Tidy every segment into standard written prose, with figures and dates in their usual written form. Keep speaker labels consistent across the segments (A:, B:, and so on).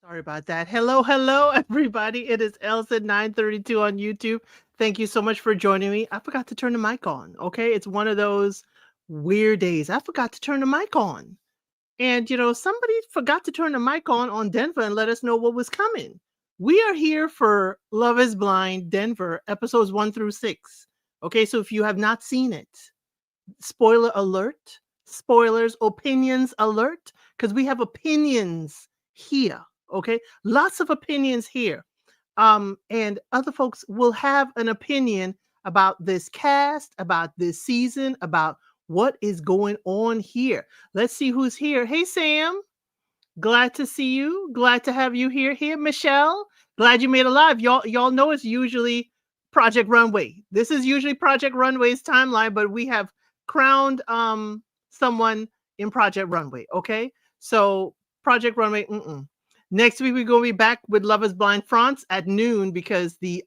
A: Sorry about that. Hello, hello, everybody. It is Elsa 932 on YouTube. Thank you so much for joining me. I forgot to turn the mic on. Okay. It's one of those weird days. I forgot to turn the mic on. And, somebody forgot to turn the mic on Denver and let us know what was coming. We are here for Love is Blind Denver, episodes 1 through 6. Okay. So if you have not seen it, spoiler alert, spoilers, opinions alert, because we have opinions here. Okay, lots of opinions here. And other folks will have an opinion about this cast, about this season, about what is going on here. Let's see who's here. Hey, Sam. Glad to see you. Glad to have you here. Here, Michelle. Glad you made it live. Y'all know it's usually Project Runway. This is usually Project Runway's timeline, but we have crowned someone in Project Runway. Okay, so Project Runway. Next week we're gonna be back with Love Is Blind France at noon because the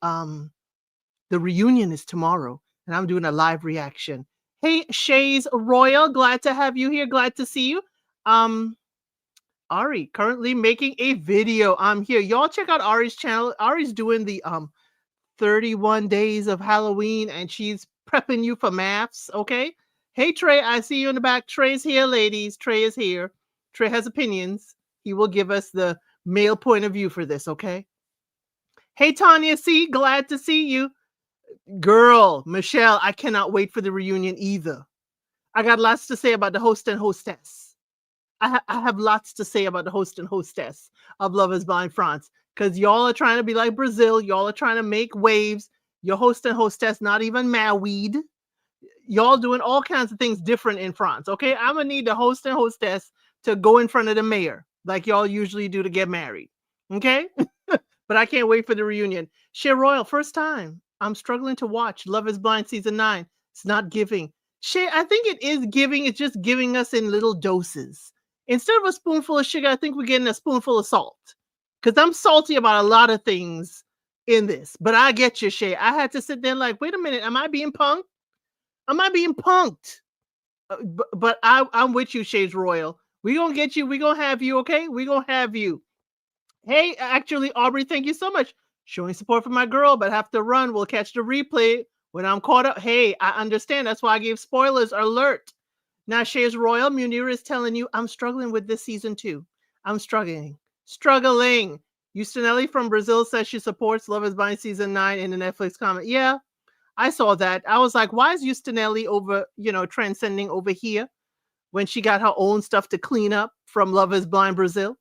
A: reunion is tomorrow, and I'm doing a live reaction. Hey, Shays Royal, glad to have you here. Glad to see you. Ari, currently making a video. I'm here. Y'all check out Ari's channel. Ari's doing the 31 days of Halloween and she's prepping you for maths, okay? Hey Trey, I see you in the back. Trey's here, ladies. Trey is here. Trey has opinions. He will give us the male point of view for this, okay? Hey Tanya C, glad to see you. Girl, Michelle, I cannot wait for the reunion either. I got lots to say about the host and hostess. I have lots to say about the host and hostess of Love is Blind France because y'all are trying to be like Brazil. Y'all are trying to make waves. Your host and hostess not even married. Y'all doing all kinds of things different in France. Okay, I'm gonna need the host and hostess to go in front of the mayor like y'all usually do to get married. Okay, but I can't wait for the reunion. Cher Royal, first time. I'm struggling to watch Love is Blind season 9. It's not giving. Cher, I think it is giving. It's just giving us in little doses. Instead of a spoonful of sugar, I think we're getting a spoonful of salt. Because I'm salty about a lot of things in this. But I get you, Shay. I had to sit there like, wait a minute, am I being punked? Am I being punked? But I'm with you, Shay's Royal. We gonna get you. We gonna have you, okay? We gonna have you. Hey, actually, Aubrey, thank you so much. Showing support for my girl, but have to run. We'll catch the replay when I'm caught up. Hey, I understand. That's why I gave spoilers alert. Now, Shay's Royal Munir is telling you, I'm struggling with this season too. I'm struggling. Struggling. Houstonelli from Brazil says she supports Love is Blind season 9 in the Netflix comment. Yeah, I saw that. I was like, why is Houstonelli over, transcending over here when she got her own stuff to clean up from Love is Blind Brazil?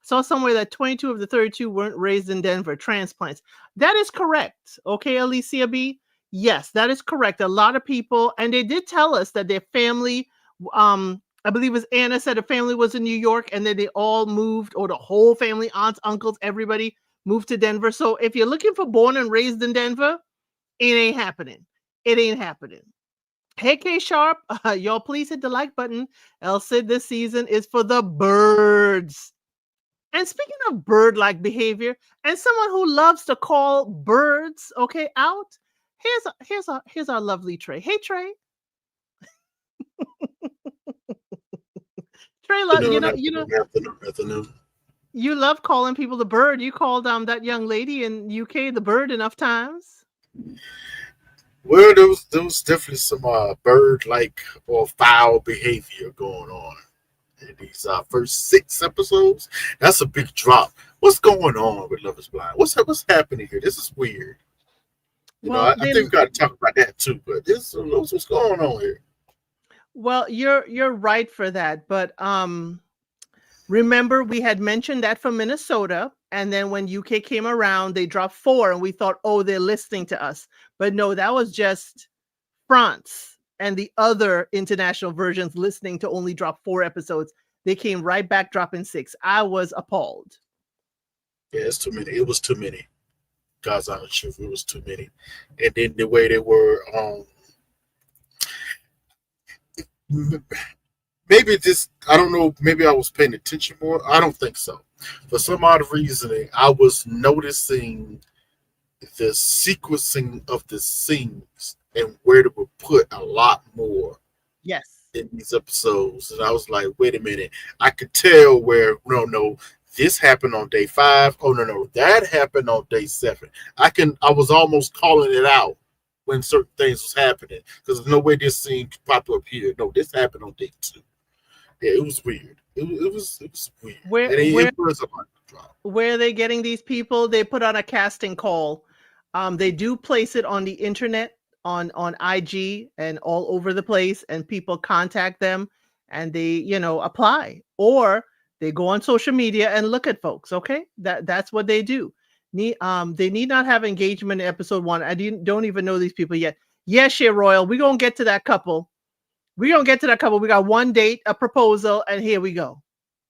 A: Saw somewhere that 22 of the 32 weren't raised in Denver, transplants. That is correct. Okay, Alicia B. Yes, that is correct. A lot of people, and they did tell us that their family, I believe it was Anna said her family was in New York and then they all moved, or the whole family, aunts, uncles, everybody moved to Denver. So if you're looking for born and raised in Denver, it ain't happening. It ain't happening. Hey, K Sharp, y'all please hit the like button. El said this season is for the birds. And speaking of bird-like behavior, and someone who loves to call birds, okay, out, here's our lovely Trey. Hey, Trey. Trey,
B: Afternoon.
A: you love calling people the bird. You called that young lady in UK the bird enough times.
B: Well, there was definitely some bird-like or foul behavior going on in these first 6 episodes. That's a big drop. What's going on with Love Is Blind? What's happening here? This is weird.
A: Well,
B: I think we got to talk about that too. But what's going on here.
A: you're right for that, but remember we had mentioned that for Minnesota, and then when UK came around, they dropped 4, and we thought, oh, they're listening to us, but no, that was just France and the other international versions listening to only drop 4 episodes. They came right back dropping 6. I was appalled.
B: Yeah, it's too many. It was too many. God's honest truth, it was too many. And then the way they were, maybe just I don't know. Maybe I was paying attention more. I don't think so. For some odd reasoning, I was noticing the sequencing of the scenes and where they would put a lot more
A: Yes.
B: in these episodes, and I was like, wait a minute. I could tell where no, This happened on day 5. Oh no, that happened on day 7. I was almost calling it out when certain things was happening because there's no way this scene could pop up here. No, this happened on day 2. Yeah, it was weird. It was weird,
A: Where
B: and
A: where
B: it was a lot to drop.
A: where are they getting these people? They put on a casting call. They do place it on the internet, on IG and all over the place, and people contact them and they, apply, or they go on social media and look at folks. Okay, that's what they do. They need not have engagement in episode 1. Don't even know these people yet. Yes, Shea Royal, we're gonna get to that couple. We're gonna get to that couple. We got one date, a proposal, and here we go.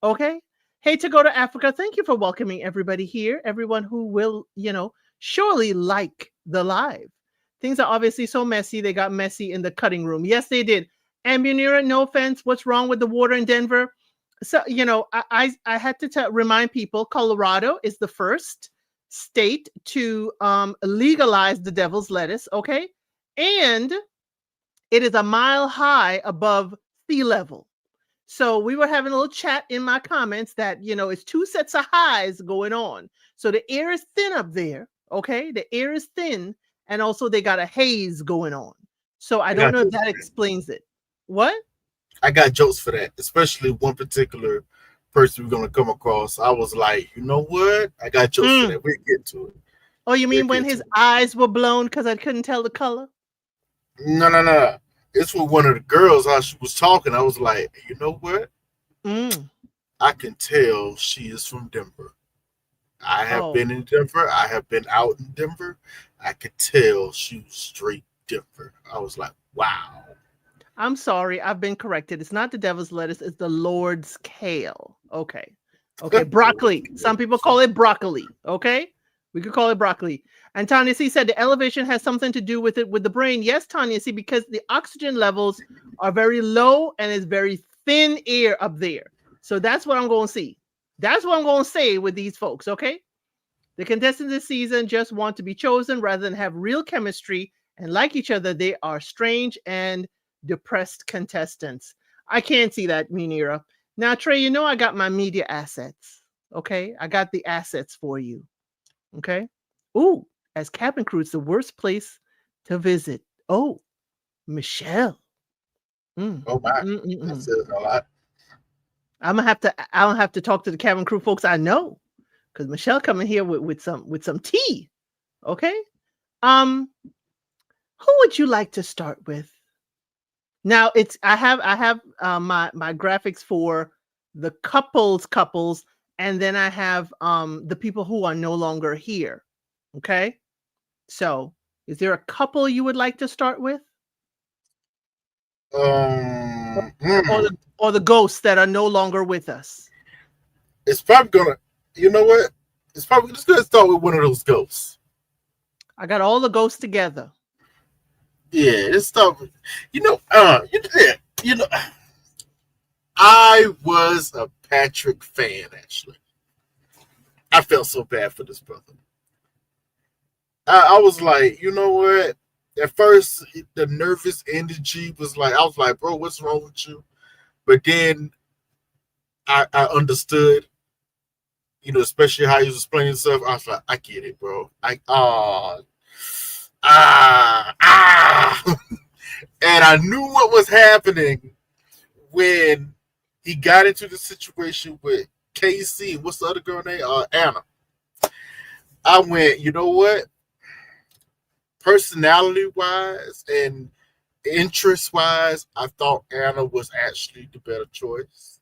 A: Okay. Hey, to go to Africa. Thank you for welcoming everybody here. Everyone who will, surely like the live. Things are obviously so messy. They got messy in the cutting room. Yes, they did. And Munira, no offense. What's wrong with the water in Denver? So, I had to remind people Colorado is the first state to legalize the devil's lettuce. Okay. And it is a mile high above sea level. So we were having a little chat in my comments that, it's 2 sets of highs going on. So the air is thin up there. Okay. The air is thin. And also they got a haze going on. So I don't know if that explains it. What?
B: I got jokes for that, especially one particular person we're gonna come across. I was like, you know what? I got jokes for that. We'll get to it.
A: Oh, you mean when his eyes were blown because I couldn't tell the color?
B: No. It's with one of the girls. How she was talking, I was like, you know what? I can tell she is from Denver. I have been in Denver. I have been out in Denver. I could tell she was straight Denver. I was like, wow.
A: I'm sorry. I've been corrected. It's not the devil's lettuce. It's the Lord's kale. Okay. Broccoli. Some people call it broccoli. Okay. We could call it broccoli. And Tanya C said the elevation has something to do with it, with the brain. Yes, Tanya C, because the oxygen levels are very low and it's very thin air up there. So that's what I'm going to see. That's what I'm going to say with these folks. Okay. The contestants this season just want to be chosen rather than have real chemistry and like each other. They are strange and depressed contestants. I can't see that, Munira. Now, Trey, I got my media assets. Okay. I got the assets for you. Okay. Ooh, as cabin crew, it's the worst place to visit. Oh, Michelle.
B: Oh my. That says a lot.
A: I'm gonna have to talk to the cabin crew folks I know, because Michelle coming here with some tea. Okay. Who would you like to start with? Now I have my graphics for the couples, and then I have the people who are no longer here. Okay. So is there a couple you would like to start with? Or the ghosts that are no longer with us?
B: It's probably gonna, you know what? It's probably just gonna start with one of those ghosts.
A: I got all the ghosts together.
B: Yeah, it's start with, I was a Patrick fan, actually. I felt so bad for this brother. I was like, you know what? At first, the nervous energy was like, I was like, bro, what's wrong with you? But then I understood, especially how he was explaining himself. I was like, I get it, bro. And I knew what was happening when he got into the situation with KC. What's the other girl name? Anna. I went, you know what? Personality-wise and interest-wise, I thought Anna was actually the better choice.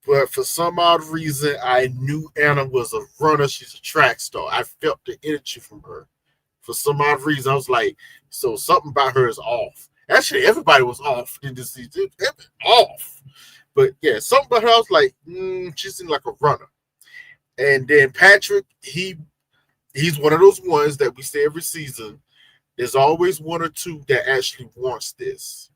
B: But for some odd reason, I knew Anna was a runner. She's a track star. I felt the energy from her. For some odd reason, I was like, so something about her is off. Actually, everybody was off in this season. Off. But yeah, something about her, I was like, she seemed like a runner. And then Patrick, he's one of those ones that we say every season. There's always one or two that actually wants this.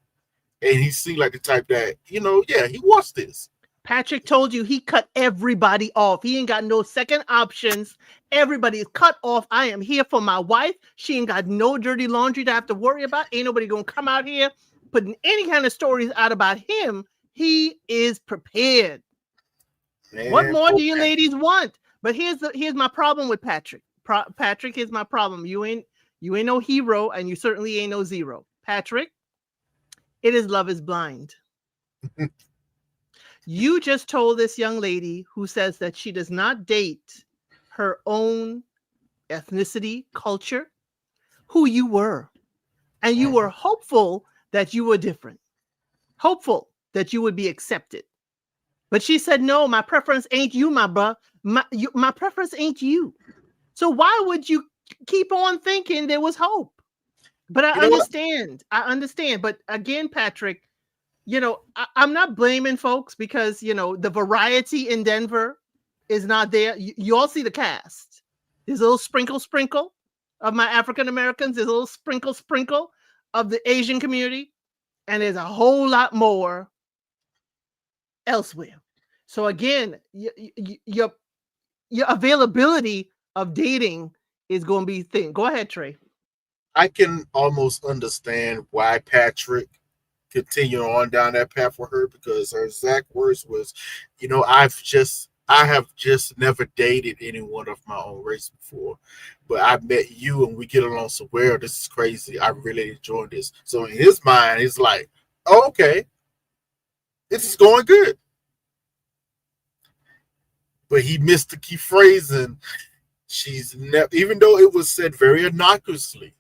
B: And he seemed like the type that, he wants this.
A: Patrick told you he cut everybody off. He ain't got no second options. Everybody is cut off. I am here for my wife. She ain't got no dirty laundry to have to worry about. Ain't nobody gonna come out here putting any kind of stories out about him. He is prepared. What
B: Man,
A: more
B: poor
A: do you
B: Patrick.
A: ladies want? But here's my problem with Patrick. Patrick is my problem. You ain't no hero, and you certainly ain't no zero. Patrick, it is Love is Blind. You just told this young lady who says that she does not date her own ethnicity, culture, who you were. And you were
B: Mhm.
A: hopeful that you were different, hopeful that you would be accepted. But she said, no, my preference ain't you, my bruh. My preference ain't you. So why would you keep on thinking there was hope? But I
B: You know what?
A: understand. I understand. But again, Patrick, I'm not blaming folks because, the variety in Denver is not there. You all see the cast. There's a little sprinkle of my African Americans. There's a little sprinkle of the Asian community. And there's a whole lot more elsewhere. So again, your availability of dating is going to be thin. Go ahead, Trey.
B: I can almost understand why Patrick continued on down that path with her because her exact words was, I have just never dated anyone of my own race before, but I met you and we get along so well. This is crazy. I really enjoy this. So in his mind, he's like, oh, okay, this is going good. But he missed the key phrase, and she's never, even though it was said very innocuously,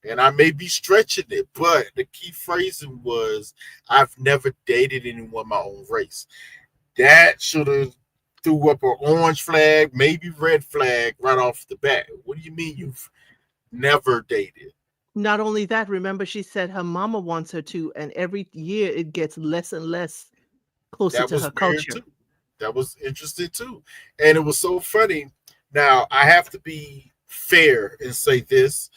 B: and I may be stretching it, but the key phrasing was, I've never dated anyone my own race. That should have threw up an orange flag, maybe red flag right off the bat. What do you mean you've never dated?
A: Not only that, remember she said her mama wants her to, and every year it gets less and less closer
B: That
A: to
B: was
A: her
B: weird
A: culture.
B: too. That was interesting too. And it was so funny. Now, I have to be fair and say this.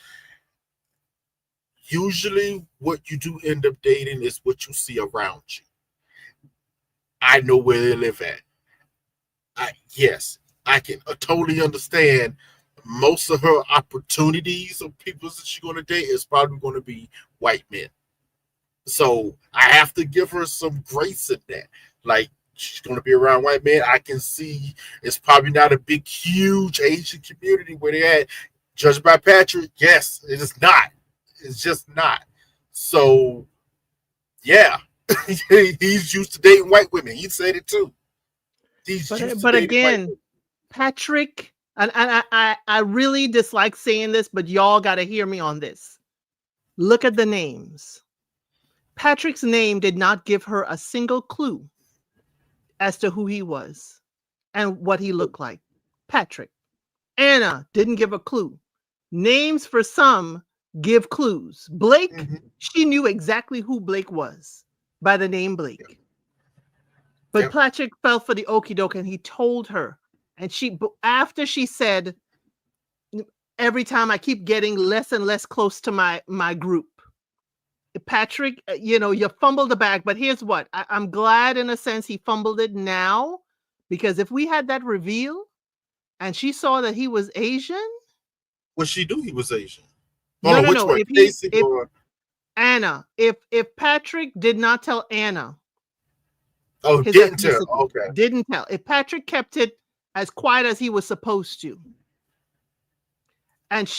B: Usually, what you do end up dating is what you see around you. I know where they live at. Yes, I can totally understand most of her opportunities of people that she's going to date is probably going to be white men. So I have to give her some grace in that. Like, she's going to be around white men. I can see it's probably not a big, huge Asian community where they're at. Judged by Patrick, yes, it is not. It's just not. So, yeah, he's used to dating white women. He said it too. He's used to
A: But
B: dating white
A: again,
B: women.
A: Patrick, and I really dislike saying this, but y'all got to hear me on this. Look at the names. Patrick's name did not give her a single clue as to who he was and what he looked like. Patrick. Anna didn't give a clue. Names for some give clues. Blake,
B: Mm-hmm.
A: she knew exactly who Blake was by the name
B: Yep.
A: Blake. But
B: Yep.
A: Patrick fell for the okie doke and he told her. And after she said, every time I keep getting less and less close to my group. Patrick, you fumbled the bag, but here's what I'm glad in a sense he fumbled it now, because if we had that reveal and she saw that he was Asian,
B: What she do? He was Asian. Hold
A: no,
B: on,
A: no,
B: which
A: no.
B: one? Casey
A: If
B: or
A: Anna, if Patrick did not tell Anna
B: oh,
A: his
B: didn't tell.
A: ethnicity,
B: Okay.
A: didn't tell, if Patrick kept it as quiet as he was supposed to, and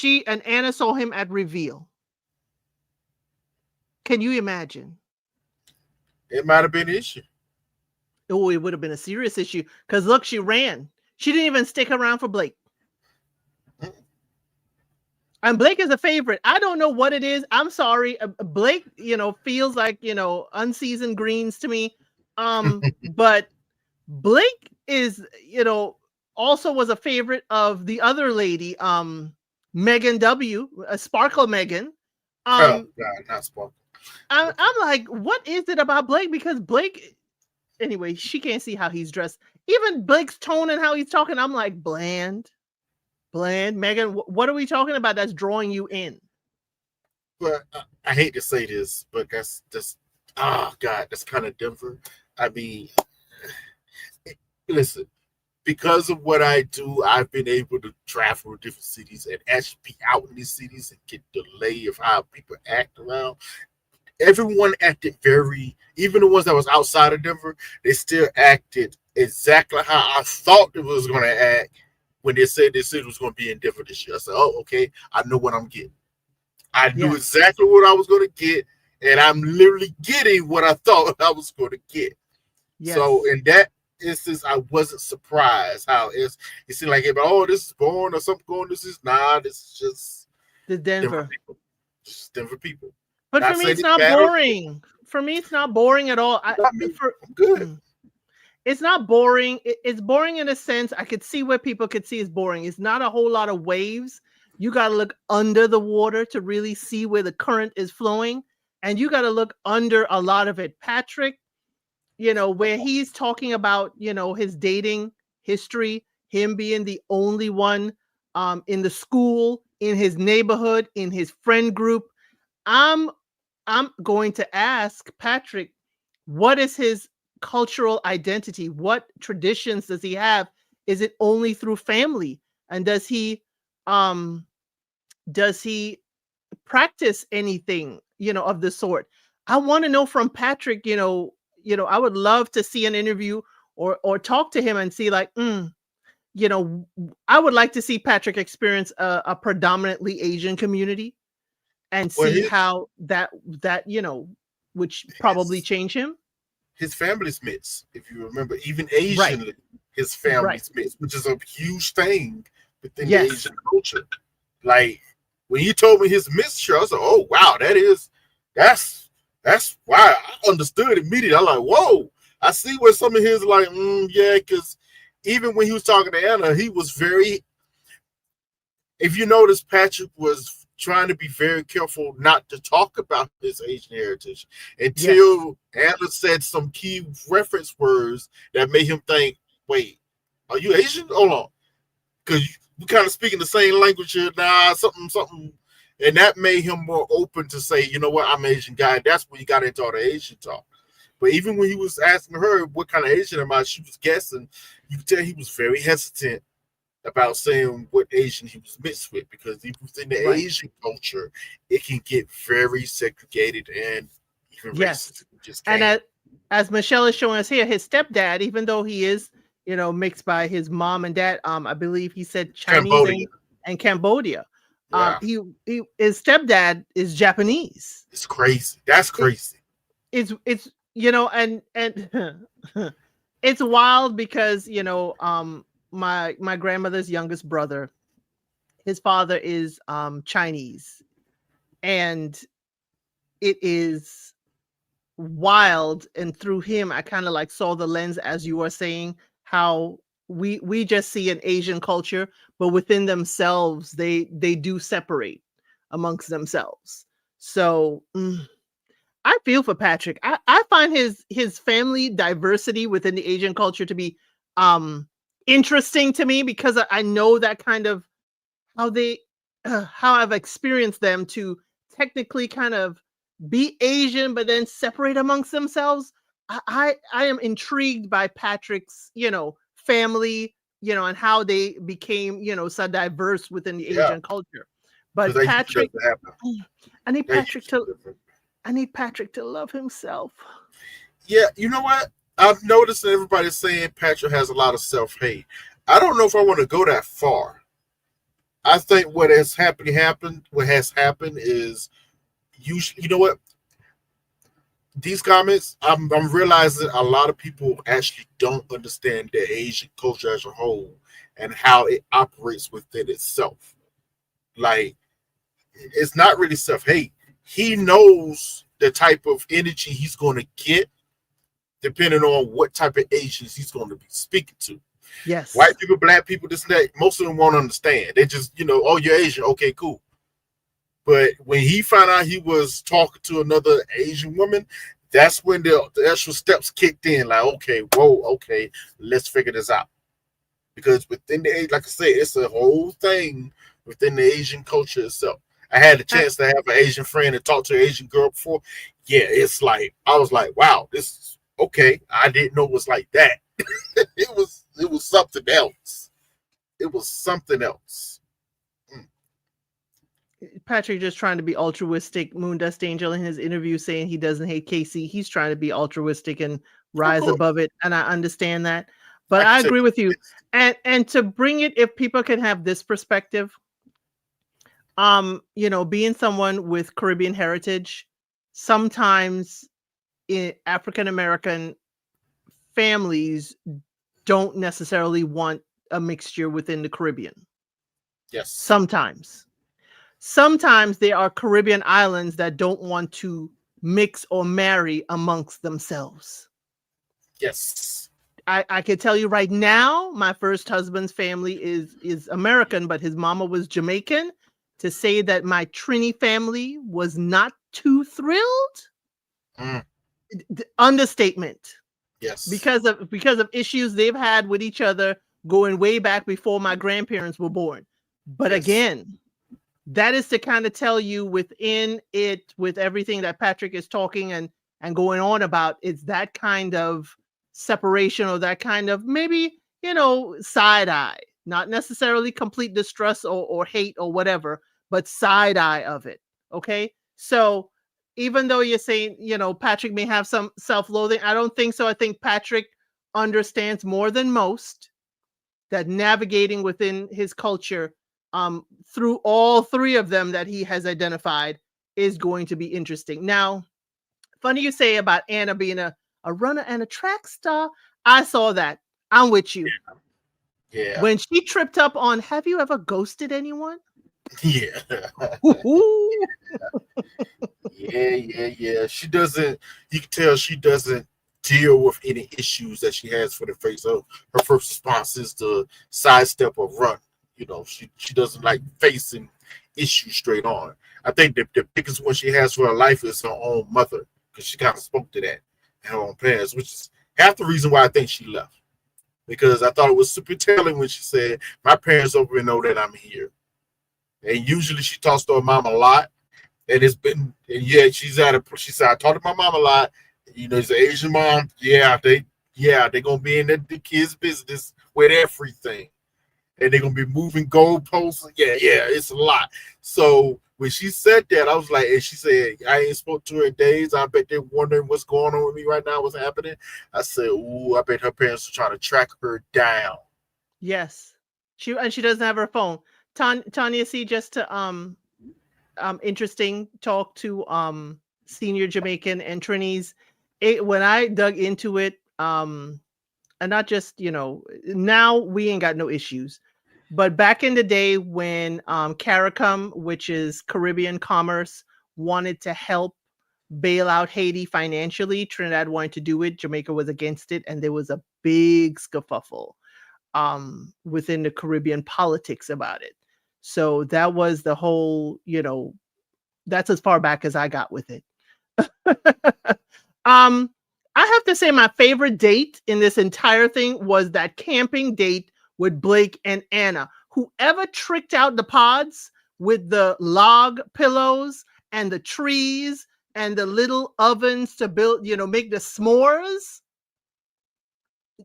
A: Anna saw him at reveal, can you imagine?
B: It might have been an issue.
A: Oh, it would have been a serious issue. Because look, she ran. She didn't even stick around for Blake. And Blake is a favorite. I don't know what it is. I'm sorry. Blake, feels like, unseasoned greens to me. But Blake is, also was a favorite of the other lady, Megan W, Sparkle Megan.
B: Oh
A: Um,
B: God, not Spark.
A: I'm like, what is it about Blake? Because Blake, anyway, she can't see how he's dressed. Even Blake's tone and how he's talking, I'm like, bland. Megan, what are we talking about that's drawing you in?
B: But I hate to say this, but that's oh God, that's kind of Denver. I mean, listen, because of what I do, I've been able to travel to different cities and actually be out in these cities and get the lay of how people act around. Everyone acted very, even the ones that was outside of Denver, they still acted exactly how I thought it was going to act when they said this it was going to be indifferent this year. I said, oh, okay, I know what I'm getting. I knew
A: Yes.
B: exactly what I was going to get, and I'm literally getting what I thought I was going to get. So
A: Yes.
B: in that instance, I wasn't surprised how it seemed like, oh, this is boring or something going. This is nah. This is just
A: The
B: different
A: Denver.
B: people. Just different people.
A: But for
B: Not
A: me,
B: saying
A: it's
B: it's
A: not
B: bad or good.
A: boring. For me, it's not boring at all.
B: Not me.
A: For
B: I'm good.
A: mm, it's not boring. It's boring in a sense. I could see where people could see it's boring. It's not a whole lot of waves. You got to look under the water to really see where the current is flowing, and you got to look under a lot of it. Patrick, where he's talking about, his dating history, him being the only one in the school, in his neighborhood, in his friend group. I'm I'm going to ask Patrick, what is his cultural identity? What traditions does he have? Is it only through family? And um does he practice anything, of the sort? I want to know from Patrick, I would love to see an interview or talk to him and see like, I would like to see Patrick experience a predominantly Asian community and
B: Well,
A: see how that which probably
B: his
A: change him.
B: his family's mixed. If you remember, even
A: Right.
B: Asian, his
A: Right.
B: family's mixed, which is a huge thing within the
A: Yes.
B: Asian culture. Like when he told me his mixture, I was like, oh wow, that's why I understood immediately. I'm like, whoa, I see where some of his like, yeah, because even when he was talking to Anna, he was very. If you notice, Patrick was trying to be very careful not to talk about his Asian heritage
A: Yes.
B: until Anna said some key reference words that made him think, wait, are you Asian? Hold on. Because we kind of speaking the same language here. Nah, something. And that made him more open to say, you know what, I'm an Asian guy. That's when he got into all the Asian talk. But even when he was asking her what kind of Asian am I, she was guessing. You could tell he was very hesitant about saying what Asian he was mixed with, because even within the
A: Right.
B: Asian culture, it can get very segregated and even racist.
A: Yes.
B: It just
A: And
B: can.
A: as Michelle is showing us here, his stepdad, even though he is, mixed by his mom and dad, I believe he said Chinese
B: Cambodia.
A: and Cambodia.
B: Yeah.
A: His stepdad is Japanese.
B: It's crazy. That's
A: It,
B: crazy.
A: it's and it's wild because my grandmother's youngest brother, his father is Chinese, and it is wild. And through him I kind of like saw the lens, as you were saying, how we just see an Asian culture, but within themselves they do separate amongst themselves. So I feel for Patrick. I find his family diversity within the Asian culture to be interesting to me, because I know that kind of how they how I've experienced them to technically kind of be Asian but then separate amongst themselves. I am intrigued by Patrick's, family, and how they became, so diverse within the
B: Yeah.
A: Asian culture.
B: Because
A: But
B: that usually
A: Patrick,
B: doesn't happen.
A: I need
B: That
A: Patrick
B: usually
A: to
B: doesn't.
A: I need Patrick to love himself.
B: Yeah, you know what? I've noticed that everybody's saying Patrick has a lot of self hate. I don't know if I want to go that far. I think what has happened is usually, you know what? These comments, I'm realizing a lot of people actually don't understand the Asian culture as a whole and how it operates within itself. Like, it's not really self hate. He knows the type of energy he's going to get depending on what type of Asians he's going to be speaking to.
A: Yes.
B: White people, black people, this and that, most of them won't understand. They just, oh, you're Asian. Okay, cool. But when he found out he was talking to another Asian woman, that's when the extra steps kicked in. Like, okay, whoa, okay, let's figure this out. Because within like I said, it's a whole thing within the Asian culture itself. I had the
A: And,
B: chance to have an Asian friend and talk to an Asian girl before. Yeah, it's like I was like, wow, this is okay. I didn't know it was like that. it was something else. It was something else.
A: Patrick just trying to be altruistic. Moondust Angel in his interview saying he doesn't hate Casey. He's trying to be altruistic and
B: Of
A: rise
B: course.
A: above it. And I understand that. But
B: I can
A: I
B: tell
A: agree with
B: you
A: you.
B: this.
A: And to bring it, if people can have this perspective, being someone with Caribbean heritage, sometimes African American families don't necessarily want a mixture within the Caribbean.
B: Yes.
A: Sometimes. Sometimes there are Caribbean islands that don't want to mix or marry amongst themselves.
B: Yes.
A: I can tell you right now, my first husband's family is American, but his mama was Jamaican. To say that my Trini family was not too thrilled,
B: Mm,
A: understatement.
B: yes.
A: Because of issues they've had with each other going way back before my grandparents were born. But
B: Yes.
A: again, that is to kind of tell you within it, with everything that Patrick is talking and going on about, it's that kind of separation, or that kind of, maybe, side eye, not necessarily complete distrust or hate or whatever, but side eye of it. Okay. So even though you're saying, Patrick may have some self-loathing, I don't think so. I think Patrick understands more than most that navigating within his culture, through all three of them that he has identified, is going to be interesting. Now, funny you say about Anna being a runner and a track star. I saw that. I'm with you.
B: Yeah.
A: When she tripped up on, have you ever ghosted anyone?
B: Yeah.
A: Woo-hoo.
B: Yeah, yeah, yeah. She doesn't. You can tell she doesn't deal with any issues that she has for the face of. Her first response is to sidestep or run. She doesn't like facing issues straight on. I think the biggest one she has for her life is her own mother, because she kind of spoke to that in her own parents, which is half the reason why I think she left. Because I thought it was super telling when she said, "My parents don't even know that I'm here." And usually she talks to her mom a lot, and it's been, and yeah, she said, I talk to my mom a lot. It's an Asian mom. They gonna be in the kids' business with everything, and they're gonna be moving goalposts. Yeah, it's a lot. So when she said that, I was like, and she said, I ain't spoke to her in days. I bet they're wondering what's going on with me right now, what's happening. I said, ooh, I bet her parents are trying to track her down.
A: Yes. She doesn't have her phone. Tanya, see, just to interesting talk to senior Jamaican and Trinis. When I dug into it, and not just, now we ain't got no issues, but back in the day when CARICOM, which is Caribbean Commerce, wanted to help bail out Haiti financially, Trinidad wanted to do it, Jamaica was against it, and there was a big scuffle within the Caribbean politics about it. So that was the whole, that's as far back as I got with it. um, I have to say my favorite date in this entire thing was that camping date with Blake and Anna. Whoever tricked out the pods with the log pillows and the trees and the little ovens to build, make the s'mores.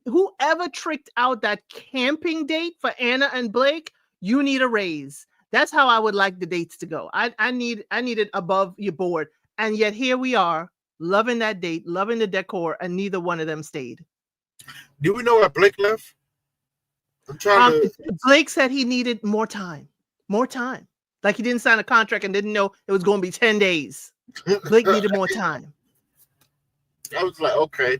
A: Whoever tricked out that camping date for Anna and Blake, you need a raise. That's how I would like the dates to go. I need it above your board. And yet here we are, loving that date, loving the decor, and neither one of them stayed.
B: Do we know why Blake left? I'm trying
A: Um,
B: to.
A: Blake said he needed more time. More time. Like he didn't sign a contract and didn't know it was going to be 10 days. Blake needed more time.
B: I was like, okay,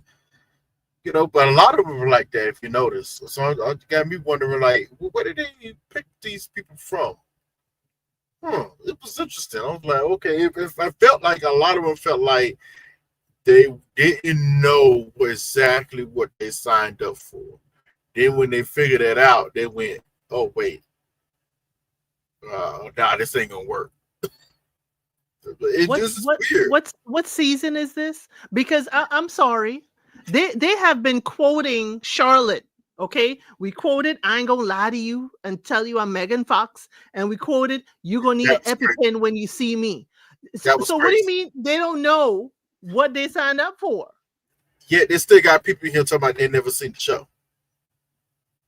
B: but a lot of them were like that. If you notice, so it got me wondering, like, where did they pick these people from? It was interesting. I was like, okay, if I felt like a lot of them felt like they didn't know exactly what they signed up for. Then when they figured that out, they went, oh wait, nah, this ain't gonna work. It
A: What
B: just is
A: what
B: weird.
A: what season is this? Because I'm sorry, they have been quoting Charlotte. Okay, we quoted "I ain't gonna lie to you and tell you I'm Megan Fox," and we quoted "You gonna need
B: That
A: an
B: was crazy.
A: EpiPen when you see me." So,
B: That was
A: so what do you
B: crazy.
A: mean they don't know what they signed up for?
B: Yet they still got people here talking about they never seen the show.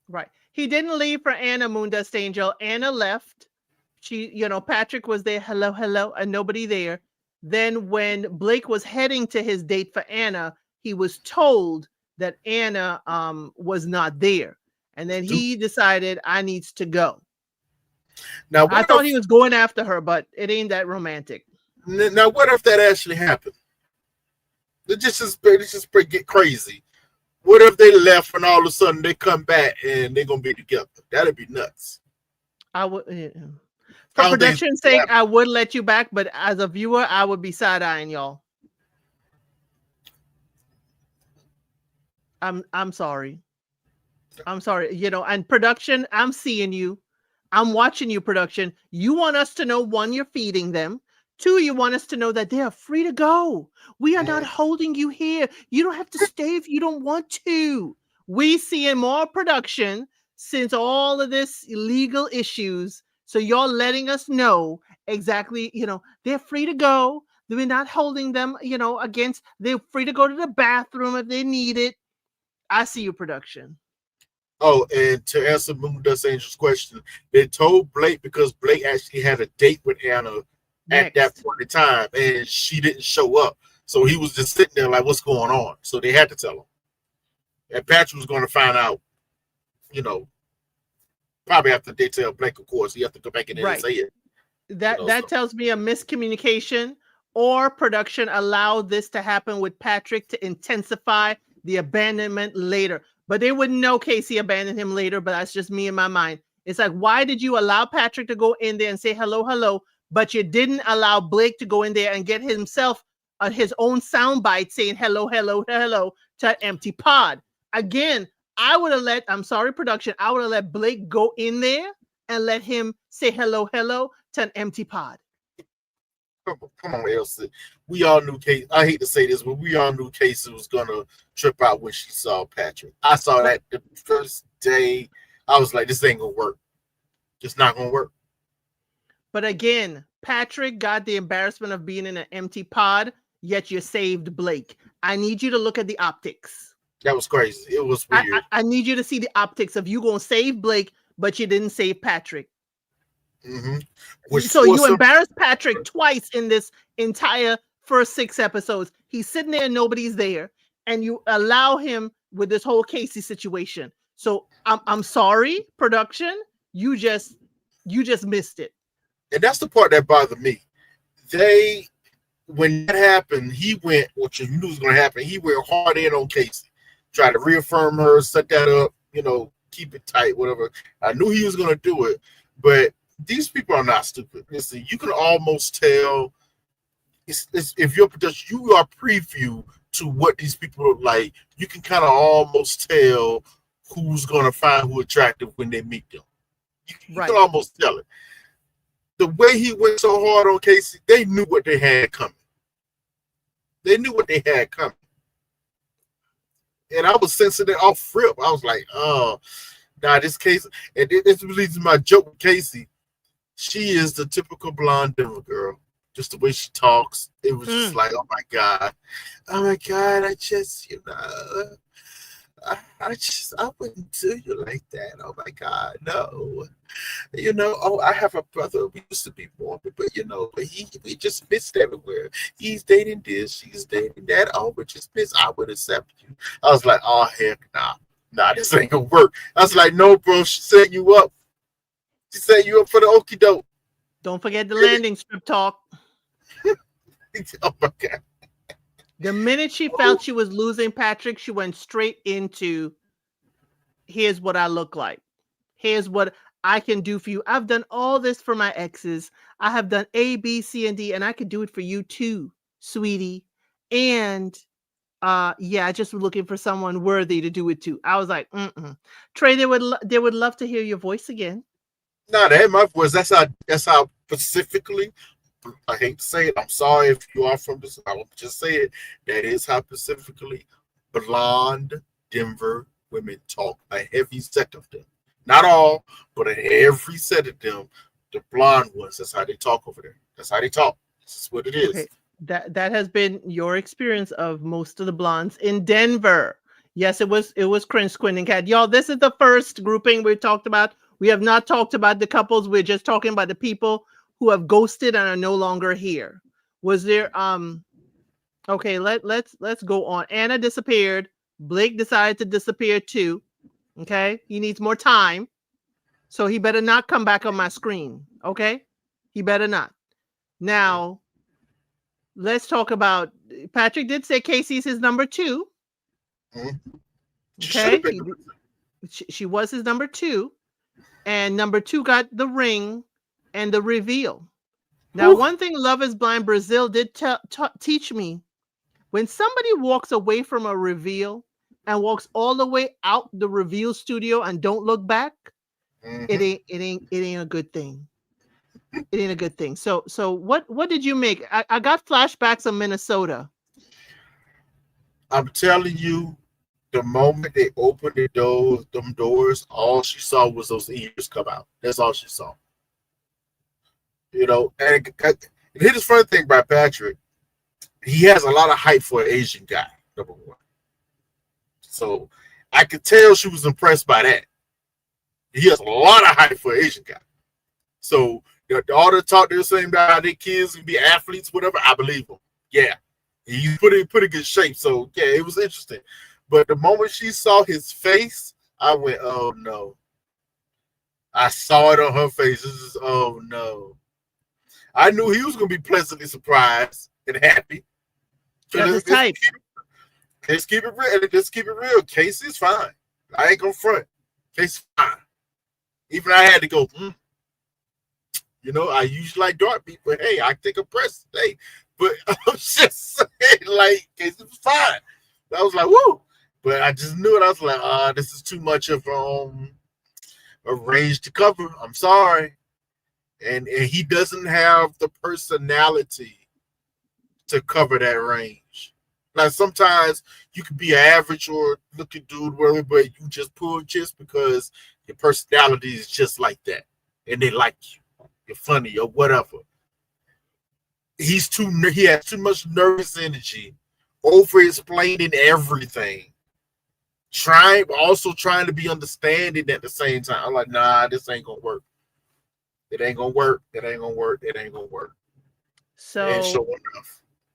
A: Right. He didn't leave for Anna, Moondust Angel. Anna left. Patrick was there, hello, hello, and nobody there. Then when Blake was heading to his date for Anna, he was told that Anna was not there. And then he decided I needs to go.
B: Now
A: I
B: what
A: thought he
B: if
A: was going after her, but it ain't that romantic.
B: that actually happened? It just get crazy. What if they left and all of a sudden they come back and they're gonna be together? That'd be nuts.
A: I would, for
B: I don't think it's
A: production's
B: gonna
A: sake,
B: happen.
A: I would let you back, but as a viewer, I would be side eyeing y'all. I'm sorry. I'm sorry. And production, I'm seeing you. I'm watching you, production. You want us to know, one, you're feeding them. Two, you want us to know that they are free to go. We are not
B: Mhm.
A: holding you here. You don't have to stay if you don't want to. We seeing more production since all of this legal issues. So you're letting us know exactly, they're free to go. We're not holding them, they're free to go to the bathroom if they need it. I see you, production.
B: Oh, and to answer Moon Dust Angel's question, they told Blake because Blake actually had a date with Anna at that
A: Next.
B: point in time, and she didn't show up. So he was just sitting there like, "What's going on?" So they had to tell him. And Patrick was going to find out, you know, probably after they tell Blake, of course, he have to go back in there and
A: Right.
B: say it,
A: That
B: So
A: tells me a miscommunication, or production allowed this to happen with Patrick to intensify the abandonment later. But they wouldn't know Casey abandoned him later, but that's just me in my mind. It's like, why did you allow Patrick to go in there and say hello, hello, but you didn't allow Blake to go in there and get himself his own soundbite saying hello, hello, hello to an empty pod? Again, I would have I'm sorry, production, I would have let Blake go in there and let him say hello, hello to an empty pod.
B: come on, Elsie. We all knew Casey. I hate to say this, but we all knew Casey was gonna trip out when she saw Patrick. I saw
A: But
B: that the first day. I was like, this ain't gonna work. It's not gonna work.
A: but again, Patrick got the embarrassment of being in an empty pod, yet you saved Blake. I need you to look at the optics.
B: That was crazy. It was
A: I, I,
B: weird.
A: I need you to see the optics of you going to save Blake, but you didn't save Patrick.
B: hmm Which
A: So
B: for
A: you
B: some,
A: embarrassed Patrick twice in this entire first 6 episodes. He's sitting there and nobody's there, and you allow him with this whole Casey situation. So I'm sorry, production. You just missed it.
B: and that's the part that bothered me. They when that happened, he went, which you knew was gonna happen. He went hard in on Casey, tried to reaffirm her, set that up, keep it tight, whatever. I knew he was gonna do it, but these people are not stupid. Listen, you can almost tell. If you're production, you are preview to what these people are like. You can kind of almost tell who's gonna find who attractive when they meet them. You can
A: Right.
B: almost tell it. The way he went so hard on Casey, they knew what they had coming. They knew what they had coming. And I was sensing it off rip. I was like, oh, nah, this Casey. And this leads to my joke with Casey. She is the typical blonde Denver girl. Just the way she talks. It was just
A: Mm.
B: like, oh my God. Oh my God. I just, I wouldn't do you like that. Oh my God. No. Oh, I have a brother. We used to be more, but we just missed everywhere. He's dating this, she's dating that. Oh, we just missed. I would accept you. I was like, oh heck, nah, this ain't gonna work. I was like, no, bro, she set you up. She set you up for the okie doke.
A: Don't forget the landing strip talk.
B: Oh my God.
A: The minute she felt she was losing Patrick, she went straight into, here's what I look like. Here's what I can do for you. I've done all this for my exes. I have done A, B, C, and D, and I could do it for you too, sweetie. And yeah, I just was looking for someone worthy to do it too. I was like, Trey, they would love to hear your voice again.
B: Nah, that ain't my voice. That's how specifically. I hate to say it. I'm sorry if you are from this. I will just say it. That is how specifically blonde Denver women talk. A heavy set of them. Not all, but a every set of them. The blonde ones. That's how they talk over there. That's how they talk. This is what it
A: Okay.
B: is.
A: That has been your experience of most of the blondes in Denver. Yes, it was Chris, Quinn, and Kat. Y'all, this is the first grouping we talked about. We have not talked about the couples. We're just talking about the people who have ghosted and are no longer here. Was there okay, let's go on. Anna disappeared. Blake decided to disappear too. Okay. He needs more time. So he better not come back on my screen. Okay. He better not. Now, let's talk about Patrick did say Casey's his number 2.
B: She should have
A: Okay.
B: been.
A: She was his number 2. And number 2 got the ring and the reveal. Now, one thing Love is Blind Brazil did teach me, when somebody walks away from a reveal and walks all the way out the reveal studio and don't look back, it ain't a good thing. It ain't a good thing. So what did you make? I got flashbacks of Minnesota.
B: I'm telling you, the moment they opened them doors, all she saw was those ears come out. That's all she saw. You know, and here's the funny thing about Patrick. He has a lot of height for an Asian guy, number one. So I could tell she was impressed by that. He has a lot of height for an Asian guy. So the daughter talked to the same guy, how their kids can be athletes, whatever. I believe him. Yeah. He's pretty good shape. So yeah, it was interesting. But the moment she saw his face, I went, oh no. I saw it on her face. This is, oh no. I knew he was going to be pleasantly surprised and happy.
A: That's his type.
B: Let's keep it real. Let's keep it real. Casey's fine. I ain't going to front. Casey's fine. Even I had to go, You know, I usually like dark people, but hey, I take a press today. But I'm just saying, like, Casey was fine. I was like, woo. But I just knew it. I was like, this is too much of a range to cover. I'm sorry. And he doesn't have the personality to cover that range. Like sometimes you can be an average or looking dude, whatever, but you just pull just because your personality is just like that, and they like you. You're funny or whatever. He has too much nervous energy, over explaining everything. Trying to be understanding at the same time. I'm like, nah, this ain't gonna work. It ain't gonna work. It ain't gonna work. It ain't gonna work.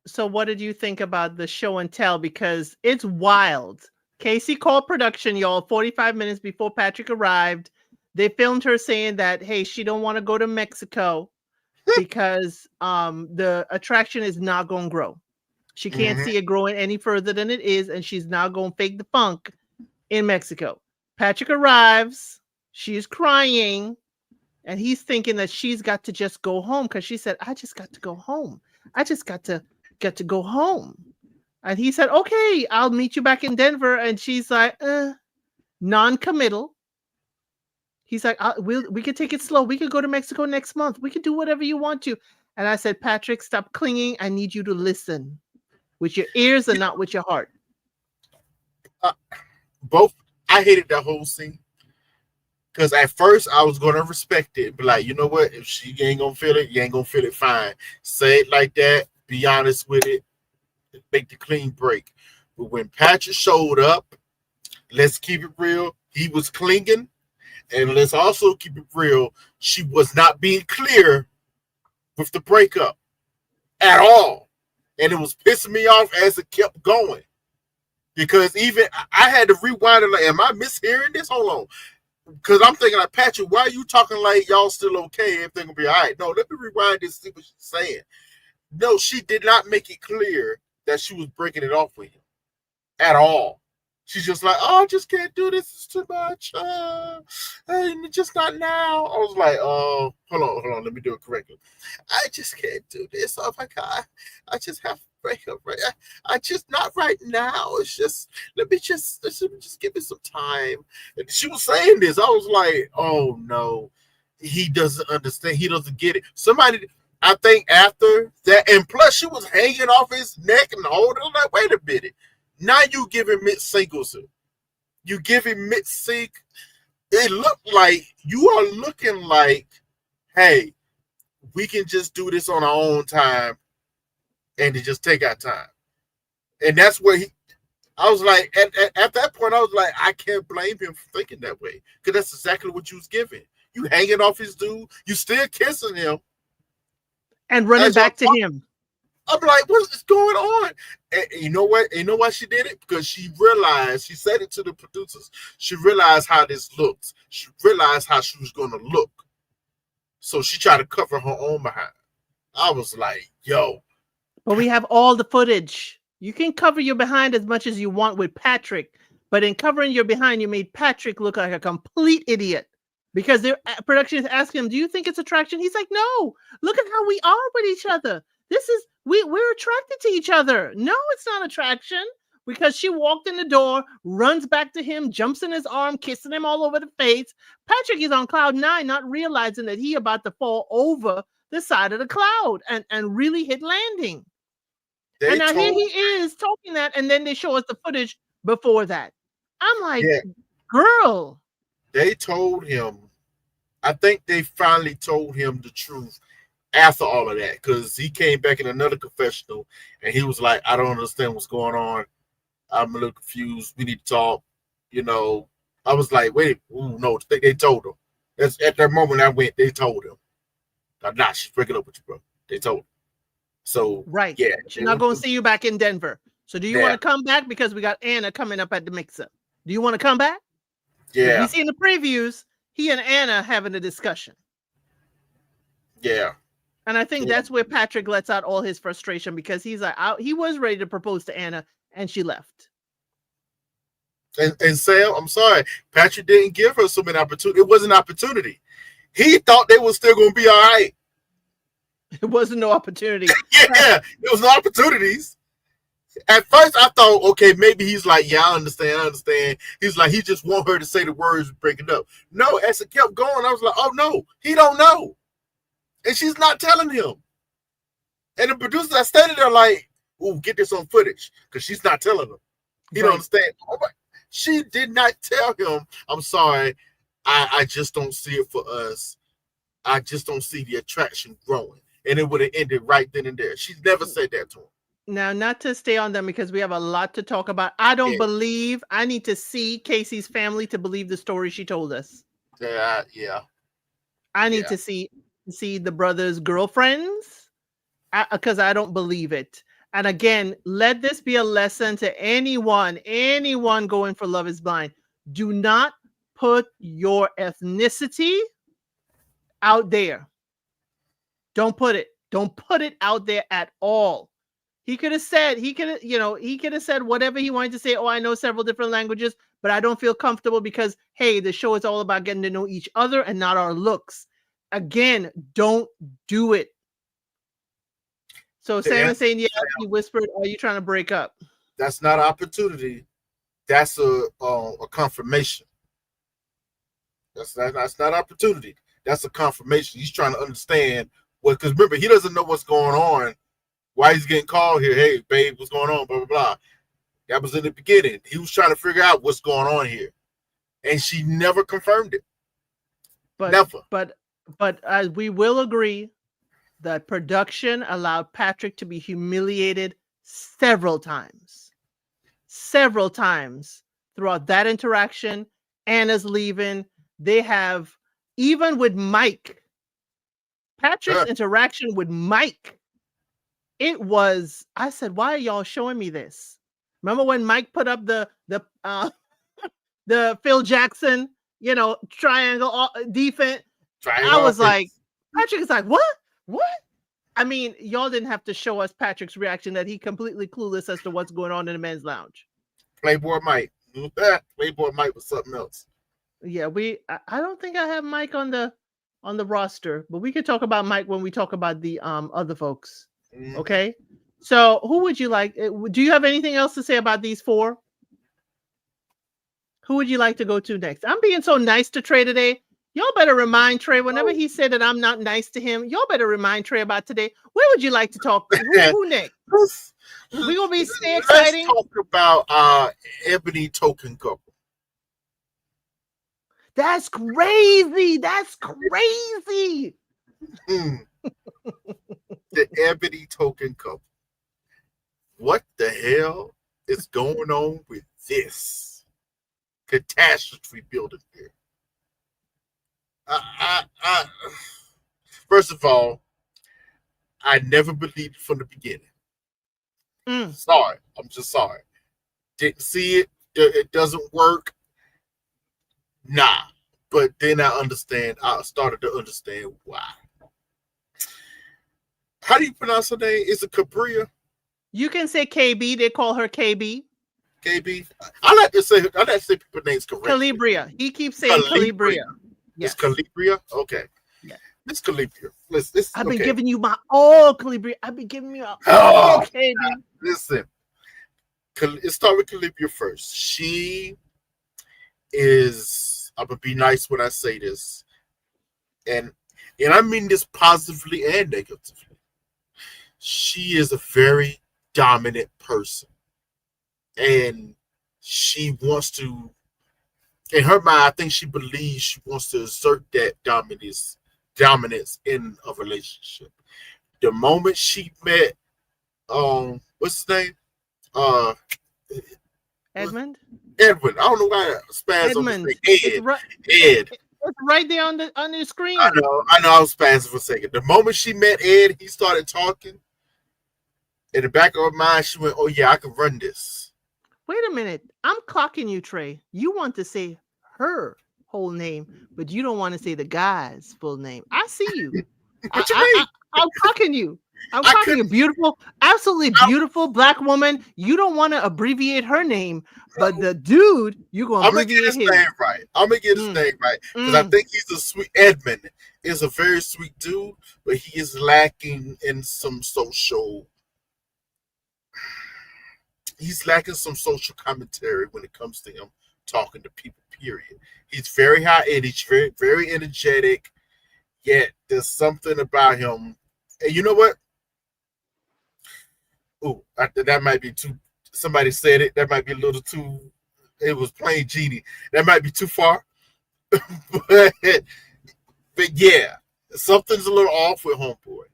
A: So what did you think about the show and tell? Because it's wild. Casey called production, y'all, 45 minutes before Patrick arrived. They filmed her saying that, hey, she don't want to go to Mexico because the attraction is not going to grow. She can't see it growing any further than it is, and she's now going to fake the funk in Mexico. Patrick arrives. She's crying. And he's thinking that she's got to just go home because she said, I just got to go home. I just got to go home. And he said, okay, I'll meet you back in Denver. And she's like, non-committal. He's like, we could take it slow. We could go to Mexico next month. We could do whatever you want to. And I said, Patrick, stop clinging. I need you to listen with your ears and not with your heart.
B: Both. I hated that whole scene. Because at first I was going to respect it. But like, you know what? If she ain't going to feel it, you ain't going to feel it, fine. Say it like that. Be honest with it. Make the clean break. But when Patrick showed up, let's keep it real. He was clinging. And let's also keep it real. She was not being clear with the breakup at all. And it was pissing me off as it kept going. Because even I had to rewind it. Like, am I mishearing this? Hold on. Because I'm thinking like, Patrick, why are you talking like y'all still okay? Everything will be all right. No, let me rewind this and see what she's saying. No, she did not make it clear that she was breaking it off with him at all. She's just like, oh, I just can't do this. It's too much. Just not now. I was like, oh, hold on. Let me do it correctly. I just can't do this. Oh my God. I just have to break up. Right? I just not right now. It's just, let me just give me some time. And she was saying this. I was like, oh no, he doesn't understand. He doesn't get it. Somebody, I think after that, and plus she was hanging off his neck and holding. I'm like, wait a minute. Now you give him mid-singles. You give him mid-sync. It looked like you are looking like, hey, we can just do this on our own time and to just take our time. And that's where I was like, at that point, I was like, I can't blame him for thinking that way. Because that's exactly what you was giving. You hanging off his dude. You still kissing him.
A: And running back to him.
B: I'm like, what is going on? And you know what? You know why she did it? Because she realized, she said it to the producers. She realized how this looks. She realized how she was going to look. So she tried to cover her own behind. I was like, yo.
A: But we have all the footage. You can cover your behind as much as you want with Patrick, but in covering your behind, you made Patrick look like a complete idiot. Because their production is asking him, "Do you think it's attraction?" He's like, "No. Look at how we are with each other. This is we're attracted to each other. No, it's not attraction." Because she walked in the door, runs back to him, jumps in his arm, kissing him all over the face. Patrick is on cloud nine, not realizing that he about to fall over the side of the cloud and really hit landing.
B: They
A: And now here
B: told,
A: he is talking that, and then they show us the footage before that. I'm like,
B: yeah,
A: girl.
B: they told him. I think they finally told him the truth after all of that, because he came back in another confessional and he was like, I don't understand what's going on. I'm a little confused. We need to talk. You know, I was like, wait, ooh, no, they told him. That's at that moment I went, they told him. Nah, she's breaking up with you, bro. They told him. So
A: Right.
B: yeah,
A: She's not going to see you back in Denver. So do you want
B: yeah,
A: to come back? Because we got Anna coming up at the mix-up. Do you want to come back? Because we
B: yeah,
A: see in the previews, he and Anna having a discussion.
B: yeah,
A: And I think
B: yeah.
A: that's where Patrick lets out all his frustration, because he's like, he was ready to propose to Anna and she left.
B: And Sam, I'm sorry, Patrick didn't give her so many opportunities. It was an opportunity. He thought they were still going to be all right.
A: It wasn't no opportunity.
B: Yeah, it was no opportunities. At first, I thought, okay, maybe he's like, yeah, I understand. He's like, he just want her to say the words, break it up. No, as it kept going, I was like, oh no, he don't know, and she's not telling him. And the producers are standing there like, "Ooh, get this on footage," because she's not telling him. He don't understand. Oh my, she did not tell him. I'm sorry, I just don't see it for us. I just don't see the attraction growing, and it would have ended right then and there. She's never said that to him.
A: Now, not to stay on them because we have a lot to talk about. I don't believe, I need to see Casey's family to believe the story she told us.
B: Yeah.
A: I need to see the brothers' girlfriends, because I don't believe it. And again, let this be a lesson to anyone going for Love is Blind. Do not put your ethnicity out there. Don't put it out there at all. He could have said whatever he wanted to say. Oh, I know several different languages, but I don't feel comfortable because, hey, the show is all about getting to know each other and not our looks. Again, don't do it. So Sam is saying, yeah, he whispered, are you trying to break up?
B: That's not an opportunity. That's a confirmation. That's not opportunity. That's a confirmation. He's trying to understand what, because remember, he doesn't know what's going on. Why he's getting called here? Hey, babe, what's going on? Blah blah blah. That was in the beginning. He was trying to figure out what's going on here, and she never confirmed it. Never.
A: But we will agree that production allowed Patrick to be humiliated several times throughout that interaction. Anna's leaving. They have, even with Mike, Patrick's interaction with Mike. It was, I said, why are y'all showing me this? Remember when Mike put up the Phil Jackson, triangle defense? I was like, Patrick is like, what? I mean, y'all didn't have to show us Patrick's reaction that he completely clueless as to what's going on in the men's lounge.
B: Playboy Mike. Playboy Mike was something else.
A: Yeah, I don't think I have Mike on the roster, but we could talk about Mike when we talk about the other folks. Okay. So who would you like? Do you have anything else to say about these four? Who would you like to go to next? I'm being so nice to Trey today. Y'all better remind Trey whenever he said that I'm not nice to him. Y'all better remind Trey about today. Where would you like to talk? Who next? We gonna be stay exciting.
B: Let's talk about Ebony Token Couple.
A: That's crazy.
B: The Ebony Token Couple. What the hell is going on with this catastrophe building here? First of all, I never believed from the beginning.
A: Mm.
B: Sorry. I'm just sorry. Didn't see it. It doesn't work. Nah. But then I started to understand why. How do you pronounce her name? Is it Cabria?
A: You can say KB. They call her KB.
B: KB? I like to say people's names correctly.
A: Calibria. He keeps saying
B: Calibria.
A: Calibria.
B: It's
A: Yes.
B: Calibria? Okay.
A: Yeah.
B: It's Calibria. Listen,
A: I've been
B: okay.
A: giving you my all, Calibria. I've been giving you all,
B: Oh,
A: KB.
B: listen. Let's start with Calibria first. She is, I'm going to be nice when I say this, and I mean this positively and negatively. She is a very dominant person, and she wants to, in her mind, I think she believes she wants to assert that dominance in a relationship. The moment she met, what's his name? Uh,
A: Edmund.
B: Edwin. I don't know why I spazzed on his
A: Edmund.
B: name.
A: It's
B: Ed.
A: right.
B: Ed.
A: It's right there on the
B: I
A: screen.
B: know. I was spazzing for a second. The moment she met Ed, he started talking. In the back of her mind, she went, "Oh yeah, I can run this."
A: Wait a minute. I'm clocking you, Trey. You want to say her whole name, but you don't want to say the guy's full name. I see you.
B: What you
A: I,
B: mean?
A: I'm clocking you. I'm
B: I
A: clocking you.
B: couldn't.
A: Beautiful, absolutely beautiful black woman. You don't want to abbreviate her name, but the dude, you gonna
B: I'm gonna get
A: abbreviate
B: his
A: his.
B: name right. I'm gonna get his
A: Mm,
B: name right because I
A: mm.
B: think he's a sweet. Edmund is a very sweet dude, but he is lacking in some social. He's lacking some social commentary when it comes to him talking to people. Period. He's very high energy, very very energetic. Yet there's something about him. And you know what? Oh, that might be too. Somebody said it. That might be a little too. It was plain genie. That might be too far. but, but yeah, something's a little off with Homeboy.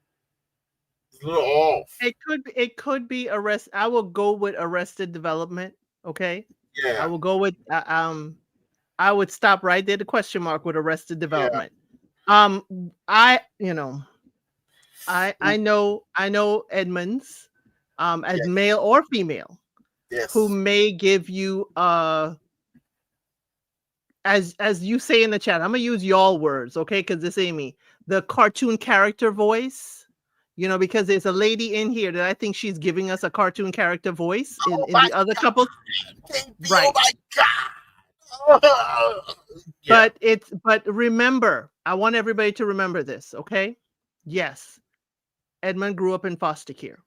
B: It's a little off.
A: It could be arrest. I will go with Arrested Development. Okay, I
B: Yeah,
A: will go with I would stop right there. The question mark with Arrested
B: yeah,
A: Development. I you know I know Edmonds, as
B: yes,
A: male or female, who
B: yes,
A: may give you as you say in the chat. I'm gonna use y'all words, okay? Because this ain't me. The cartoon character voice. Because there's a lady in here that I think she's giving us a cartoon character voice
B: Oh
A: in
B: my
A: the other
B: God,
A: couple.
B: baby! Oh
A: Right.
B: my God! Yeah,
A: But remember, I want everybody to remember this, okay? Yes, Edmund grew up in foster care.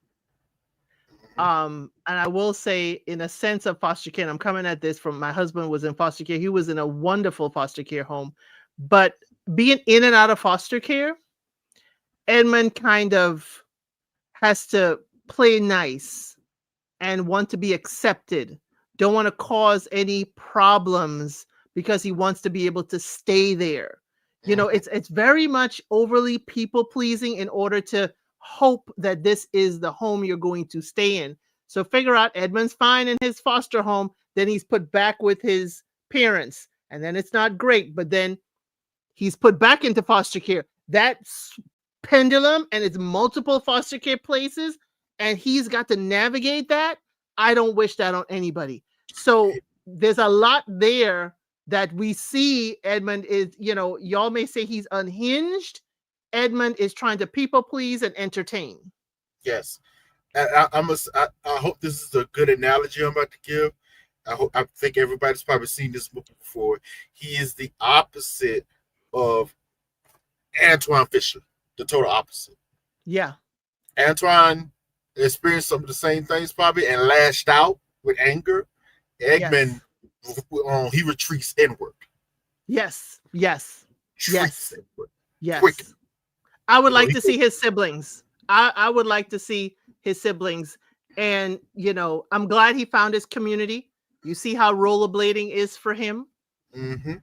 A: And I will say, in a sense of foster care, and I'm coming at this from my husband was in foster care. He was in a wonderful foster care home, but being in and out of foster care, Edmund kind of has to play nice and want to be accepted. Don't want to cause any problems because he wants to be able to stay there. It's very much overly people pleasing in order to hope that this is the home you're going to stay in. So figure out Edmund's fine in his foster home, then he's put back with his parents, and then it's not great, but then he's put back into foster care. That's pendulum, and it's multiple foster care places, and he's got to navigate that. I don't wish that on anybody. So there's a lot there that we see. Edmund is, y'all may say he's unhinged. Edmund is trying to people please and entertain.
B: yes. I hope this is a good analogy I'm about to give. I think everybody's probably seen this movie before. He is the opposite of Antoine Fisher, the total opposite.
A: Yeah.
B: Antoine experienced some of the same things probably and lashed out with anger. Eggman,
A: Yes.
B: he retreats inward.
A: Yes. Yes.
B: Retreats
A: Yes.
B: inward. Quick.
A: Yes. I would like
B: He
A: to see his siblings. I would like to see his siblings. And, I'm glad he found his community. You see how rollerblading is for him.
B: mm-hmm.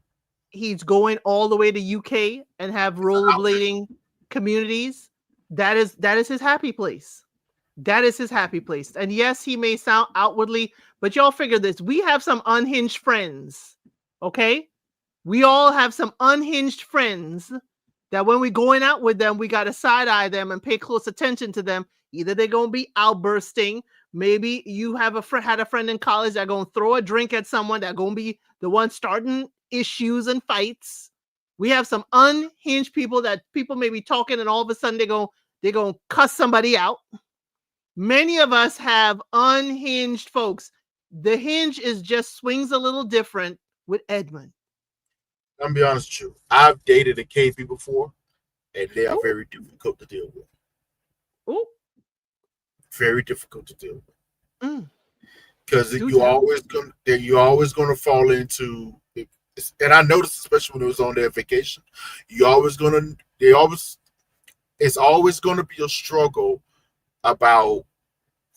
A: He's going all the way to UK and have rollerblading communities. That is his happy place. That is his happy place. And yes, he may sound outwardly, but y'all figure this. We have some unhinged friends. Okay? We all have some unhinged friends that when we're going out with them, we got to side eye them and pay close attention to them. Either they're going to be outbursting, Maybe you have had a friend in college that gonna throw a drink at someone that gonna be the one starting issues and fights. We have some unhinged people that people may be talking and all of a sudden they're gonna cuss somebody out. Many of us have unhinged folks. The hinge is just swings a little different with Edmund.
B: I'm gonna be honest with you. I've dated a KP before, and they are
A: Oh,
B: very difficult to deal with.
A: oh,
B: Very difficult to deal with
A: mm,
B: because
A: do tell.
B: you're always gonna fall into. And I noticed, especially when it was on their vacation, you always gonna they always it's always gonna be a struggle about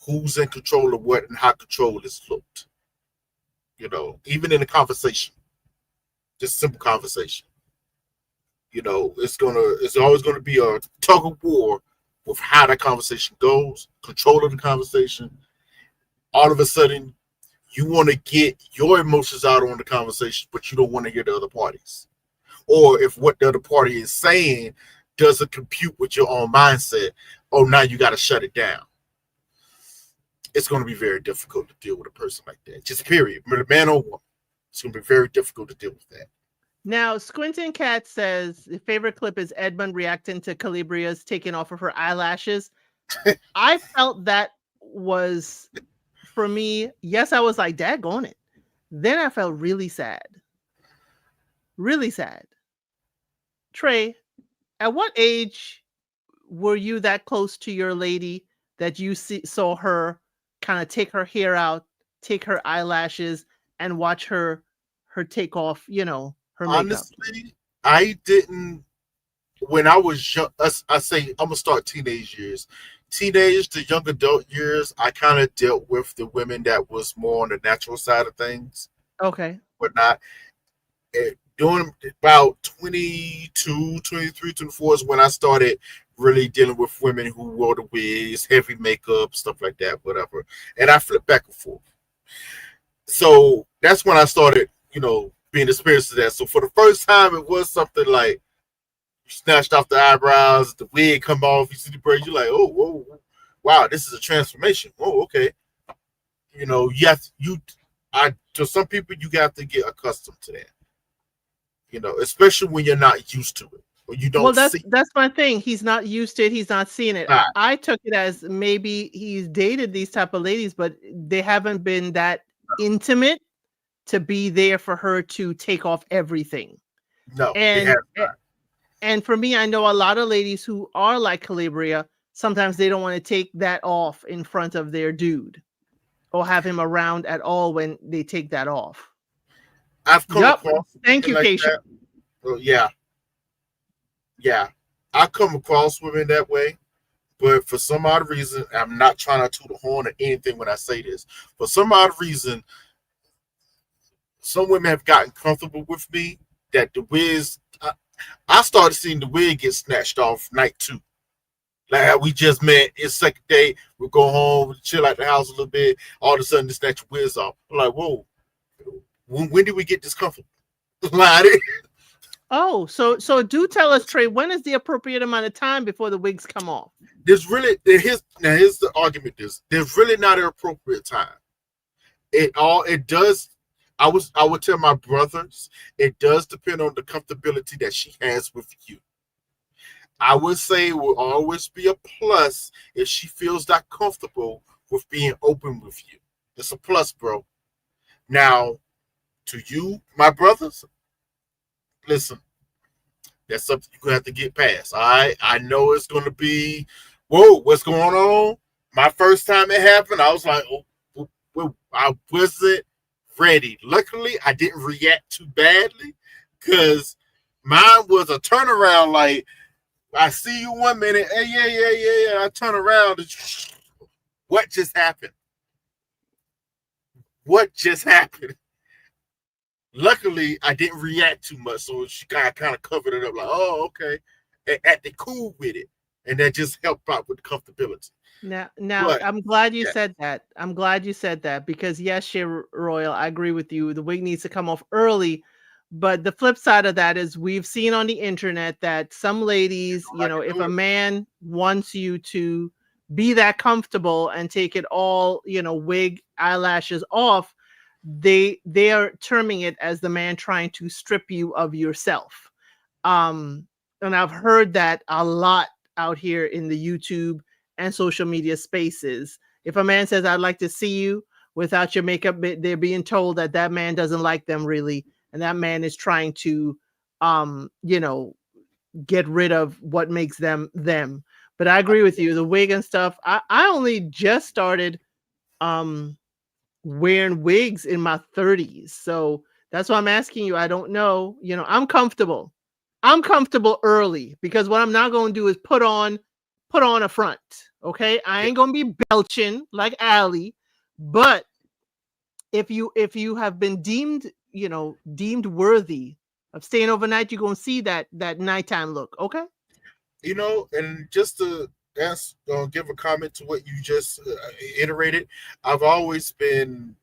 B: who's in control of what and how control is looked. Even in a conversation, just simple conversation. It's always gonna be a tug of war with how that conversation goes, control of the conversation. All of a sudden, you want to get your emotions out on the conversation, but you don't want to hear the other parties. Or if what the other party is saying doesn't compute with your own mindset, oh, now you got to shut it down. It's going to be very difficult to deal with a person like that. Just period. Man or woman. It's going to be very difficult to deal with that.
A: Now, Squintin' Cat says the favorite clip is Edmund reacting to Calibria's taking off of her eyelashes. I felt that was, for me, yes, I was like, daggone it. Then I felt really sad. Really sad. Trey, at what age were you that close to your lady that you saw her kind of take her hair out, take her eyelashes, and watch her take off, her makeup?
B: Honestly, I didn't. When I was young, I say I'm gonna start teenage years. Teenage to young adult years, I kind of dealt with the women that was more on the natural side of things,
A: Okay.
B: but not during about 22, 23, 24 is when I started really dealing with women who wore the wigs, heavy makeup, stuff like that, whatever. And I flipped back and forth. So that's when I started, being experienced to that. So for the first time, it was something like you snatched off the eyebrows, the wig come off, you see the braids, you're like, oh, whoa, wow, this is a transformation. Oh, okay. Yes, to some people, you got to get accustomed to that. Especially when you're not used to it or you
A: Well,
B: don't
A: that's
B: see.
A: that's my thing. He's not used to it. He's not seeing it.
B: Nah,
A: I took it as maybe he's dated these type of ladies, but they haven't been that intimate to be there for her to take off everything.
B: no, it has
A: And
B: not.
A: and for me, I know a lot of ladies who are like Calabria. Sometimes they don't want to take that off in front of their dude or have him around at all when they take that off.
B: I've come
A: Yep.
B: across
A: Thank
B: women
A: you,
B: like
A: Keisha.
B: that. Well, yeah, yeah. I come across women that way, but for some odd reason, I'm not trying to toot a horn or anything when I say this. For some odd reason, some women have gotten comfortable with me that the wigs. I started seeing the wig get snatched off night two. Like how we just met, it's second day, we go home, chill at the house a little bit. All of a sudden, they snatch your wigs off. I'm like, whoa, when did we get this comfortable? Like,
A: Oh, so do tell us, Trey, when is the appropriate amount of time before the wigs come off?
B: here's the argument. There's really not an appropriate time. It does. I would tell my brothers it does depend on the comfortability that she has with you. I would say it will always be a plus if she feels that comfortable with being open with you. It's a plus, bro. Now, to you, my brothers, listen, that's something you're gonna have to get past. All right. I know it's gonna be, whoa, what's going on? My first time it happened, I was like, I wasn't ready. Luckily, I didn't react too badly because mine was a turnaround. Like, I see you 1 minute, hey, yeah. I turn around. And, what just happened? What just happened? Luckily, I didn't react too much, so she kind of covered it up, like, oh, okay, and acted cool with it, and that just helped out with the comfortability.
A: Now,
B: But
A: I'm glad you
B: yeah,
A: said that. I'm glad you said that because yes, Shea Royal, I agree with you. The wig needs to come off early. But the flip side of that is we've seen on the internet that some ladies,
B: I can
A: if
B: do
A: a
B: it.
A: man wants you to be that comfortable and take it all, wig, eyelashes off, they are terming it as the man trying to strip you of yourself. Um, and I've heard that a lot out here in the YouTube and social media spaces. If a man says, "I'd like to see you without your makeup," they're being told that that man doesn't like them really, and that man is trying to, um, you know, get rid of what makes them them. But I agree with you. The wig and stuff. I only just started um wearing wigs in my 30s. So that's why I'm asking you. I don't know. I'm comfortable. I'm comfortable early because what I'm not going to do is put on a front. Okay? I ain't going to be belching like Ali, but if you have been deemed worthy of staying overnight, you're going to see that nighttime look. Okay?
B: And just to ask, give a comment to what you just iterated, I've always been.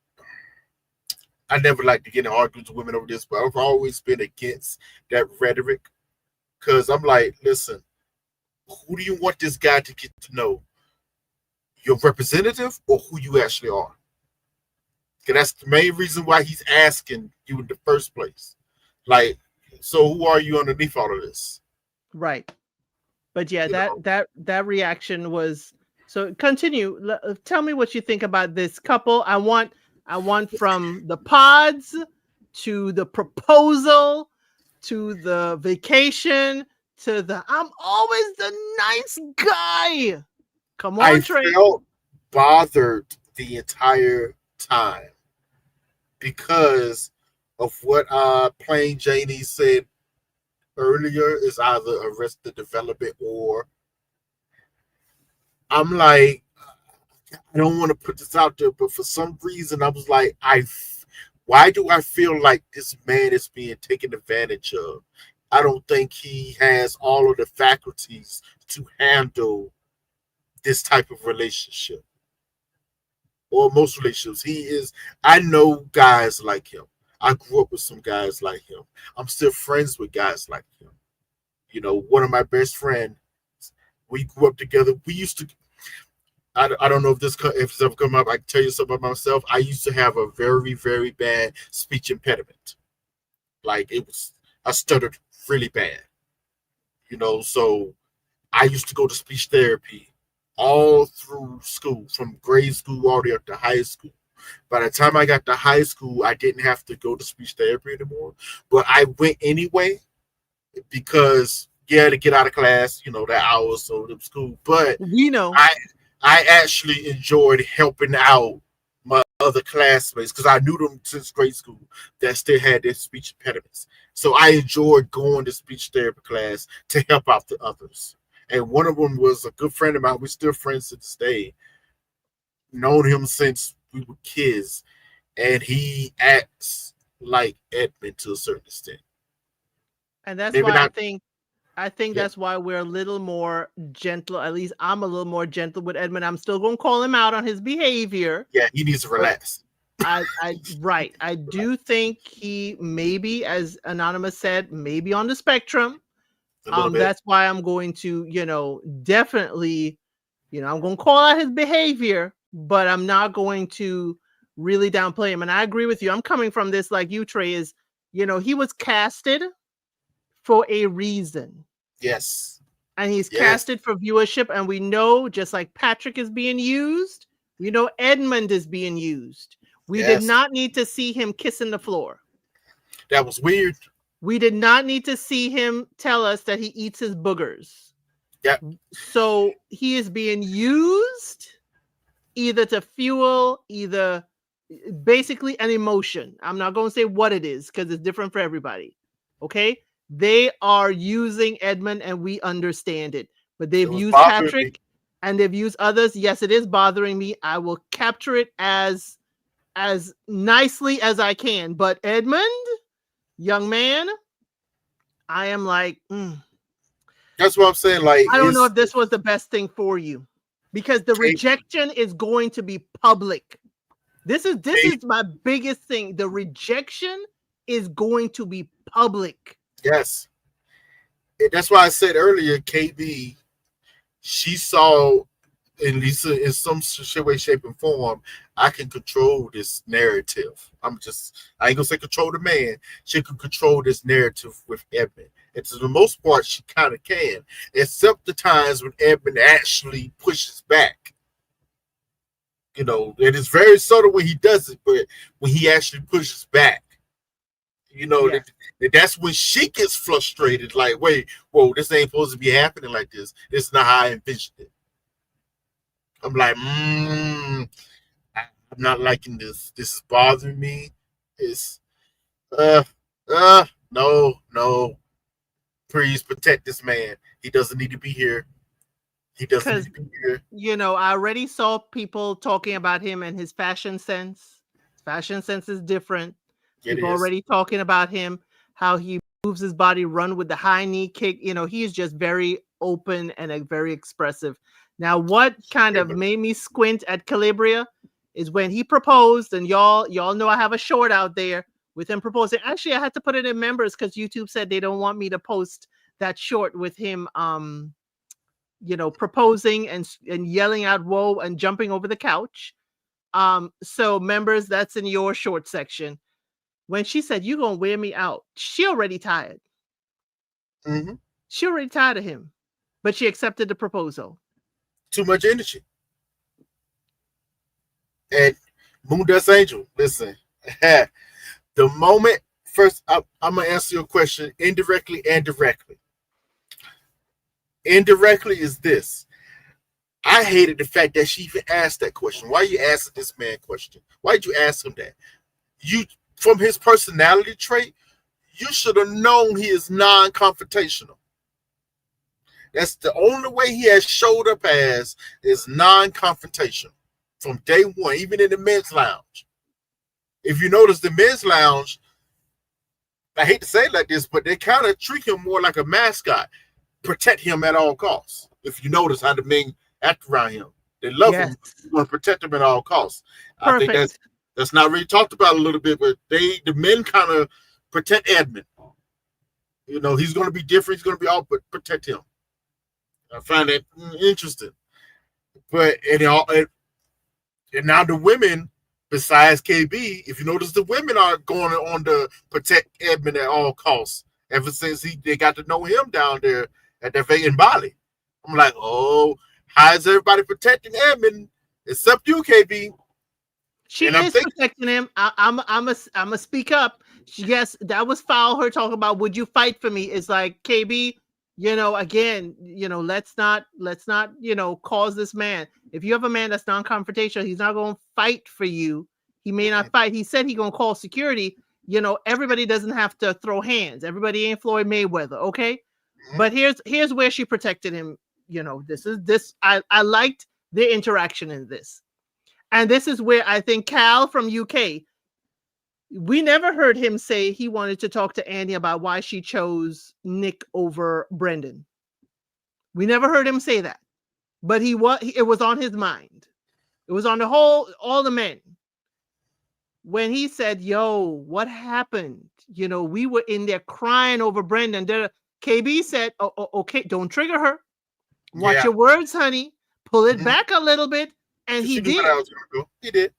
B: I never like to get in arguments with women over this, but I've always been against that rhetoric because I'm like, listen, who do you want this guy to get to know? Your representative or who you actually are? Because that's the main reason why he's asking you in the first place. Like, so who are you underneath all of this?
A: Right. But yeah,
B: You know,
A: that reaction was so. Continue. Tell me what you think about this couple. I want from the pods to the proposal to the vacation to the I'm always the nice guy. Come
B: I
A: on, Trey.
B: felt bothered the entire time because of what Plain Janie said earlier is either Arrested Development or I'm like, I don't want to put this out there, but for some reason I was like, why do I feel like this man is being taken advantage of? I don't think he has all of the faculties to handle this type of relationship or most relationships. I know guys like him. I grew up with some guys like him. I'm still friends with guys like him. One of my best friends, we grew up together. We used to, I don't know if it's ever come up. I can tell you something about myself. I used to have a very, very bad speech impediment. Like I stuttered really bad. So I used to go to speech therapy all through school, from grade school all the way up to high school. By the time I got to high school, I didn't have to go to speech therapy anymore. But I went anyway because to get out of class, that hour or so of school. But
A: We know.
B: I I actually enjoyed helping out my other classmates because I knew them since grade school that still had their speech impediments. So I enjoyed going to speech therapy class to help out the others. And one of them was a good friend of mine. We're still friends to this day. Known him since we were kids, and he acts like Edmund to a certain extent.
A: And that's
B: Maybe
A: why I
B: not.
A: think I think
B: Yeah,
A: that's why we're a little more gentle. At least I'm a little more gentle with Edmund. I'm still going to call him out on his behavior,
B: yeah, he needs to
A: but
B: relax
A: right. I do think he maybe, as Anonymous said, maybe on the spectrum.
B: a little bit.
A: That's why I'm going to, definitely, I'm going to call out his behavior, but I'm not going to really downplay him. And I agree with you. I'm coming from this like you, Trey, is, he was casted for a reason.
B: Yes,
A: And he's
B: yes,
A: casted for viewership. And we know, just like Patrick is being used, we know Edmund is being used. We did
B: yes.
A: not need to see him kissing the floor.
B: That was weird.
A: We did not need to see him tell us that he eats his boogers.
B: Yeah,
A: So he is being used either to fuel basically an emotion. I'm not going to say what it is because it's different for everybody. Okay? They are using Edmund and we understand it. But
B: it
A: they've
B: was
A: used
B: bothering me.
A: Patrick and they've used others. Yes, it is bothering me. I will capture it as nicely as I can. But Edmund, young man, I am like,
B: That's what I'm saying. Like,
A: I don't know if this was the best thing for you because the
B: tape,
A: rejection is going to be public. This is
B: tape.
A: my biggest thing. The rejection is going to be public.
B: Yes, and that's why I said earlier, KB. She saw at least in some way, shape, and form, I can control this narrative. I ain't gonna say control the man. She can control this narrative with Edmund. And to the most part, she kind of can, except the times when Edmund actually pushes back. It is very subtle when he does it, but when he actually pushes back,
A: Yes,
B: that's when she gets frustrated. Like, wait, whoa, this ain't supposed to be happening like this. This is not how I envisioned it. I'm like, I'm not liking this. This is bothering me. It's uh no. Please protect this man. He doesn't need to be here. He doesn't need
A: because
B: to be here.
A: I already saw people talking about him and his fashion sense. Fashion sense is different.
B: It
A: People
B: is.
A: already talking about him, how he moves his body, run with the high knee kick. He is just very open and very expressive. Now, what kind of made me squint at Calabria is when he proposed, and y'all know I have a short out there with him proposing. Actually, I had to put it in members because YouTube said they don't want me to post that short with him proposing and yelling out whoa and jumping over the couch. So members, that's in your short section. When she said, "You gonna wear me out," she already tired.
B: Mm-hmm.
A: She already tired of him, but she accepted the proposal.
B: Too much energy. And Moon Dust Angel, listen. The moment first, I'm gonna answer your question indirectly and directly. Indirectly is this: I hated the fact that she even asked that question. Why are you asking this man question? Why did you ask him that? You, from his personality trait, you should have known he is non-confrontational. That's the only way he has showed up as is non-confrontational from day one, even in the men's lounge. If you notice the men's lounge, I hate to say it like this, but they kind of treat him more like a mascot, protect him at all costs. If you notice how the men act around him, they love
A: Yes,
B: him, want to protect him at all costs. I think
A: perfect.
B: that's not really talked about a little bit, but the men kind of protect Edmund. He's going to be different. He's going to be all, but protect him. I find that interesting. But and now the women, besides KB, if you notice, the women are going on to protect Edmund at all costs. Ever since they got to know him down there at that in Bali, I'm like, oh, how is everybody protecting Edmund except you, KB?
A: She
B: And I'm
A: is
B: thinking,
A: protecting him. I'm a speak up. Yes, that was foul. Her talking about, would you fight for me? It's like, KB, again, let's not cause this man. If you have a man that's non-confrontational, he's not going to fight for you. He may not fight. He said he's going to call security. Everybody doesn't have to throw hands. Everybody ain't Floyd Mayweather, okay? But here's where she protected him. I liked their interaction in this. And this is where I think Cal from UK, we never heard him say he wanted to talk to Annie about why she chose Nick over Brendan. We never heard him say that. But it was on his mind. It was on all the men. When he said, "Yo, what happened? We were in there crying over Brendan." KB said, "Oh, okay, don't trigger her. Watch
B: yeah,
A: your words, honey. Pull it back a little bit." And he
B: she knew what
A: did.
B: I was going to do. He did.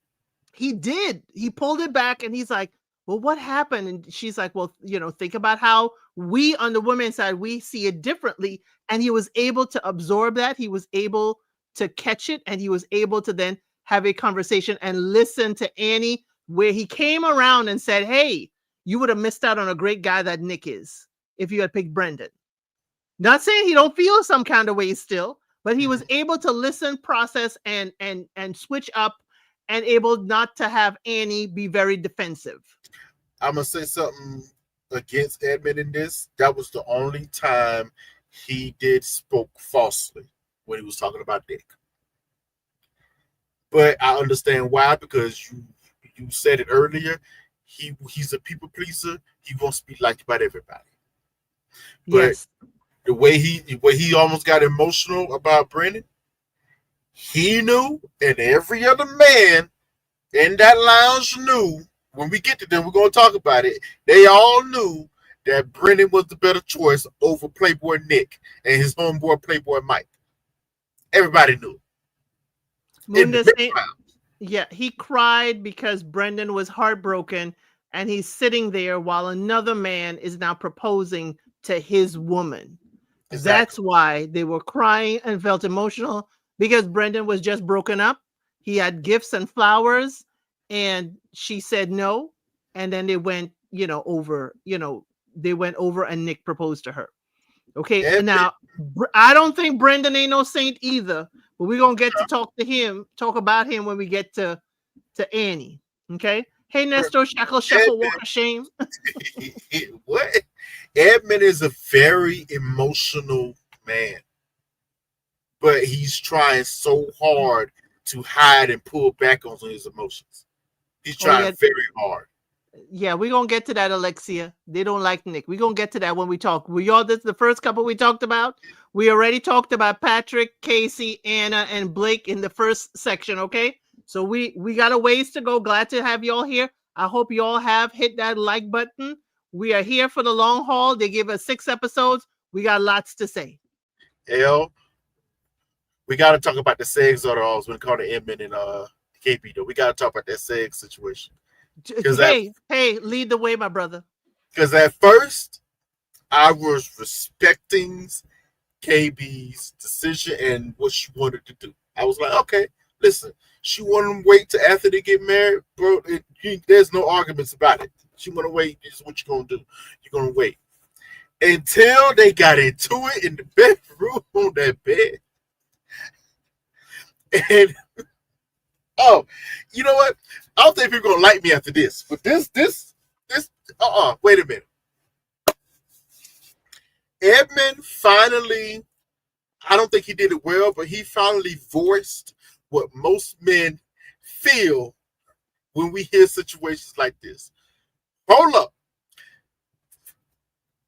A: He did. He pulled it back and he's like, "Well, what happened?" And she's like, "Well, think about how we on the women's side, we see it differently." And he was able to absorb that. He was able to catch it. And he was able to then have a conversation and listen to Annie, where he came around and said, "Hey, you would have missed out on a great guy that Nick is if you had picked Brendan." Not saying he don't feel some kind of way still, but he was able to listen, process, and switch up, and able not to have Annie be very defensive.
B: I'm going to say something against Edmund in this. That was the only time he did spoke falsely when he was talking about Dick. But I understand why, because you said it earlier. He's a people pleaser. He wants to be liked by everybody. But
A: Yes.
B: the way he almost got emotional about Brendan, he knew, and every other man in that lounge knew. When we get to them, we're gonna talk about it. They all knew that Brendan was the better choice over Playboy Nick and his homeboy Playboy Mike. Everybody knew. in the
A: Munda saying,
B: background.
A: yeah, he cried because Brendan was heartbroken and he's sitting there while another man is now proposing to his woman. That's
B: Exactly.
A: why they were crying and felt emotional because Brendan was just broken up. He had gifts and flowers and she said no. And then they went, over, they went over and Nick proposed to her. Okay.
B: Edmund,
A: Now, I don't think Brendan ain't no saint either, but we're going to get to talk about him when we get to Annie. Okay. Hey, Nestor, Shackle, Shuffle, Walk
B: Edmund,
A: of Shame.
B: what? Edmund is a very emotional man, but he's trying so hard to hide and pull back on his emotions. He's
A: Oh,
B: trying
A: yeah.
B: very hard.
A: Yeah, we're gonna get to that, Alexia. They don't like Nick. We're gonna get to that when we talk. We all this the first couple we talked about. We already talked about Patrick, Casey, Anna, and Blake in the first section. Okay, so we got a ways to go. Glad to have y'all here. I hope you all have hit that like button. We are here for the long haul. They give us 6 episodes. We got lots to say.
B: L, we got to talk about the segs or when it comes to Edmund and KB though. We got to talk about that seg situation because
A: Hey, lead the way, my brother.
B: at first I was respecting KB's decision and what she wanted to do. I was like, okay, listen, she wanted to wait till after they get married, bro. There's no arguments about it. She want to wait. This is what you're gonna do. You're gonna wait until they got into it in the bedroom on that bed. And oh, you know what? I don't think people gonna like me after this. But this. Wait a minute. Edmund finally, I don't think he did it well, but he finally voiced what most men feel when we hear situations like this. Hold up.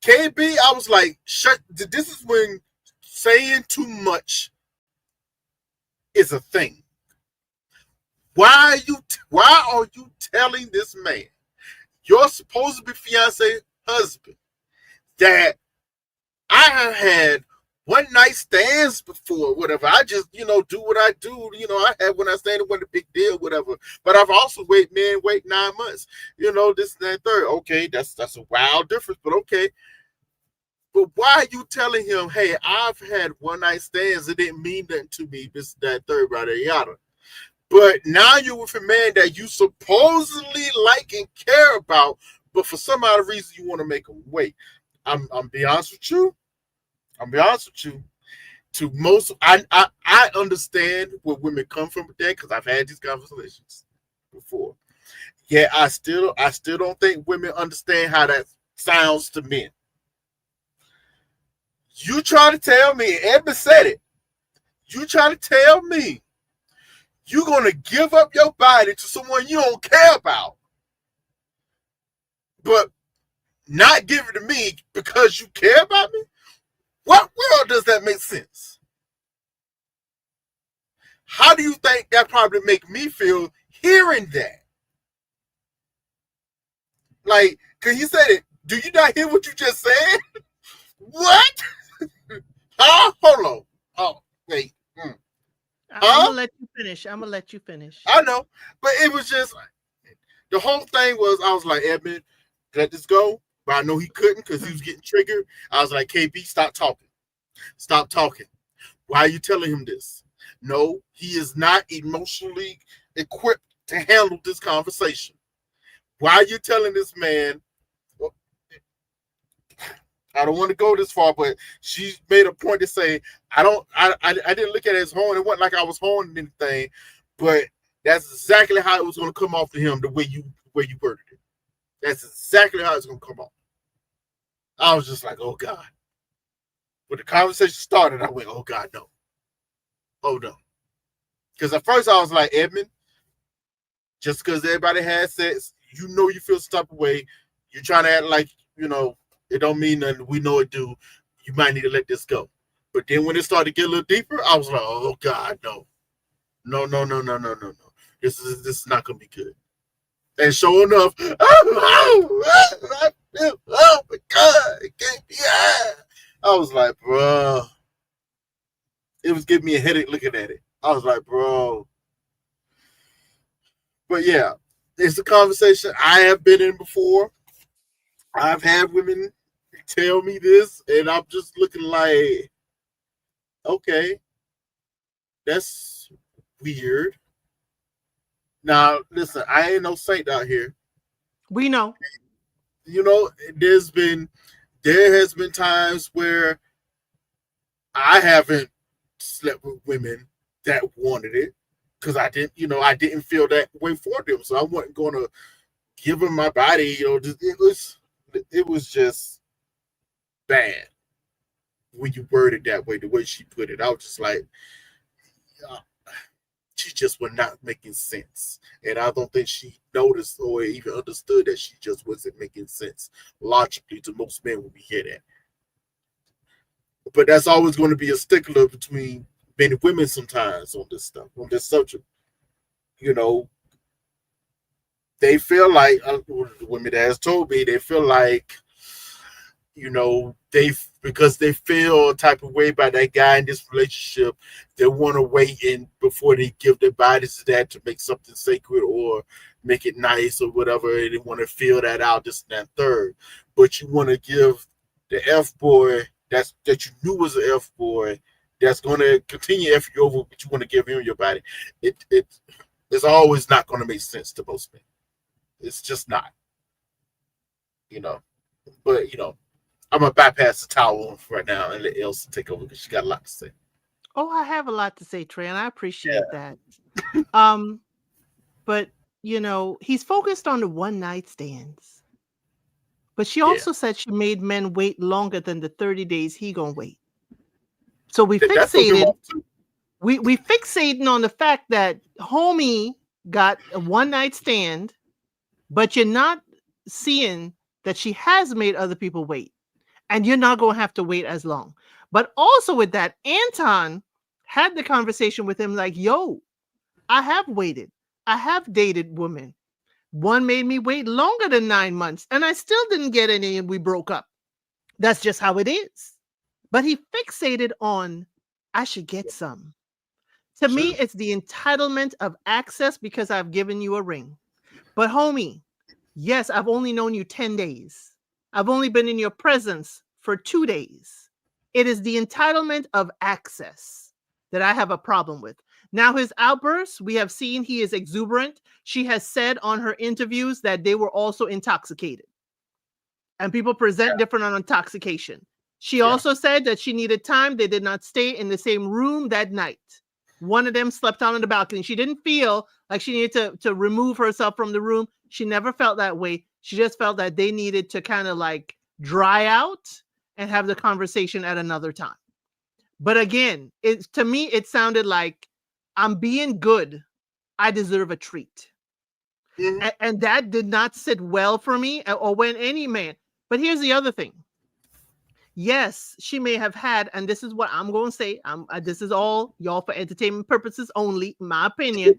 B: KB, I was like, shut. This is when saying too much is a thing. Why are you telling this man, your supposed to be fiance husband, that I have had one night stands before, whatever. I just, do what I do. I had when I stand, it wasn't a big deal, whatever. But I've also wait 9 months. This and that third. Okay, that's a wild difference, but okay. But why are you telling him, hey, I've had one night stands, it didn't mean nothing to me, this, that, third, yada, yada. But now you're with a man that you supposedly like and care about, but for some odd reason you want to make him wait. I'm be honest with you. To most, I understand where women come from with that because I've had these conversations before. Yeah, I still don't think women understand how that sounds to men. You trying to tell me, Edmund said it. You trying to tell me you're gonna give up your body to someone you don't care about, but not give it to me because you care about me? What world does that make sense? How do you think that probably make me feel hearing that? Like, cause you said it. Do you not hear what you just said? What? Huh? Hold on. Oh, wait.
A: I'm gonna let you finish.
B: I know, but it was just the whole thing was. I was like, Edmund, let this go. But I know he couldn't because he was getting triggered. I was like, KB, stop talking. Stop talking. Why are you telling him this? No, he is not emotionally equipped to handle this conversation. Why are you telling this man? Well, I don't want to go this far, but she made a point to say, I didn't look at it as horn. It wasn't like I was horning anything, but that's exactly how it was going to come off to him, the way you worded it. That's exactly how it's going to come off. I was just like, oh God. When the conversation started, I went, oh God, no. Oh no. Because at first I was like, Edmund, just because everybody has sex, you feel some type of way. You're trying to act like, it don't mean nothing. We know it do. You might need to let this go. But then when it started to get a little deeper, I was like, oh God, no. No. This is not gonna be good. And sure enough, oh my God, it can't be. I was like, bro. It was giving me a headache looking at it. I was like, bro. But yeah, it's a conversation I have been in before. I've had women tell me this, and I'm just looking like, okay, that's weird. Now, listen, I ain't no saint out here.
A: We know.
B: You know, there has been times where I haven't slept with women that wanted it because I didn't feel that way for them, so I wasn't going to give them my body. It was just bad when you worded that way, the way she put it. I was just like, uh, she just was not making sense. And I don't think she noticed or even understood that she just wasn't making sense logically to most men when we hear that. But that's always going to be a stickler between men and women sometimes on this stuff, on this subject. You know, they feel like, the women that has told me, they feel like, they because they feel a type of way about that guy in this relationship, they want to wait in before they give their bodies to that to make something sacred or make it nice or whatever. They want to feel that out, this and that third. But you want to give the F boy that you knew was an F boy that's going to continue F you over, but you want to give him your body. It's always not going to make sense to most men. It's just not, you know. But I'm gonna bypass the towel right now and let Elsa take over because she got a lot to say.
A: Oh, I have a lot to say, Trey, and I
B: Yeah,
A: appreciate that. Um, but he's focused on the one night stands. But she
B: yeah.
A: also said she made men wait longer than the 30 days he gonna wait. So we
B: That threw him
A: fixated,
B: off too.
A: we fixating on the fact that homie got a one night stand, but you're not seeing that she has made other people wait. And you're not going to have to wait as long. But also with that, Anton had the conversation with him like, yo, I have waited. I have dated women. One made me wait longer than 9 months, and I still didn't get any, and we broke up. That's just how it is. But he fixated on, I should get some. To me,
B: Sure.
A: it's the entitlement of access because I've given you a ring. But homie, yes, I've only known you 10 days. I've only been in your presence for 2 days. It is the entitlement of access that I have a problem with. Now, his outbursts, we have seen he is exuberant. She has said on her interviews that they were also intoxicated. And people present different on intoxication. She
B: Yeah.
A: also said that she needed time. They did not stay in the same room that night. One of them slept out on the balcony. She didn't feel like she needed to remove herself from the room. She never felt that way. She just felt that they needed to kind of like dry out and have the conversation at another time. But again, to me, it sounded like I'm being good. I deserve a treat.
B: Mm-hmm.
A: And that did not sit well for me or when any man. But here's the other thing. Yes, she may have had, and this is what I'm going to say. This is all y'all for entertainment purposes only, in my opinion.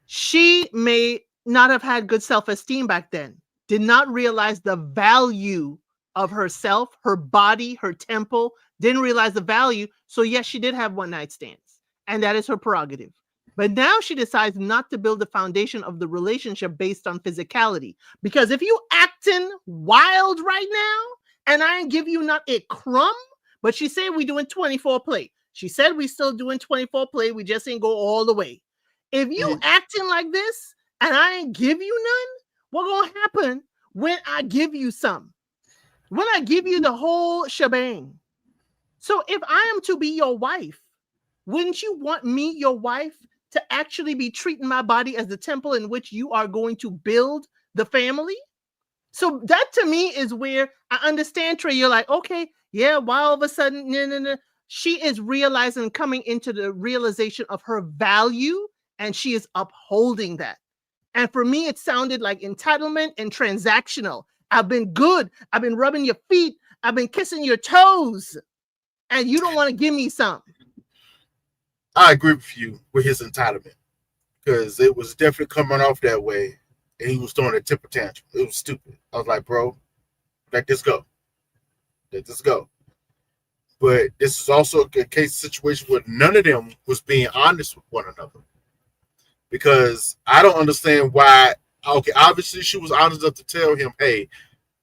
A: She may not have had good self-esteem back then, did not realize the value of herself, her body, her temple, didn't realize the value. So yes, she did have one night stands, and that is her prerogative. But now she decides not to build the foundation of the relationship based on physicality. Because if you acting wild right now, and I ain't give you not a crumb, but she said we doing 24 play. She said we still doing 24 play. We just ain't go all the way. If you
B: Mm-hmm.
A: acting like this and I ain't give you none, what gonna happen when I give you some? When I give you the whole shebang? So if I am to be your wife, wouldn't you want me, your wife, to actually be treating my body as the temple in which you are going to build the family? So that to me is where I understand, Trey. You're like, okay, yeah, why all of a sudden, no, no, no. She is realizing, coming into the realization of her value, and she is upholding that. And for me, it sounded like entitlement and transactional. I've been good. I've been rubbing your feet. I've been kissing your toes. And you don't want to give me some.
B: I agree with you with his entitlement because it was definitely coming off that way, and he was throwing a temper tantrum. It was stupid. I was like, bro, let this go. Let this go. But this is also a case situation where none of them was being honest with one another. because I don't understand why. Okay, obviously she was honest enough to tell him, "Hey,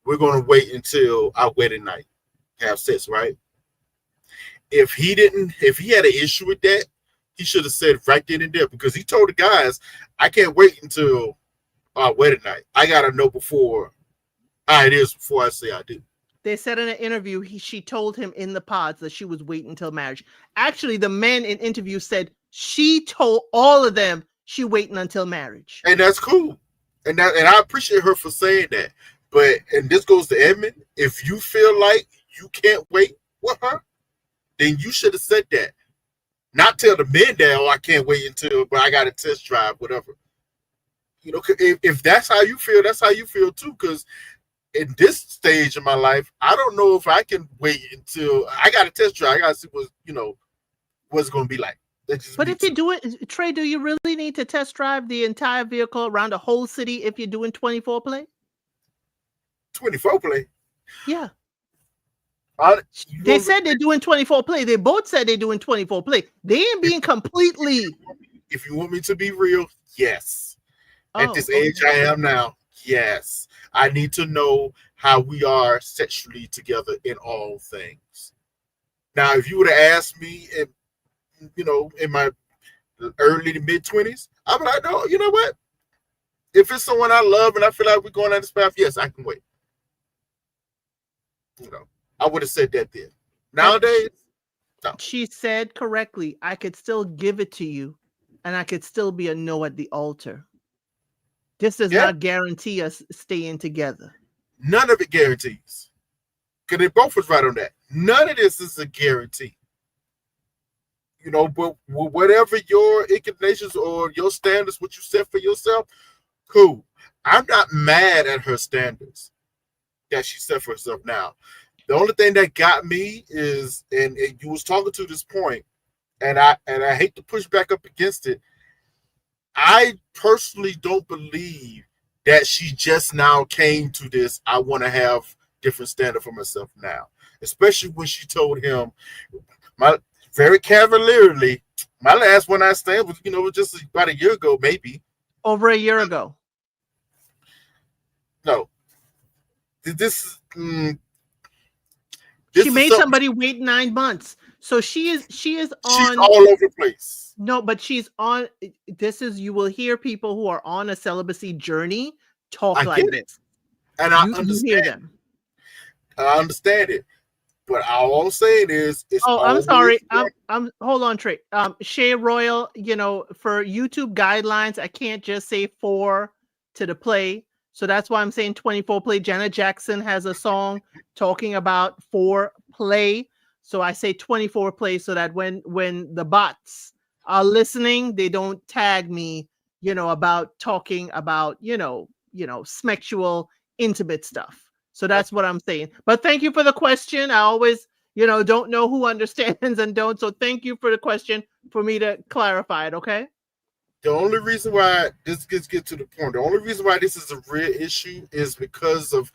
B: we're going to wait until our wedding night, have sex." Right? If he had an issue with that, he should have said right then and there, because he told the guys, "I can't wait until our wedding night. I gotta know before how it is before I say I do."
A: They said in an interview, she told him in the pods that she was waiting until marriage. Actually, the men in interviews said she told all of them she waiting until marriage.
B: And that's cool. And I appreciate her for saying that. But, and this goes to Edmund, if you feel like you can't wait with her, then you should have said that. Not tell the men that, "Oh, I can't wait until, but I got to test drive, whatever." You know, if that's how you feel, that's how you feel too. Because in this stage of my life, I don't know if I can wait until I got to test drive. I got to see what's going to be like.
A: But if you do it, Trey, do you really need to test drive the entire vehicle around the whole city if you're doing 24 play?
B: 24 play?
A: Yeah. They said they're doing 24 play. They both said they're doing 24 play. They ain't being completely.
B: If you want me to be real, yes. At this age I am now, yes. I need to know how we are sexually together in all things. Now, if you would have asked me, in my early to mid 20s, I'd be like, "No, you know what? If it's someone I love and I feel like we're going down this path, yes, I can wait." I would have said that then. Nowadays, no.
A: She said correctly, "I could still give it to you, and I could still be a no at the altar." This does not guarantee us staying together.
B: None of it guarantees. Because they both was right on that. None of this is a guarantee. But whatever your inclinations or your standards, what you set for yourself, cool. I'm not mad at her standards that she set for herself now. The only thing that got me is, and you was talking to this point, and I hate to push back up against it. I personally don't believe that she just now came to this, "I want to have different standard for myself now." Especially when she told him, very cavalierly, "My last one I stand was, just about a year ago, maybe."
A: Over a year ago.
B: No.
A: She made somebody wait 9 months. So she's
B: on. She's all over the place.
A: No, but she's on. You will hear people who are on a celibacy journey talk like this.
B: And I understand.
A: You hear them.
B: I understand it. But all I'm saying is,
A: I'm sorry. I'm hold on, Trey. Shea Royal, for YouTube guidelines, I can't just say 4 to the play. So that's why I'm saying 24 play. Janet Jackson has a song talking about 4 play. So I say 24 play so that when the bots are listening, they don't tag me, about talking about, sexual, intimate stuff. So that's what I'm saying. But thank you for the question. I always, don't know who understands and don't. So thank you for the question for me to clarify it. Okay.
B: The only reason why this get to the point, the only reason why this is a real issue is because of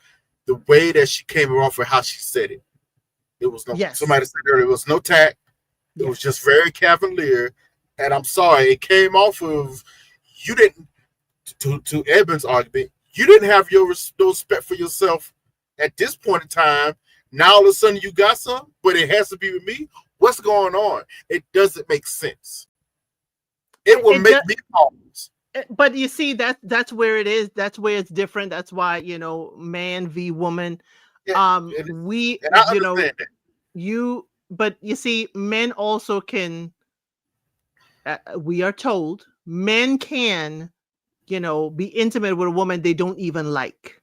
B: the way that she came off and how she said it. It was no, somebody said earlier, it was no tact. It was just very cavalier. And I'm sorry, it came off of, you didn't, to Edmund's argument, you didn't have no respect for yourself at this point in time. Now all of a sudden you got some, but it has to be with me. What's going on? It doesn't make sense. It will make me pause.
A: But you see, that's where it is. That's where it's different. That's why, man v woman. We, but you see, men also can, we are told men can, be intimate with a woman they don't even like.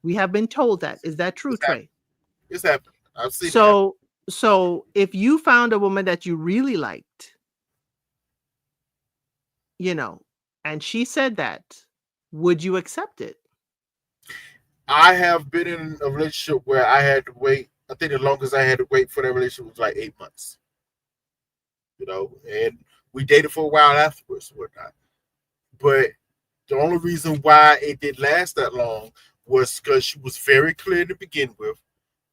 A: We have been told that. Is that true, Trey?
B: It's happened. I've seen
A: So if you found a woman that you really liked, and she said that, would you accept it?
B: I have been in a relationship where I had to wait. I think the longest I had to wait for that relationship was like 8 months. And we dated for a while afterwards, whatnot. But the only reason why it did last that long was because she was very clear to begin with.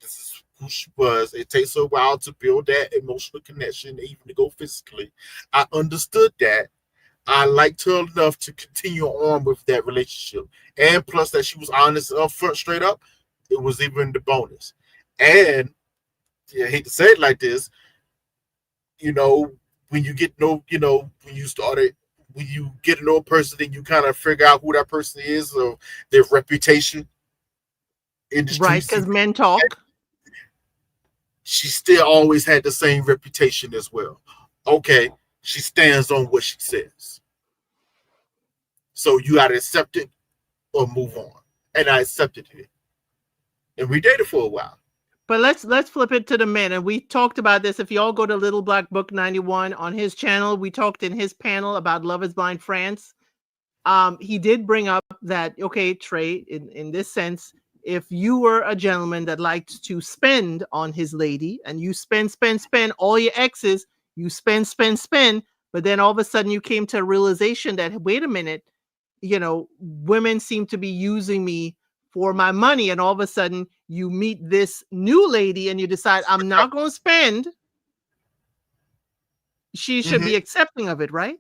B: This is who she was. It takes a while to build that emotional connection, even to go physically. I understood that. I liked her enough to continue on with that relationship. And plus that she was honest up front, straight up, it was even the bonus. And yeah, I hate to say it like this, you know, when you get no, when you started, when you get to know a person, then you kind of figure out who that person is or their reputation in the
A: Right?
B: streets.
A: Because men talk.
B: She still always had the same reputation as well. Okay, she stands on what she says. So you got to accept it or move on. And I accepted it. And we dated for a while.
A: But let's flip it to the men. And we talked about this. If y'all go to Little Black Book 91 on his channel, we talked in his panel about Love is Blind France. He did bring up that, okay, Trey, in this sense, if you were a gentleman that liked to spend on his lady and you spend all your exes, you spend, but then all of a sudden you came to a realization that, wait a minute, women seem to be using me for my money. And all of a sudden you meet this new lady and you decide, I'm not going to spend. She should be
B: Mm-hmm.
A: accepting of it, right?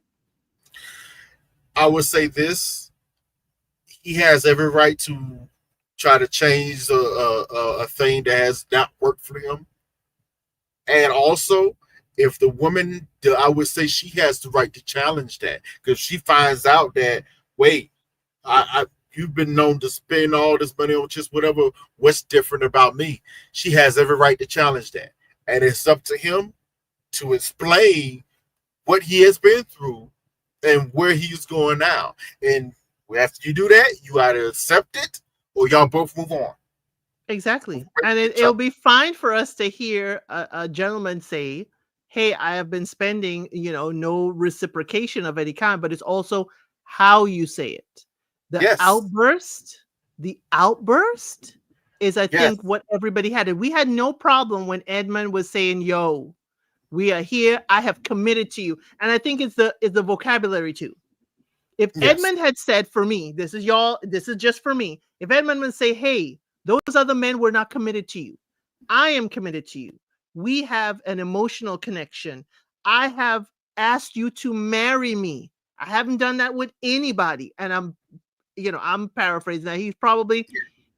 B: I would say this: he has every right to try to change a thing that has not worked for him. And also, if the woman, I would say she has the right to challenge that because she finds out that, wait, I you've been known to spend all this money on just whatever. What's different about me? She has every right to challenge that, and it's up to him to explain what he has been through and where he's going now. And after you do that, you either accept it or y'all both move on.
A: Exactly. And it'll be fine for us to hear a gentleman say, hey, I have been spending, no reciprocation of any kind, but it's also how you say it. The
B: Yes.
A: outburst is, I
B: Yes.
A: think, what everybody had. And we had no problem when Edmund was saying, yo, we are here. I have committed to you. And I think it's the vocabulary too. If
B: Yes.
A: Edmund had said, for me, this is just for me. If Edmund would say, hey, those other men were not committed to you. I am committed to you. We have an emotional connection. I have asked you to marry me. I haven't done that with anybody. And I'm paraphrasing that. He's probably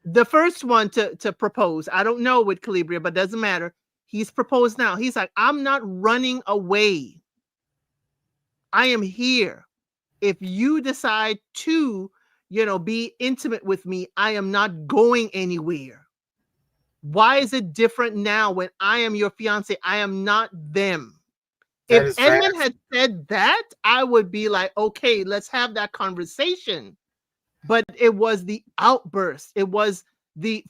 A: the first one to propose. I don't know with Calibria, but doesn't matter. He's proposed now. He's like, I'm not running away. I am here. If you decide to, be intimate with me, I am not going anywhere. Why is it different now when I am your fiance? I am not them.
B: That
A: If
B: is
A: Edmund
B: fast.
A: had said that, I would be like, okay, let's have that conversation. But it was the outburst. It was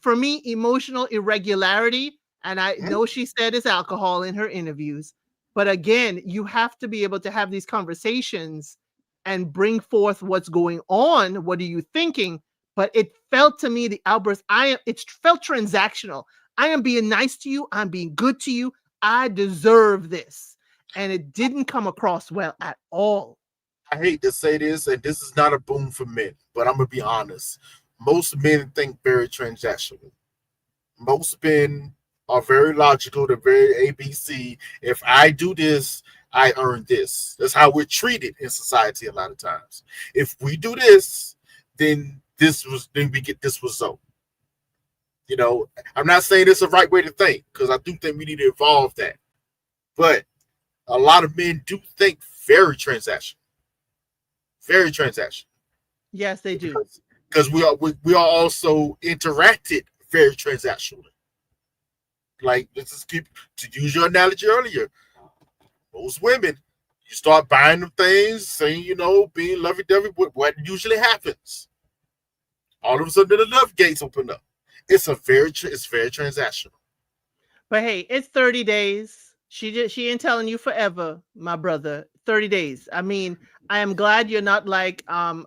A: for me, emotional irregularity. And I
B: Mhm.
A: know she said it's alcohol in her interviews. But again, you have to be able to have these conversations and bring forth what's going on. What are you thinking? But it felt to me, the outburst, it felt transactional. I am being nice to you. I'm being good to you. I deserve this. And it didn't come across well at all.
B: I hate to say this, and this is not a boom for men, but I'm gonna be honest. Most men think very transactional. Most men are very logical. They're very ABC. If I do this, I earn this. That's how we're treated in society a lot of times. If we do this, then we get this result. You know, I'm not saying it's the right way to think because I do think we need to evolve that. But a lot of men do think very transactional,
A: Yes, they do.
B: because we are also interacted very transactionally. Like, let's just keep, to use your analogy earlier, most women, you start buying them things, saying, being lovey-dovey. What usually happens? All of a sudden, the love gates open up. It's very transactional.
A: But hey, it's 30 days. She ain't telling you forever, my brother. 30 days. I mean, I am glad you're not like oh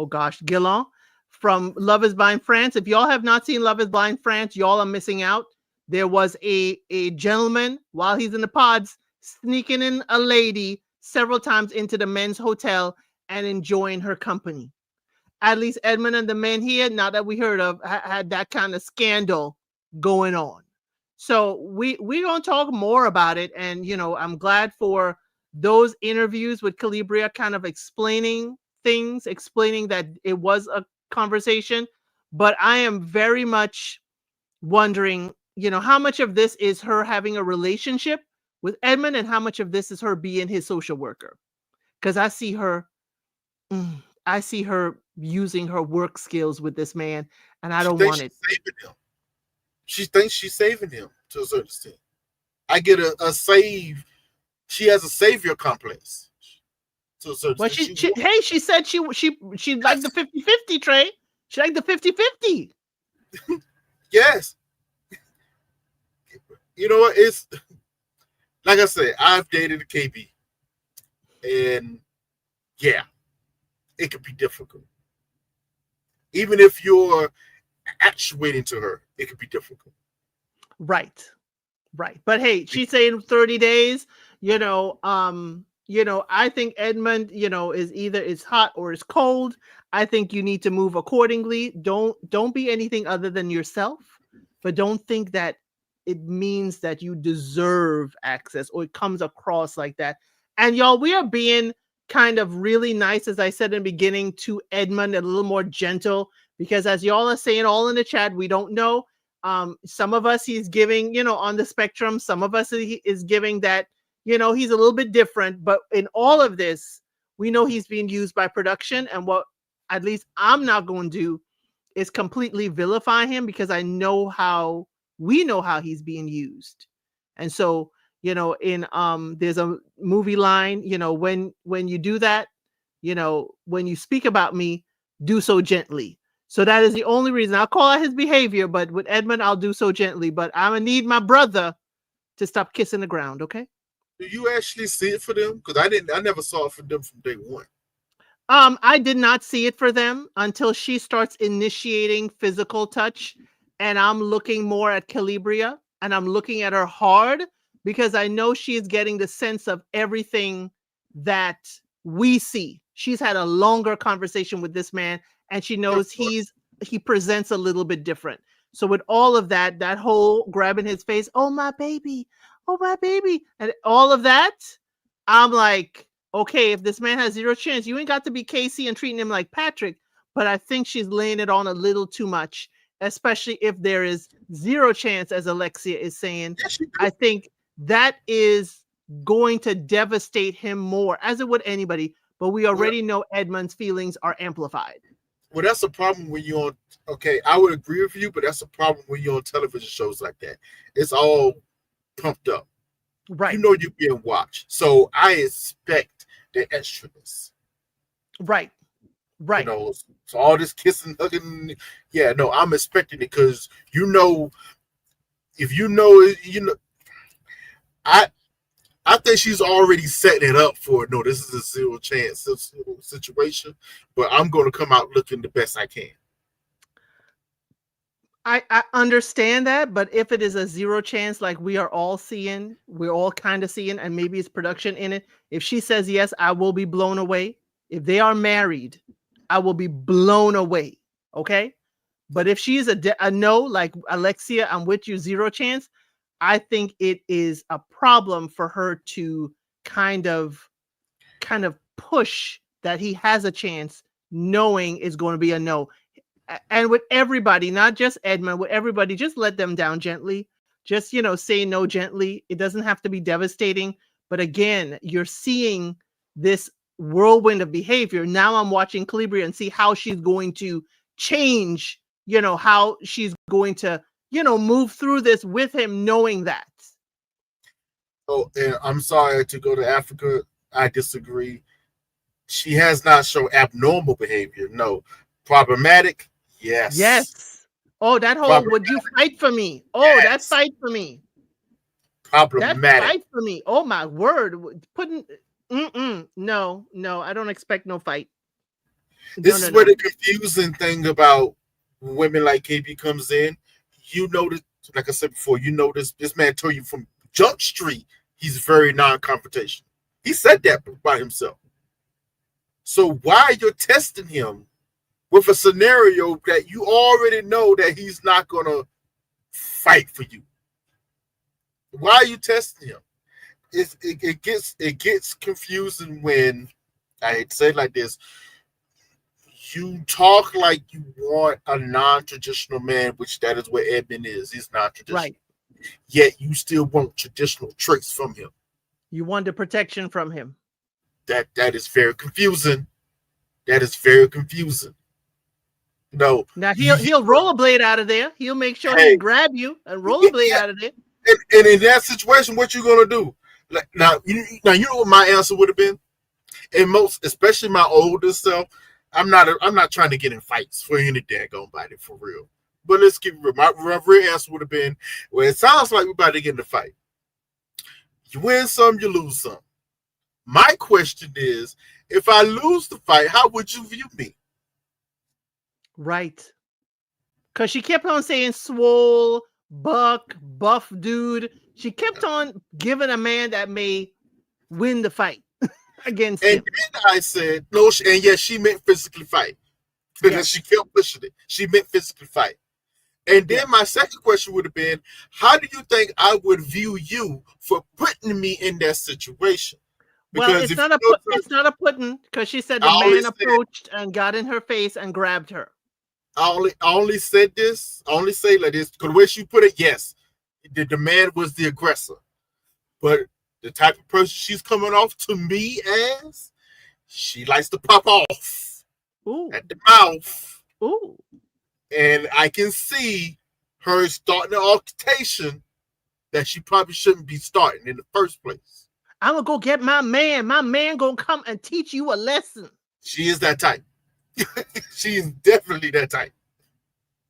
A: gosh, Guillaume from Love is Blind France. If y'all have not seen Love is Blind France, y'all are missing out. There was a gentleman while he's in the pods sneaking in a lady several times into the men's hotel and enjoying her company. At least Edmund and the men here, now that we heard of, had that kind of scandal going on. So we gonna talk more about it, and I'm glad for those interviews with Calibria kind of explaining things, explaining that it was a conversation. But I am very much wondering, how much of this is her having a relationship with Edmund and how much of this is her being his social worker. Because I see her using her work skills with this man, and I
B: She
A: don't
B: thinks
A: want
B: she's
A: it.
B: saving him. She thinks she's saving him to a certain extent. I get a save. She has a savior complex to a certain
A: Well,
B: extent.
A: hey, she said she liked the
B: Yes,
A: 50-50 Trey. She liked the 50-50.
B: yes. You know what? It's like I said, I've dated a KB, and yeah, it could be difficult. Even if you're actuating to her, it could be difficult.
A: Right. Right. But hey, she's saying 30 days, I think Edmund, is either it's hot or it's cold. I think you need to move accordingly. Don't be anything other than yourself, but don't think that it means that you deserve access or it comes across like that. And y'all, we are being kind of really nice, as I said in the beginning, to Edmund, and a little more gentle, because as y'all are saying all in the chat, we don't know. Some of us he's giving, on the spectrum. Some of us he is giving that, he's a little bit different. But in all of this, we know he's being used by production. And what at least I'm not going to do is completely vilify him, because we know how he's being used. And so, in there's a movie line, when you do that, when you speak about me, do so gently. So that is the only reason I'll call out his behavior. But with Edmund, I'll do so gently. But I'm gonna need my brother to stop kissing the ground. Okay.
B: Do you actually see it for them? Because I didn't. I never saw it for them from day one.
A: I did not see it for them until she starts initiating physical touch, and I'm looking more at Calibria, and I'm looking at her hard, because I know she is getting the sense of everything that we see. She's had a longer conversation with this man, and she
B: Of
A: knows
B: course.
A: he presents a little bit different. So with all of that, that whole grabbing his face, oh my baby, and all of that, I'm like, okay, if this man has zero chance, you ain't got to be Casey and treating him like Patrick. But I think she's laying it on a little too much, especially if there is zero chance, as Alexia is saying.
B: Yes, you do.
A: I think that is going to devastate him more, as it would anybody. But we
B: Well,
A: already know Edmund's feelings are amplified.
B: well, that's a problem when you're on. Okay, I would agree with you, but that's a problem when you're on television shows like that. It's all pumped up. You
A: Right,
B: know you're being watched, so I expect the extraness.
A: right,
B: You
A: right.
B: know, so all this kissing, hugging. Yeah, no, I'm expecting it because if you know, I I think she's already setting it up for no. This is a zero chance situation, but I'm going to come out looking the best I can.
A: I understand that, but if it is a zero chance, like we're all kind of seeing, and maybe it's production in it. If she says yes, I will be blown away. If they are married, I will be blown away. Okay. But if she is a no, like Alexia, I'm with you, zero chance. I think it is a problem for her to kind of push that he has a chance, knowing it's going to be a no. And with everybody, not just Edmund, with everybody, just let them down gently. Just, say no gently. It doesn't have to be devastating. But again, you're seeing this whirlwind of behavior. Now I'm watching Calibria and see how she's going to change, how she's going to, move through this with him, knowing that.
B: Oh, and I'm sorry to go to Africa. I disagree. She has not shown abnormal behavior. No, problematic. Yes,
A: Yes. Oh, that whole
B: problem.
A: would you fight for me? Oh, that
B: Yes,
A: fight for me. That
B: problematic.
A: fight for me. Oh my word. Putting no, no, I don't expect no fight. No,
B: This
A: no,
B: is where
A: no.
B: the confusing thing about women like KB comes in. You notice, like I said before, you notice this man told you from Jump Street he's very non-confrontational. He said that by himself. So why you're testing him with a scenario that you already know that he's not gonna fight for you? Why are you testing him? it gets confusing when I hate to say it like this. You talk like you want a non-traditional man, which that is what Edmund is. He's
A: Right.
B: non-traditional. Yet you still want traditional traits from him.
A: You want the protection from him.
B: That is very confusing. That is very confusing. No,
A: Now he'll rollerblade out of there. He'll make sure he
B: hey,
A: grab you and rollerblade
B: yeah,
A: out of there.
B: and in that situation, what you gonna do? Like, now you know what my answer would have been, and most, especially my older self. I'm not trying to get in fights for any daggone body for real. But let's keep it real. My real answer would have been, well, it sounds like we're about to get in a fight. You win some, you lose some. My question is, if I lose the fight, how would you view me?
A: Right. Because she kept on saying swole, buck, buff dude. She kept on giving a man that may win the fight against
B: And
A: him.
B: then I said, no, and yes, she meant physically fight. Because
A: Yes.
B: she kept pushing it. She meant physically fight. And then
A: Yes.
B: my second question would have been, how do you think I would view you for putting me in that situation?
A: Well,
B: Because if
A: it's not a putting, because she said the
B: I only
A: man
B: said
A: approached and got in her face and grabbed her.
B: I only said this, I only say like this, because the way she put it, yes, the man was the aggressor. But the type of person she's coming off to me as, she likes to pop off
A: Ooh,
B: at the mouth.
A: ooh.
B: And I can see her starting an altercation that she probably shouldn't be starting in the first place.
A: I'm gonna go get my man. My man gonna come and teach you a lesson.
B: She is that type. She is definitely that type.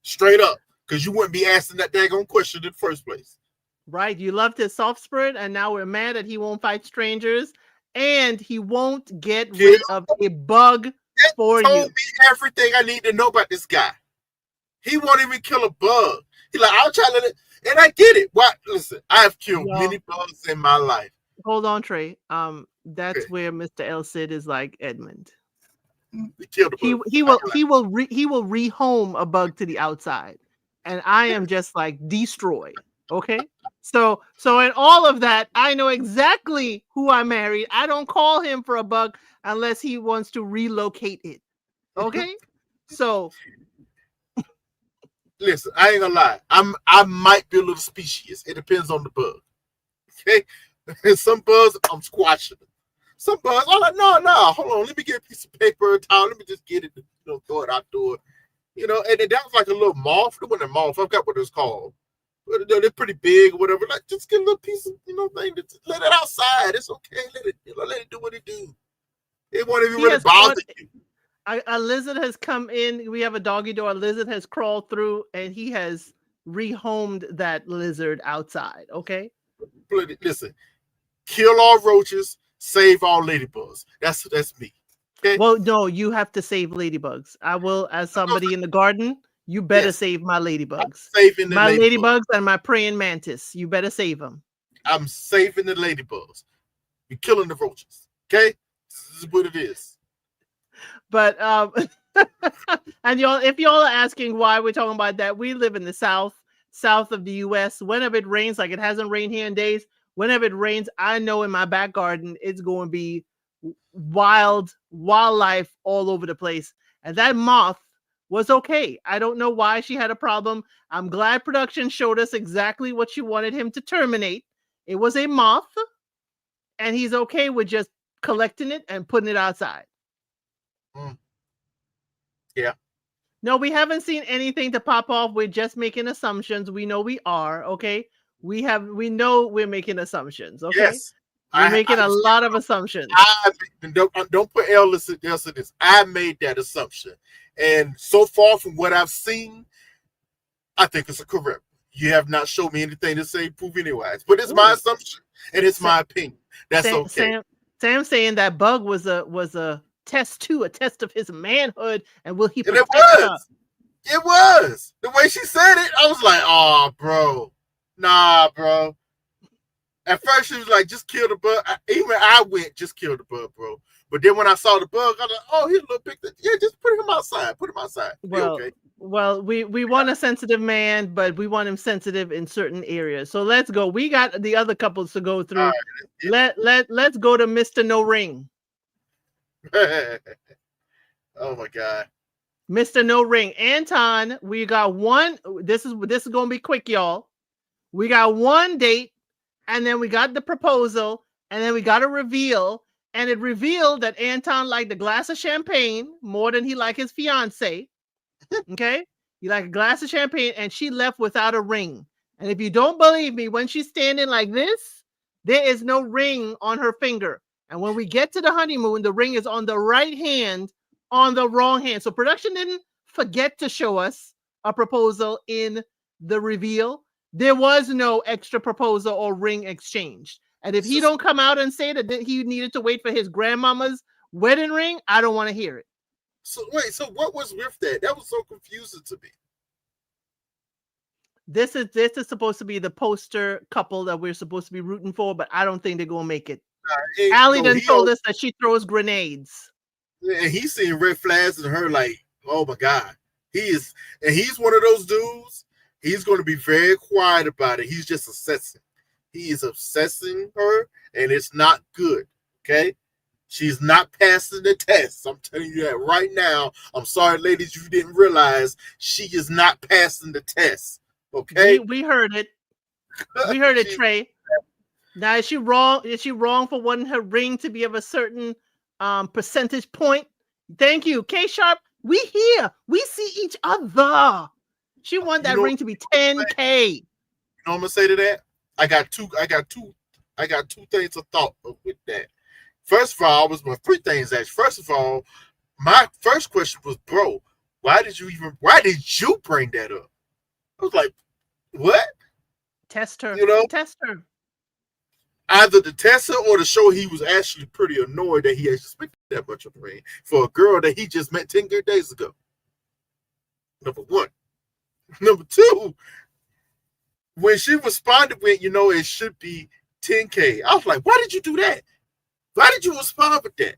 B: Straight up. Because you wouldn't be asking that daggone question in the first place.
A: Right? You loved his soft spirit, and now we're mad that he won't fight strangers, and he won't get rid of a bug
B: That
A: for
B: told
A: you.
B: me everything I need to know about this guy. He won't even kill a bug. He like, I'll try to let it. And I get it. Why? Listen, I have killed
A: Well,
B: many bugs in my life.
A: hold on, Trey. That's
B: Okay.
A: where Mr. El Cid is like Edmund.
B: He killed a
A: He
B: bug.
A: he will he will he will rehome a bug to the outside, and I am just like destroy. Okay, so in all of that, I know exactly who I married. I don't call him for a bug unless he wants to relocate it. Okay, so
B: Listen, I ain't gonna lie. I might be a little species. It depends on the bug. Okay, some bugs I'm squashing. Some bugs I'm like, no, hold on. Let me get a piece of paper, a towel. Let me just get it, throw it outdoor. And that was like a little moth. It wasn't a moth. I forgot what it's called. But they're pretty big or whatever. Like, just get a little piece of thing. Let it outside. It's okay. Let it do what it do. It won't even really bother you.
A: A lizard has come in. We have a doggy door. A lizard has crawled through, and he has rehomed that lizard outside. Okay.
B: Listen, kill all roaches, save all ladybugs. That's me. Okay.
A: Well, no, you have to save ladybugs. I will, as somebody in the garden. You better save my ladybugs.
B: I'm saving the
A: my ladybugs and my praying mantis. You better save them.
B: I'm saving the ladybugs. You're killing the roaches. Okay, this is what it is.
A: But and y'all, if y'all are asking why we're talking about that, we live in the south of the U.S. Whenever it rains, like it hasn't rained here in days, whenever it rains, I know in my back garden it's going to be wildlife all over the place. And that moth was okay. I don't know why she had a problem. I'm glad production showed us exactly what she wanted him to terminate. It was a moth, and he's okay with just collecting it and putting it outside.
B: Yeah.
A: No, we haven't seen anything to pop off. We're just making assumptions. We know we are, okay? We know we're making assumptions, okay?
B: Yes.
A: We're making a lot of assumptions.
B: Don't put else in this. I made that assumption. And so far from what I've seen, I think it's a correct. You have not shown me anything to say prove otherwise. But it's my assumption and it's my opinion. That's okay.
A: Sam saying that bug was a test too, a test of his manhood, and will he protect her?
B: It was. The way she said it, I was like, oh, bro. Nah, bro. At first, she was like, just kill the bug. Even I went, just kill the bug, bro. But then when I saw the bug, I was like, oh, he's a little big. Yeah, just put him outside. Put him outside.
A: Well,
B: okay.
A: Well, we want a sensitive man, but we want him sensitive in certain areas. So let's go. We got the other couples to go
B: All
A: through. Let's go to Mr. No Ring.
B: right. Oh my God.
A: Mr. No Ring. Anton, we got one. This is gonna be quick, y'all. We got one date, and then we got the proposal, and then we got a reveal, and it revealed that Anton liked a glass of champagne more than he liked his fiance. Okay, he liked a glass of champagne, and she left without a ring. And if you don't believe me, when she's standing like this, there is no ring on her finger. And when we get to the honeymoon, the ring is on the right hand, on the wrong hand. So production didn't forget to show us a proposal in the reveal. There was no extra proposal or ring exchange. And if he
B: So,
A: don't come out and say that he needed to wait for his grandmama's wedding ring, I don't want to hear it.
B: so wait. So what was with that? That was so confusing to me.
A: This is supposed to be the poster couple that we're supposed to be rooting for, but I don't think they're gonna make it. Ali
B: No,
A: done told us that she throws grenades.
B: and he's seeing red flags in her like, oh my God. He is, and he's one of those dudes. He's going to be very quiet about it. He's just assessing. He is assessing her, and it's not good. Okay. She's not passing the test. I'm telling you that right now. I'm sorry, ladies, you didn't realize she is not passing the test. Okay.
A: We heard it. We heard it, Trey. Now is she wrong? Is she wrong for wanting her ring to be of a certain percentage point? Thank you. K Sharp, we here. We see each other. She want that ring to be 10K.
B: You know what I'm gonna say to that? I got two things of thought with that. First of all, three things actually. First of all, my first question was, bro, why did you bring that up? I was like, what?
A: Test her.
B: You know,
A: Test her.
B: either to test her or to show he was actually pretty annoyed that he actually spent that much of a ring for a girl that he just met 10 good days ago. Number one. Number two, when she responded with, it should be 10K, I was like, why did you do that? Why did you respond with that?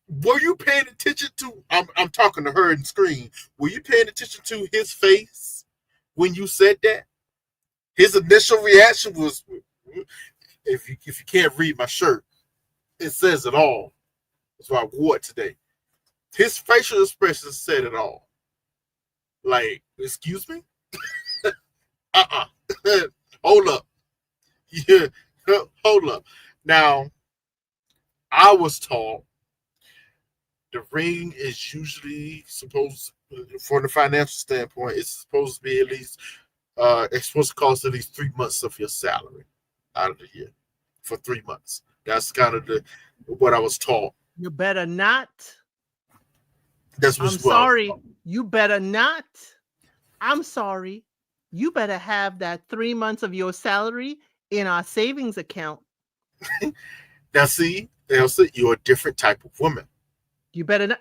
B: Were you paying attention to, I'm talking to her in the screen, were you paying attention to his face when you said that? His initial reaction was, if you can't read my shirt, it says it all. That's why I wore it today. His facial expression said it all. Like, excuse me? Hold up. Yeah, hold up. Now, I was taught the ring is usually supposed, from the financial standpoint, it's supposed to be at least, it's supposed to cost at least 3 months of your salary out of the year for 3 months. That's kind of what I was taught.
A: You better not.
B: I'm
A: sorry. You better not. I'm sorry. You better have that 3 months of your salary in our savings account.
B: Now, see, Elsa, you're a different type of woman.
A: You better not.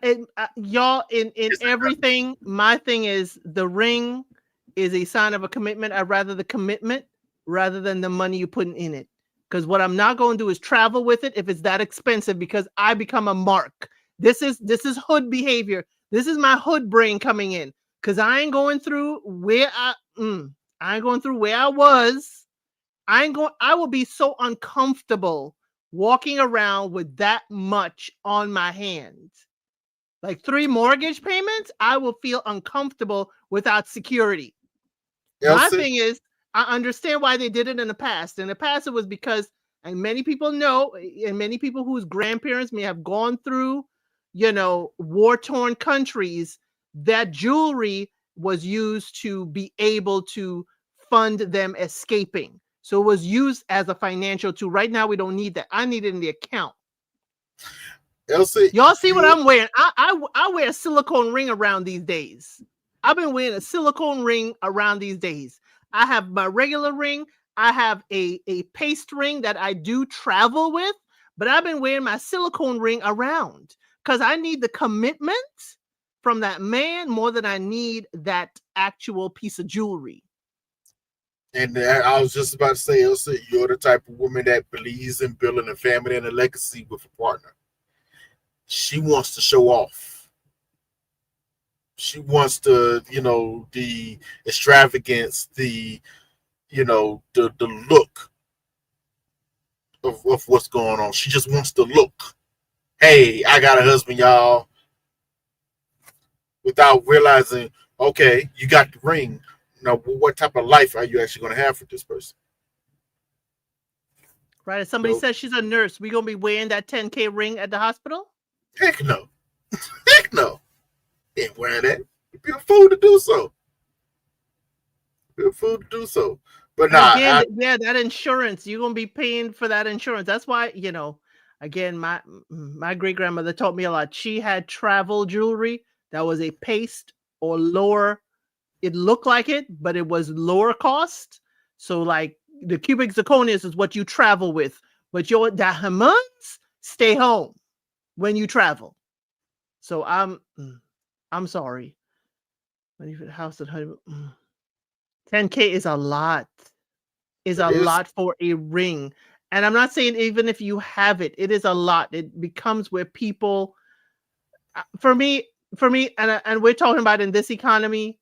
A: Y'all, in everything, my thing is the ring is a sign of a commitment. I'd rather the commitment rather than the money you're putting in it. Because what I'm not going to do is travel with it if it's that expensive, because I become a mark. This is hood behavior. This is my hood brain coming in. Because I ain't going through where I was. I will be so uncomfortable walking around with that much on my hands. Like 3 mortgage payments, I will feel uncomfortable without security. My thing is, I understand why they did it in the past. In the past, it was because, and many people know, and many people whose grandparents may have gone through, war-torn countries, that jewelry was used to be able to fund them escaping. So it was used as a financial tool. Right now, we don't need that. I need it in the account.
B: Elsie,
A: y'all see what I'm wearing? I wear a silicone ring around these days. I've been wearing a silicone ring around these days. I have my regular ring. I have a paste ring that I do travel with, but I've been wearing my silicone ring around because I need the commitment from that man more than I need that actual piece of jewelry.
B: And I was just about to say, Elsa, you're the type of woman that believes in building a family and a legacy with a partner. She wants to show off. She wants to, the extravagance, the look of what's going on. She just wants to look. Hey, I got a husband, y'all. Without realizing, okay, you got the ring. Now, what type of life are you actually going to have for this person?
A: Right. If somebody
B: So,
A: says she's a nurse, we gonna be wearing that 10K ring at the hospital?
B: heck no. Heck no. Ain't wearing that. You'd be a fool to do so. Be a fool to do so. But
A: And
B: nah,
A: again, yeah, that insurance, you're gonna be paying for that insurance. That's why, again, my great grandmother taught me a lot. She had travel jewelry that was a paste or lower. It looked like it, but it was lower cost. So like the cubic zirconias is what you travel with, but your diamonds stay home when you travel. So I'm sorry. When you house at home, 10K is a lot. Is
B: it
A: a
B: is.
A: lot for a ring. And I'm not saying even if you have it, it is a lot. It becomes where people, for me, and we're talking about in this economy,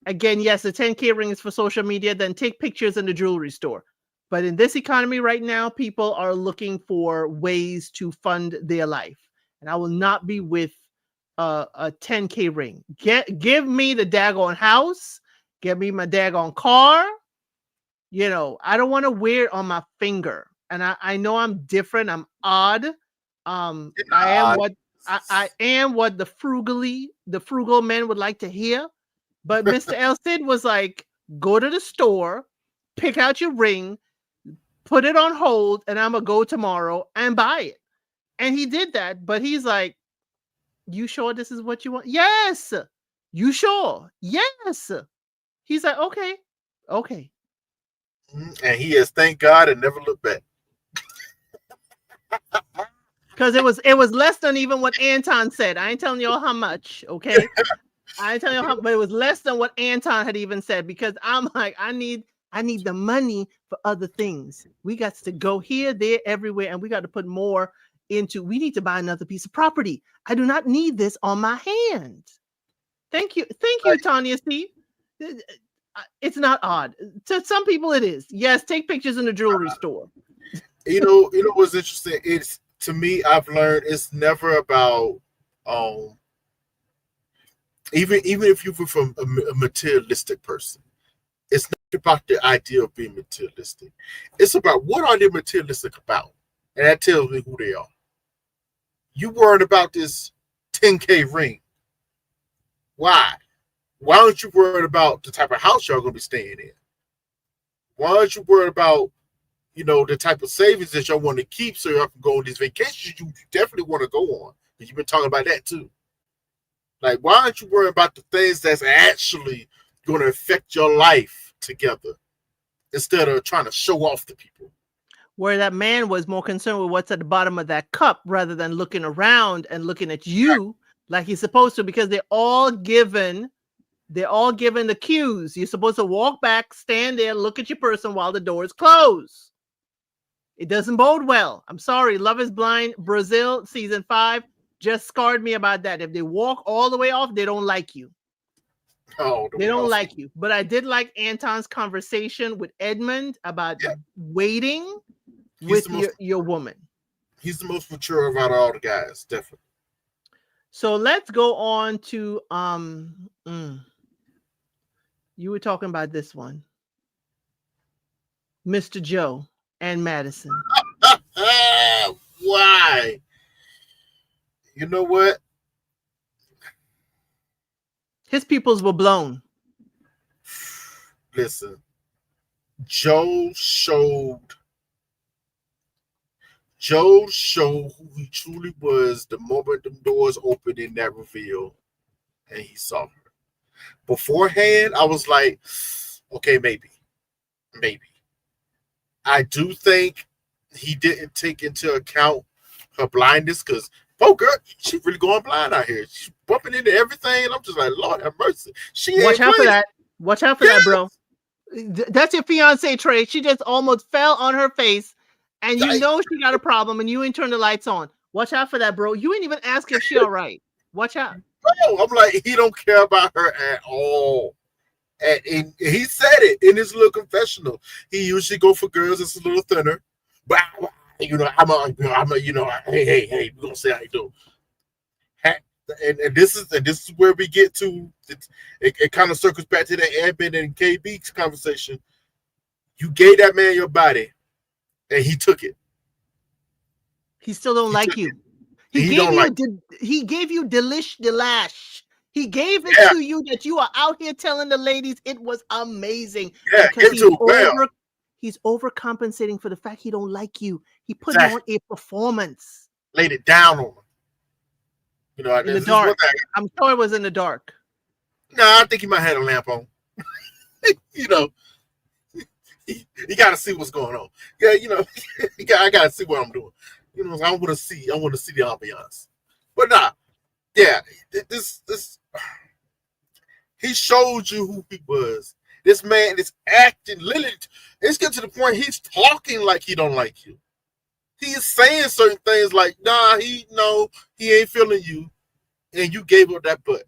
A: again, yes, the 10K ring is for social media, then take pictures in the jewelry store. But in this economy right now, people are looking for ways to fund their life. And I will not be with a 10K ring. Give me the daggone house, give me my daggone car. I don't want to wear it on my finger. And I know I'm different. I'm odd. I am
B: Nah,
A: I am what the frugal men would like to hear. But Mr. El Cid was like, go to the store, pick out your ring, put it on hold, and I'm gonna go tomorrow and buy it. And he did that, but he's like, you sure this is what you want? Yes. You sure? Yes. He's like, okay. Okay.
B: and he has, thank God, and never looked back.
A: Because it was less than even what Anton said. I ain't telling y'all how much, okay? I ain't telling you how, but it was less than what Anton had even said, because I'm like, I need the money for other things. We got to go here, there, everywhere, and we got to put more into. We need to buy another piece of property. I do not need this on my hand. Thank you, Tanya C. It's not odd. To some people, it is. Yes, take pictures in the jewelry store.
B: You know what's interesting? It's, to me, I've learned it's never about even if you're from a materialistic person, it's not about the idea of being materialistic. It's about what are they materialistic about, and that tells me who they are. You worried about this 10K ring? Why? Why aren't you worried about the type of house y'all gonna be staying in? Why aren't you worried about the type of savings that y'all want to keep so y'all can go on these vacations you definitely want to go on? Because you've been talking about that too. Like, why aren't you worried about the things that's actually going to affect your life together instead of trying to show off to people?
A: Where that man was more concerned with what's at the bottom of that cup rather than looking around and looking at you like he's supposed to, because they're all given the cues. You're supposed to walk back, stand there, look at your person while the door is closed. It doesn't bode well. I'm sorry. Love is Blind Brazil season 5 just scarred me about that. If they walk all the way off, they don't like you.
B: Oh,
A: They don't like you. But I did like Anton's conversation with Edmund about waiting with your woman.
B: He's the most mature out of all the guys, definitely.
A: So let's go on to you were talking about this one. Mr. Joe and Madison.
B: Why? You know what?
A: His pupils were blown.
B: Listen, Joe showed who he truly was the moment the doors opened in that reveal and he saw her. Beforehand, I was like, okay, maybe. I do think he didn't take into account her blindness, because, oh, girl, she really going blind out here. She's bumping into everything, and I'm just like, Lord have mercy.
A: Watch out for that. Watch out for that, bro. That's your fiance, Trey. She just almost fell on her face, and you know she got a problem, and you ain't turned the lights on. Watch out for that, bro. You ain't even ask if she all right. Watch out.
B: No, I'm like, he don't care about her at all. And he said it in his little confessional. He usually go for girls that's a little thinner, but hey, we're gonna say how you do. And this is where we get to. It kind of circles back to that Edmund and KB's conversation. You gave that man your body, and he took it.
A: He still don't like you. He gave you delish delash. He gave it to you that you are out here telling the ladies it was amazing.
B: Yeah,
A: he's overcompensating for the fact he don't like you. He put on a performance.
B: Laid it down on him. You know,
A: in the dark. I'm sure it was in the dark.
B: No, I think he might have had a lamp on. You know, you got to see what's going on. Yeah, you know, I got to see what I'm doing. You know, I want to see the ambiance. But nah, yeah, this he showed you who he was. This man is acting literally. It's getting to the point he's talking like he don't like you. He is saying certain things like, nah, he ain't feeling you, and you gave up that butt.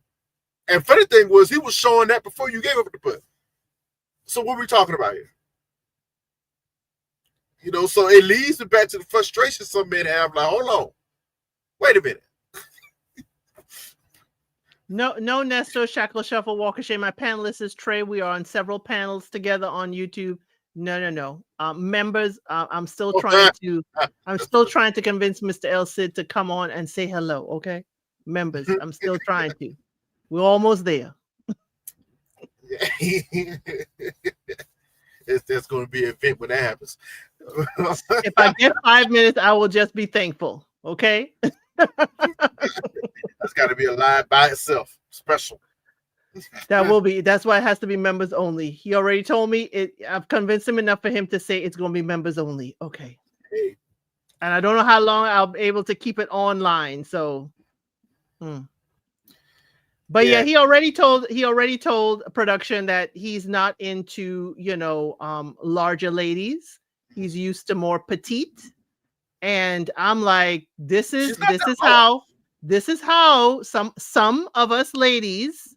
B: And funny thing was, he was showing that before you gave up the butt. So what are we talking about here? You know, so it leads back to the frustration some men have. Like, hold on, wait a minute.
A: No, Nestor, Shackle, Shuffle, Walker, Shea. My panelist is Trey. We are on several panels together on YouTube. No. Members, I'm still trying to convince Mr. El Cid to come on and say hello. Okay, members, I'm still trying to. We're almost there.
B: There's going to be an event when that happens.
A: If I get 5 minutes, I will just be thankful. Okay.
B: That's got to be a live by itself, special.
A: That's why it has to be members only. He already told me it. I've convinced him enough for him to say it's going to be members only. Okay.
B: Hey.
A: And I don't know how long I'll be able to keep it online. So, but yeah, he already told production that he's not into, larger ladies. He's used to more petite. And I'm like, this is how some of us ladies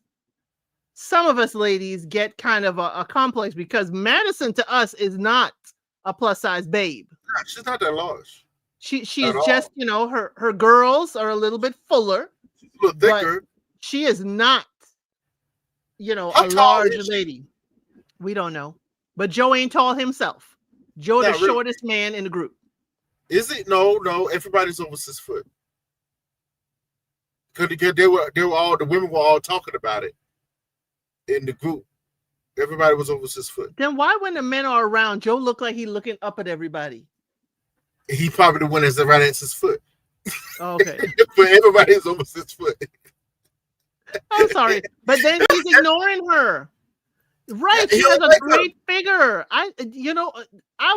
A: get kind of a complex, because Madison to us is not a plus size babe.
B: She's not that large.
A: She's just, her girls are a little bit fuller.
B: She's a little thicker.
A: She is not, a large lady. We don't know. But Joe ain't tall himself. Joe, the shortest man in the group.
B: Is it? No. Everybody's over 6 foot. Because the women were all talking about it in the group. Everybody was over 6 foot.
A: Then why, when the men are around, Joe look like he's looking up at everybody?
B: He probably the one that's right at 6 foot.
A: Okay.
B: But everybody's over 6 foot.
A: I'm sorry, but then he's ignoring her. Right, she has a great figure. I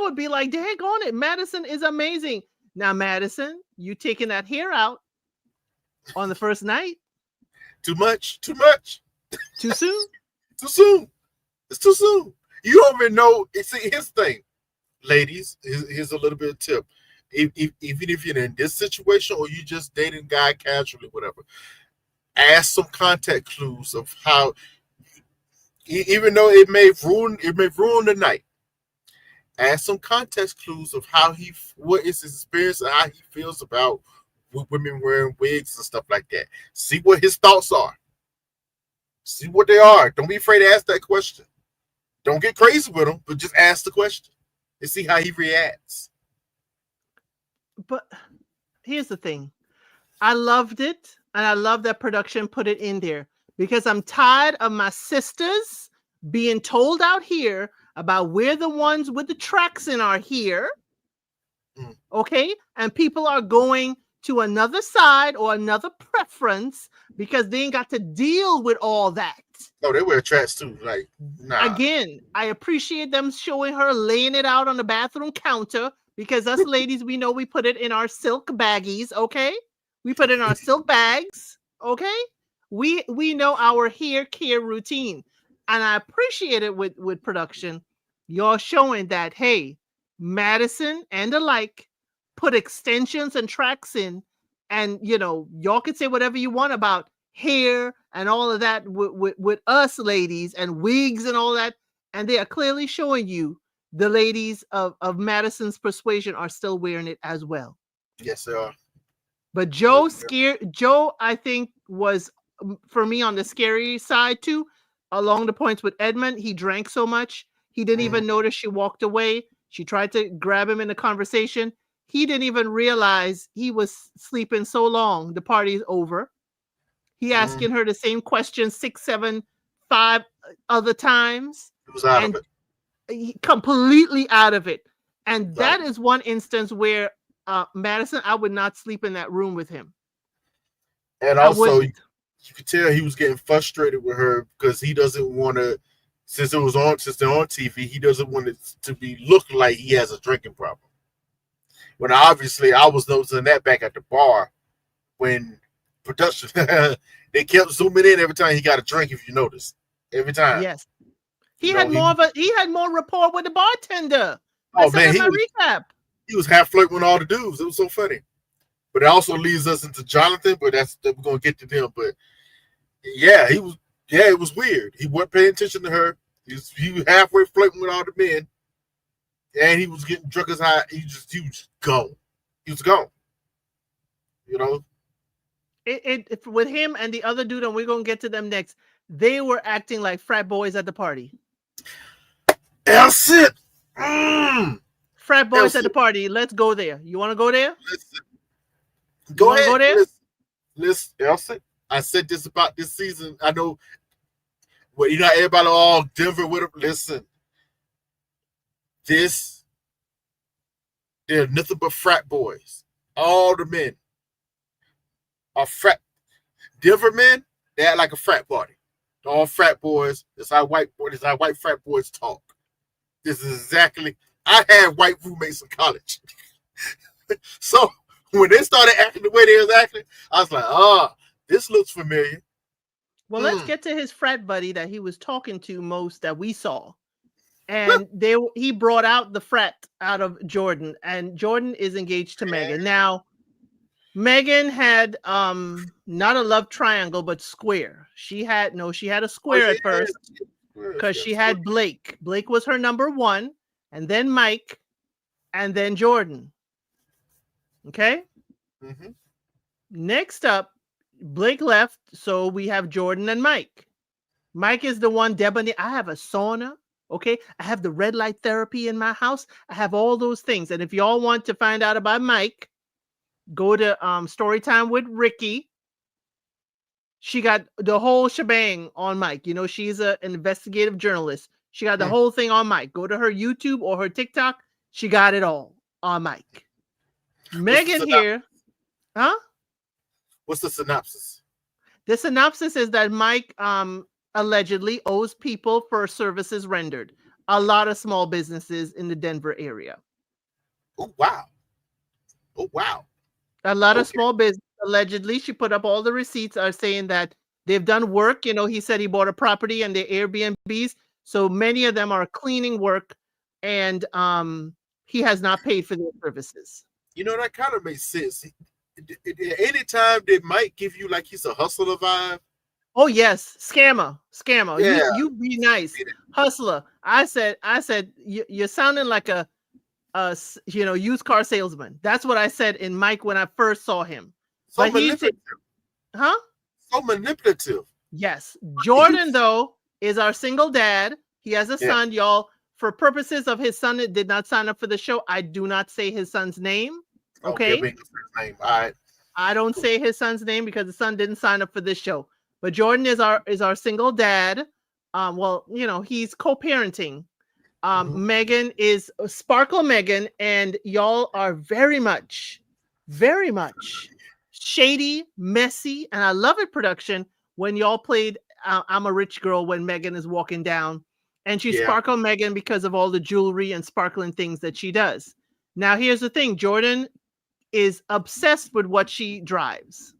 A: would be like, dang on it, Madison is amazing. Now, Madison, you taking that hair out on the first night?
B: Too much.
A: Too soon?
B: Too soon. It's too soon. You don't even know. See, here's the thing, ladies. Here's a little bit of tip. Even if you're in this situation or you just dating guy casually, whatever, ask some contact clues of how. Even though it may ruin the night, ask some context clues of what is his experience and how he feels about women wearing wigs and stuff like that. See what his thoughts are. See what they are. Don't be afraid to ask that question. Don't get crazy with him, but just ask the question and see how he reacts.
A: But here's the thing. I loved it, and I love that production put it in there. Because I'm tired of my sisters being told out here about where the ones with the tracks in are here. Okay? And people are going to another side or another preference because they ain't got to deal with all that.
B: No, they wear tracks too. Like, nah.
A: Again, I appreciate them showing her laying it out on the bathroom counter, because us ladies, we know we put it in our silk baggies, okay? We put it in our silk bags, okay? We know our hair care routine, and I appreciate it with production. You're showing that, hey, Madison and the like put extensions and tracks in And y'all can say whatever you want about hair and all of that with us ladies and wigs and all that, and they are clearly showing you the ladies of Madison's persuasion are still wearing it as well.
B: Yes, they are.
A: But
B: Yes,
A: Joe, I think, was for me on the scary side too. Along the points with Edmund, he drank so much he didn't even notice she walked away. She tried to grab him in a conversation. He didn't even realize he was sleeping so long. The party's over. He asking her the same question 6, 7, 5 other times,
B: He was out of
A: and
B: it.
A: completely out of it. And
B: Out
A: that
B: of it.
A: is one instance where Madison, I would not sleep in that room with him.
B: And
A: I
B: also,
A: wouldn't.
B: you could tell he was getting frustrated with her because he doesn't want to. Since they're on TV, he doesn't want it to be look like he has a drinking problem. When obviously I was noticing that back at the bar when production they kept zooming in every time he got a drink. If you notice, every time,
A: Yes.
B: you
A: He
B: know,
A: had more rapport with the bartender. I
B: oh
A: said
B: man,
A: in my recap.
B: he was half flirting with all the dudes. It was so funny. But it also leads us into Jonathan. But we're gonna get to them. But yeah, he was. Yeah, it was weird. He wasn't paying attention to her. He was halfway flirting with all the men, and he was getting drunk as high. He was gone. He was gone. You know.
A: It with him and the other dude, and we're gonna get to them next. They were acting like frat boys at the party.
B: That's it. Mm.
A: Frat boys at the party. Let's go there. You want to go there?
B: Go ahead.
A: Go there?
B: Listen, Elsie. I said this about this season. I know. Well, you know, everybody all Denver with him. Listen, they're nothing but frat boys. All the men are frat. Denver men, they act like a frat party. They're all frat boys. That's how white frat boys talk. This is exactly. I had white roommates in college, so when they started acting the way they was acting, I was like, this looks familiar.
A: Well, let's get to his frat buddy that he was talking to most that we saw. And he brought out the frat out of Jordan, and Jordan is engaged to Megan. Now, Megan had not a love triangle, but square. She had a square at first because she had Blake. Blake was her number one, and then Mike, and then Jordan. Okay?
B: Mm-hmm.
A: Next up, Blake left, so we have Jordan and Mike. Mike is the one, Debonair. I have a sauna, okay? I have the red light therapy in my house. I have all those things. And if y'all want to find out about Mike, go to Storytime with Ricky. She got the whole shebang on Mike. You know, she's an investigative journalist. She got the whole thing on Mike. Go to her YouTube or her TikTok. She got it all on Mike. Megan here. Huh?
B: What's the synopsis?
A: The synopsis is that Mike allegedly owes people for services rendered. A lot of small businesses in the Denver area.
B: Oh, wow. Oh, wow.
A: A lot of small business. Allegedly, she put up all the receipts are saying that they've done work. You know, he said he bought a property and the Airbnbs. So many of them are cleaning work, and he has not paid for their services.
B: You know, that kind of makes sense. Anytime they might give you like he's a hustler vibe.
A: Oh yes, scammer.
B: Yeah.
A: You be nice, hustler. I said you're sounding like a used car salesman. That's what I said in Mike when I first saw him.
B: So manipulative.
A: Huh?
B: So manipulative.
A: Yes. Jordan though is our single dad. He has a son, y'all. For purposes of his son, it did not sign up for the show. I do not say his son's name. Okay.
B: His name. All right.
A: I don't say his son's name because the son didn't sign up for this show. But Jordan is our single dad. Well, you know, he's co-parenting. Megan is Sparkle Megan, and y'all are very much shady, messy, and I love it. Production when y'all played I'm a Rich Girl when Megan is walking down, and she's Sparkle Megan because of all the jewelry and sparkling things that she does. Now, here's the thing: Jordan is obsessed with what she drives.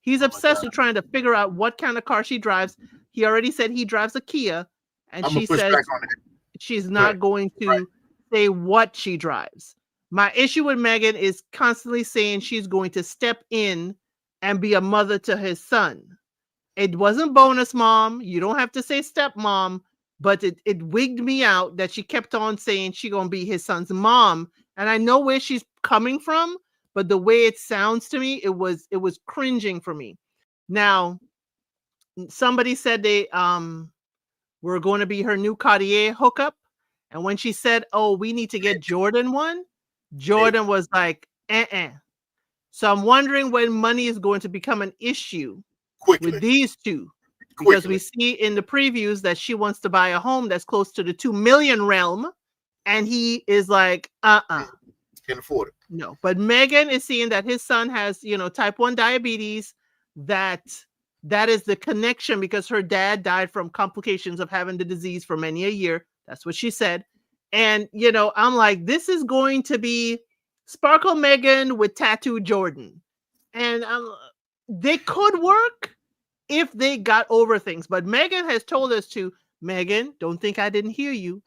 A: He's obsessed with trying to figure out what kind of car she drives. He already said he drives a Kia, and she says she's not going to say what she drives. My issue with Megan is constantly saying she's going to step in and be a mother to his son. It wasn't bonus mom. You don't have to say stepmom, but it wigged me out that she kept on saying she gonna be his son's mom. And I know where she's coming from, but the way it sounds to me, it was cringing for me. Now, somebody said they were going to be her new Cartier hookup. And when she said, "Oh, we need to get Jordan one," Jordan was like, "Uh-uh." So I'm wondering when money is going to become an issue with
B: quickly,
A: these two, because we
B: quickly.
A: see in the previews that she wants to buy a home that's close to the 2 million realm, and he is like,
B: Can't afford it.
A: no. But Megan is seeing that his son has, type 1 diabetes, that that is the connection, because her dad died from complications of having the disease for many a year. That's what she said. And, I'm like, this is going to be Sparkle Megan with Tattoo Jordan. And they could work if they got over things. But Megan has told us to, Megan, don't think I didn't hear you.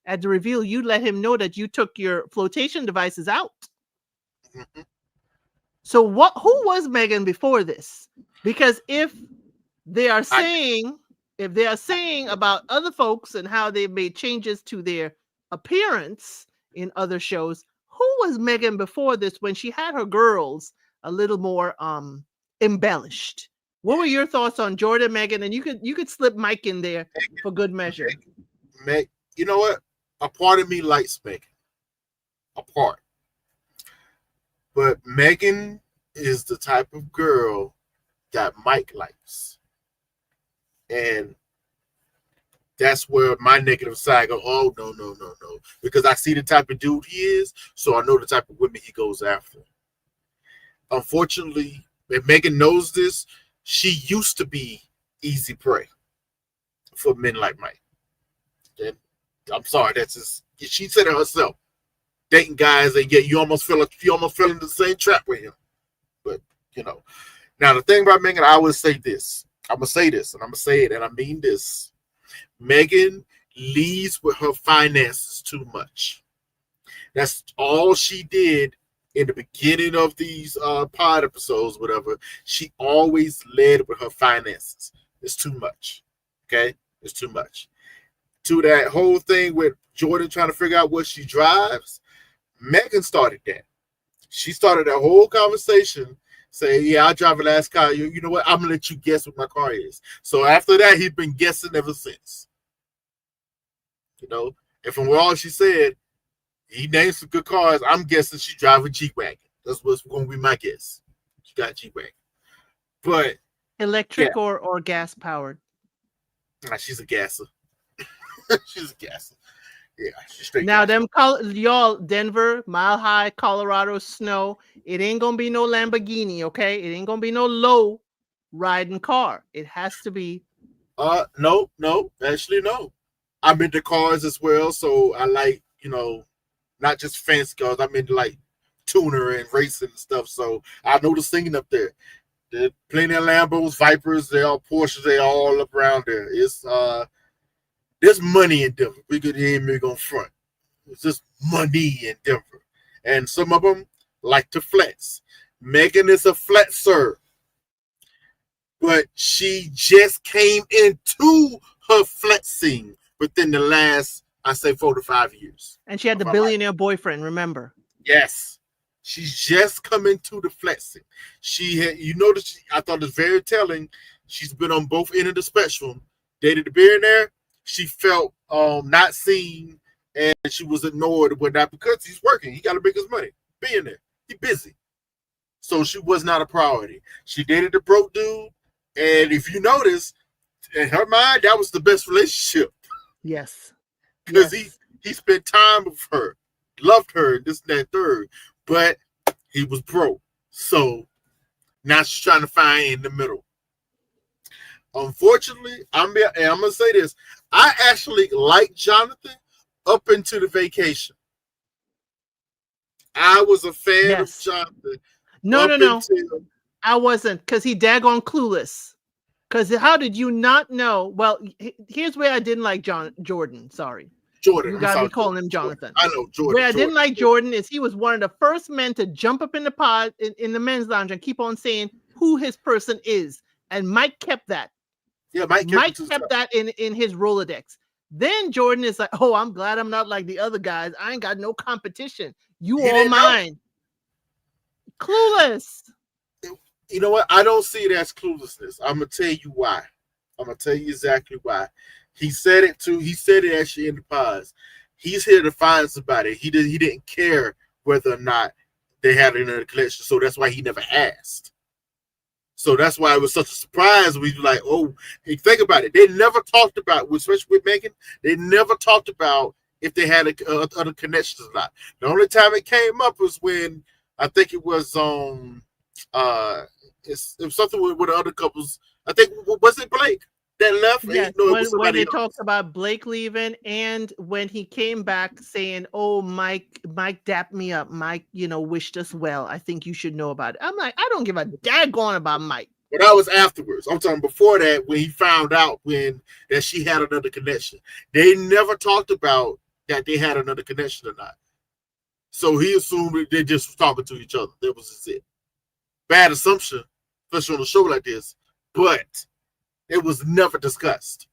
A: At the reveal, you let him know that you took your flotation devices out.
B: Mhm.
A: So who was Megan before this? Because they are
B: I
A: saying if they are saying about other folks and how they've made changes to their appearance in other shows, who was Megan before this when she had her girls a little more embellished? What were your thoughts on Jordan, Megan? And you could slip Mike in there for good measure.
B: Meg, you know what? A part of me likes Megan. A part. But Megan is the type of girl that Mike likes. And that's where my negative side go, oh, no, no, no, no. Because I see the type of dude he is, so I know the type of women he goes after. Unfortunately, if Megan knows this, she used to be easy prey for men like Mike. And I'm sorry, that's just, she said it herself. Dating guys, and yet you almost feel in the same trap with him. But now the thing about Megan, I would say this. I'm gonna say this, and I'm gonna say it, and I mean this. Megan leads with her finances too much. That's all she did in the beginning of these pod episodes, whatever. She always led with her finances. It's too much. Okay? It's too much. To that whole thing with Jordan trying to figure out what she drives, Megan started that. She started that whole conversation saying, "Yeah, I drive a last car. You know what? I'm gonna let you guess what my car is." So after that, he's been guessing ever since. And from what all she said, he named some good cars. I'm guessing she drives a G-Wagon. That's what's going to be my guess. She got a G-Wagon. But, yeah,
A: Electric or gas powered.
B: she's a gasser. She's a gasser. Yeah, she's straight
A: Now,
B: gasser.
A: them y'all, Denver, Mile High, Colorado snow. It ain't gonna be no Lamborghini, okay? It ain't gonna be no low riding car. It has to be.
B: No, actually, no. I'm into cars as well, so I like, not just fancy cars. I'm into like tuner and racing and stuff. So I know the singing up there. There's plenty of Lambos, Vipers, they all Porsches, they all up around there. It's there's money in Denver. We could even be on front. It's just money in Denver. And some of them like to flex. Megan is a flexer, but she just came into her flexing within the last, I say, 4 to 5 years.
A: And she had the billionaire boyfriend, remember?
B: Yes. She's just coming to the flexing. She had, I thought it's very telling. She's been on both ends of the spectrum. Dated the billionaire. She felt not seen, and she was ignored and whatnot because he's working. He got to make his money. Billionaire. He's busy. So she was not a priority. She dated the broke dude, and if you notice, in her mind, that was the best relationship.
A: Yes.
B: Because
A: Yes.
B: he spent time with her, loved her, this, and that, third. But he was broke. So now she's trying to find in the middle. Unfortunately, I'm going to say this. I actually like Jonathan up into the vacation. I was a fan of Jonathan
A: No.
B: until...
A: I wasn't, because he daggone clueless. Because how did you not know? Well, here's where I didn't like Jordan. Sorry.
B: Jordan.
A: You
B: I'm
A: gotta be
B: sorry,
A: calling
B: Jordan.
A: him Jonathan.
B: I know Jordan.
A: Where I didn't
B: Jordan.
A: like Jordan is he was one of the first men to jump up in the pod in the men's lounge and keep on saying who his person is. And Mike kept that.
B: Yeah, Mike kept it
A: Mike
B: to the
A: kept
B: top.
A: that in his Rolodex. Then Jordan is like, oh, I'm glad I'm not like the other guys. I ain't got no competition. You
B: He
A: all
B: didn't know.
A: mine. Clueless.
B: You know what? I don't see it as cluelessness. I'm gonna tell you why. I'm gonna tell you exactly why. He said it too. He said it actually in the pause. He's here to find somebody. He didn't care whether or not they had another connection. So that's why he never asked. So that's why it was such a surprise. We were like, oh, hey, think about it. They never talked about, especially with Megan, they never talked about if they had other connections or not. The only time it came up was when I think it was it was something with the other couples. I think was it Blake that left?
A: Yes,
B: No, it was
A: when
B: somebody
A: they
B: else.
A: talked about Blake leaving and when he came back saying, oh, Mike dapped me up. Mike, wished us well. I think you should know about it. I'm like, I don't give a daggone about Mike.
B: But that was afterwards. I'm talking before that when he found out that she had another connection. They never talked about that they had another connection or not. So he assumed that they just was talking to each other. That was just it. Bad assumption, especially on a show like this. But it was never discussed.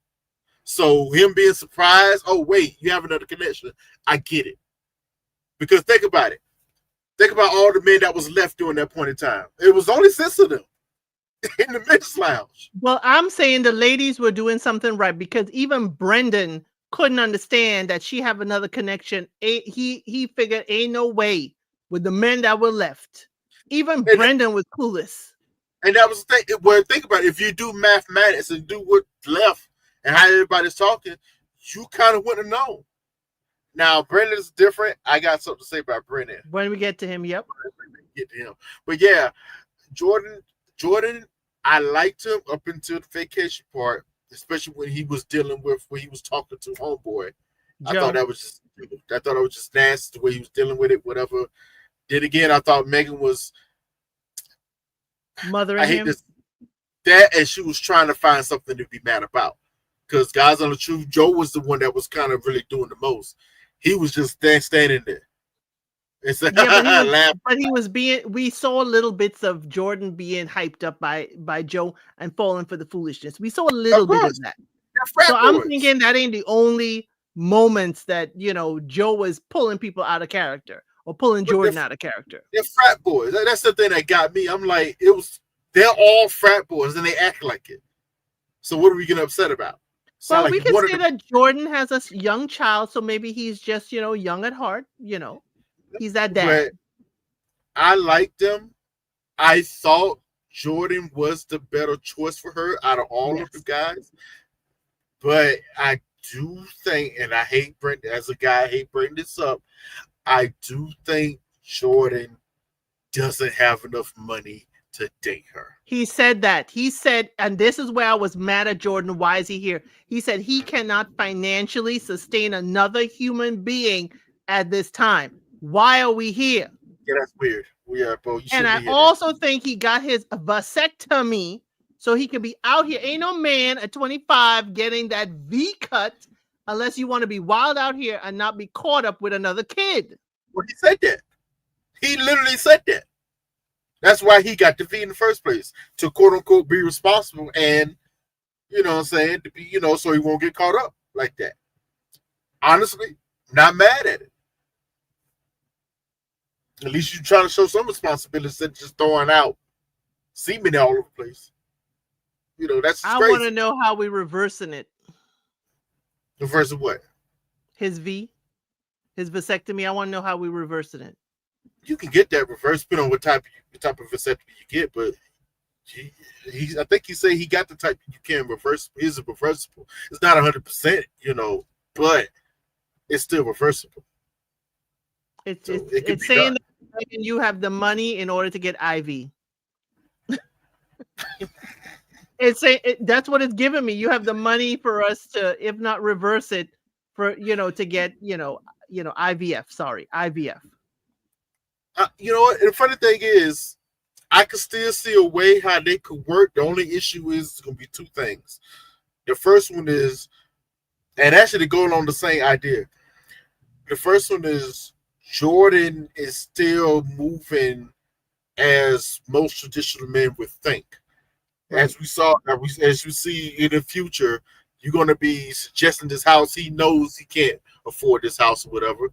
B: So him being surprised, oh, wait, you have another connection. I get it. Because think about it. Think about all the men that was left during that point in time. It was only 6 of them in the men's lounge.
A: Well, I'm saying the ladies were doing something right because even Brendan couldn't understand that she have another connection. He figured ain't no way with the men that were left. Even Brendan was clueless.
B: And that was the thing. Well, think about it. If you do mathematics and do what's left and how everybody's talking, you kind of wouldn't have known. Now, Brendan's different. I got something to say about Brendan.
A: When we get to him, yep.
B: Get to him. But yeah, Jordan, I liked him up until the vacation part, especially when he was talking to Homeboy.
A: Joe.
B: I thought it was just nasty the way he was dealing with it, whatever. Then again, I thought Megan was
A: mothering him.
B: That and she was trying to find something to be mad about. Because guys on the truth, Joe was the one that was kind of really doing the most. He was just standing there.
A: We saw little bits of Jordan being hyped up by Joe and falling for the foolishness. We saw a little bit of that. So I'm thinking that ain't the only moments that, Joe was pulling people out of character or pulling Jordan out of character.
B: They're frat boys. That's the thing that got me. I'm like, they're all frat boys and they act like it. So what are we getting upset about?
A: Well, like we can say that Jordan has a young child, so maybe he's just, young at heart, He's that dad.
B: But I liked them. I thought Jordan was the better choice for her out of all of the guys. But I do think, and I hate Brendan, as a guy, I hate bringing this up, I do think Jordan doesn't have enough money to date her.
A: He said that. He said, and this is where I was mad at Jordan. Why is he here? He said he cannot financially sustain another human being at this time. Why are we here?
B: Yeah, that's weird. Bro.
A: And I also think he got his vasectomy so he can be out here. Ain't no man at 25 getting that V cut unless you want to be wild out here and not be caught up with another kid.
B: Well, he said that. He literally said that. That's why he got the V in the first place, to quote unquote be responsible and, to be, so he won't get caught up like that. Honestly, not mad at it. At least you're trying to show some responsibility instead of just throwing out semen all over the place. That's
A: I
B: crazy.
A: want to know how we're reversing it.
B: Reversing what?
A: His V. His vasectomy. I want to know how we're reversing it.
B: You can get that reverse, depending on what type of vasectomy you get, but I think he said he got the type you can reverse. It's reversible. It's not 100%, but it's still reversible.
A: It's saying that you have the money in order to get IV. That's what it's giving me. You have the money for us to, if not reverse it, for to get IVF. Sorry, IVF.
B: You know what? The funny thing is, I could still see a way how they could work. The only issue is it's going to be 2 things. The first one is, and actually going on the same idea, The first one is Jordan is still moving as most traditional men would think.
A: Right.
B: As you see in the future, you're going to be suggesting this house. He knows he can't afford this house or whatever.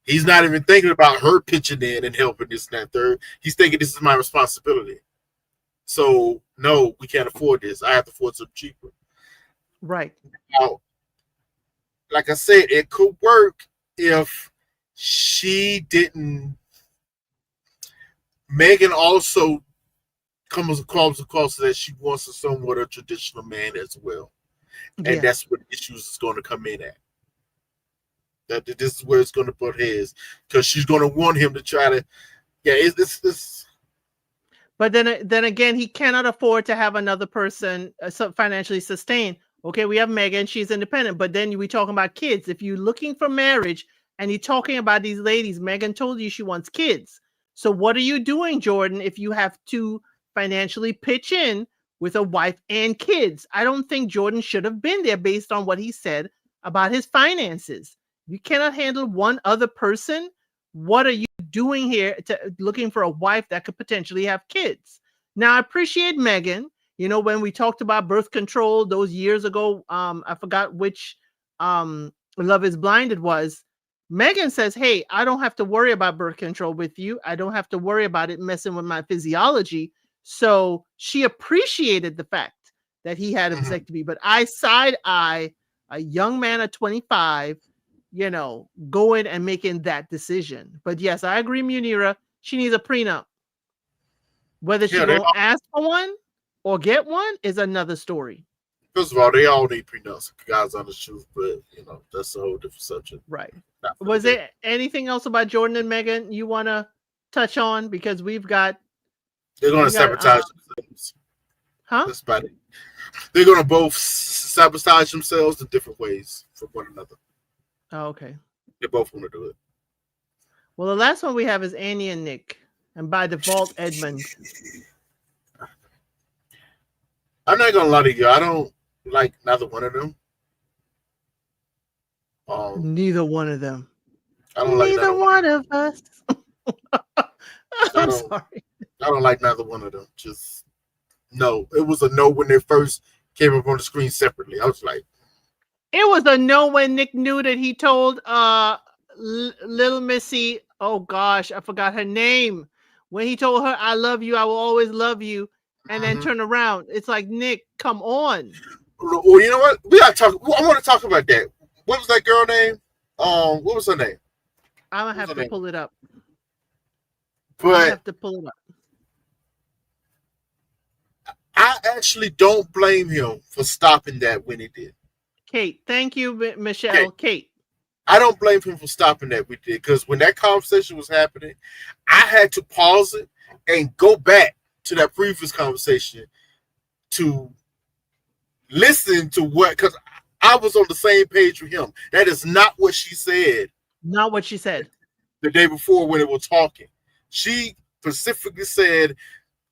B: He's not even thinking about her pitching in and helping this and that third. He's thinking this is my responsibility. So no, we can't afford this. I have to afford something cheaper.
A: Right.
B: Now, like I said, it could work if she didn't. Megan also comes across that she wants a somewhat a traditional man as well, and
A: Yeah.
B: that's what issues is going to come in at. That this is where it's going to put his, because she's going to want him to try to. Yeah, it's
A: But then again, he cannot afford to have another person financially sustained. Okay, we have Megan; she's independent. But then we talking about kids. If you're looking for marriage and you're talking about these ladies, Megan told you she wants kids. So what are you doing, Jordan? If you have to financially pitch in with a wife and kids, I don't think Jordan should have been there based on what he said about his finances. You cannot handle one other person. What are you doing here looking for a wife that could potentially have kids? Now, I appreciate Megan. You know, when we talked about birth control those years ago, I forgot which Love is Blind it was. Megan says, hey, I don't have to worry about birth control with you. I don't have to worry about it messing with my physiology. So she appreciated the fact that he had a vasectomy. But I side eye a young man at 25, going and making that decision. But yes, I agree, Munira. She needs a prenup. Whether she
B: yeah. They
A: gonna ask for one or get one is another story.
B: First of all, they all need prenups. Guys on the truth, but that's a whole different subject.
A: Right.
B: Not for
A: Was
B: today.
A: there anything else about Jordan and Megan you want to touch on? Because we've got,
B: They're going to
A: we got,
B: sabotage themselves.
A: huh?
B: That's about it. They're going to both sabotage themselves in different ways from one another.
A: Oh, okay.
B: They both want to do it.
A: Well, the last one we have is Annie and Nick, and by default, Edmund.
B: I'm not going to lie to you. I don't like neither one of them.
A: Neither one of them.
B: I don't like
A: Neither
B: neither one.
A: one of us.
B: I
A: I'm
B: don't.
A: sorry.
B: I don't like neither one of them. Just no. It was a no when they first came up on the screen separately. I was like,
A: It was a no when Nick knew that he told little Missy, oh gosh, I forgot her name. When he told her, I love you, I will always love you, and then turn around. It's like, Nick, come on.
B: well, you know what? We got to talk. I want to talk about that. What was that girl name? What was her name?
A: I'm gonna
B: What was
A: have
B: her
A: to
B: name?
A: pull it up.
B: But I actually don't blame him for stopping that when he did.
A: Kate, thank you, Michelle.
B: Okay.
A: Kate.
B: I don't blame him for stopping that we did, because when that conversation was happening, I had to pause it and go back to that previous conversation to listen to what, because I was on the same page with him. That is not what she said.
A: Not what she said.
B: The day before when they were talking. She specifically said,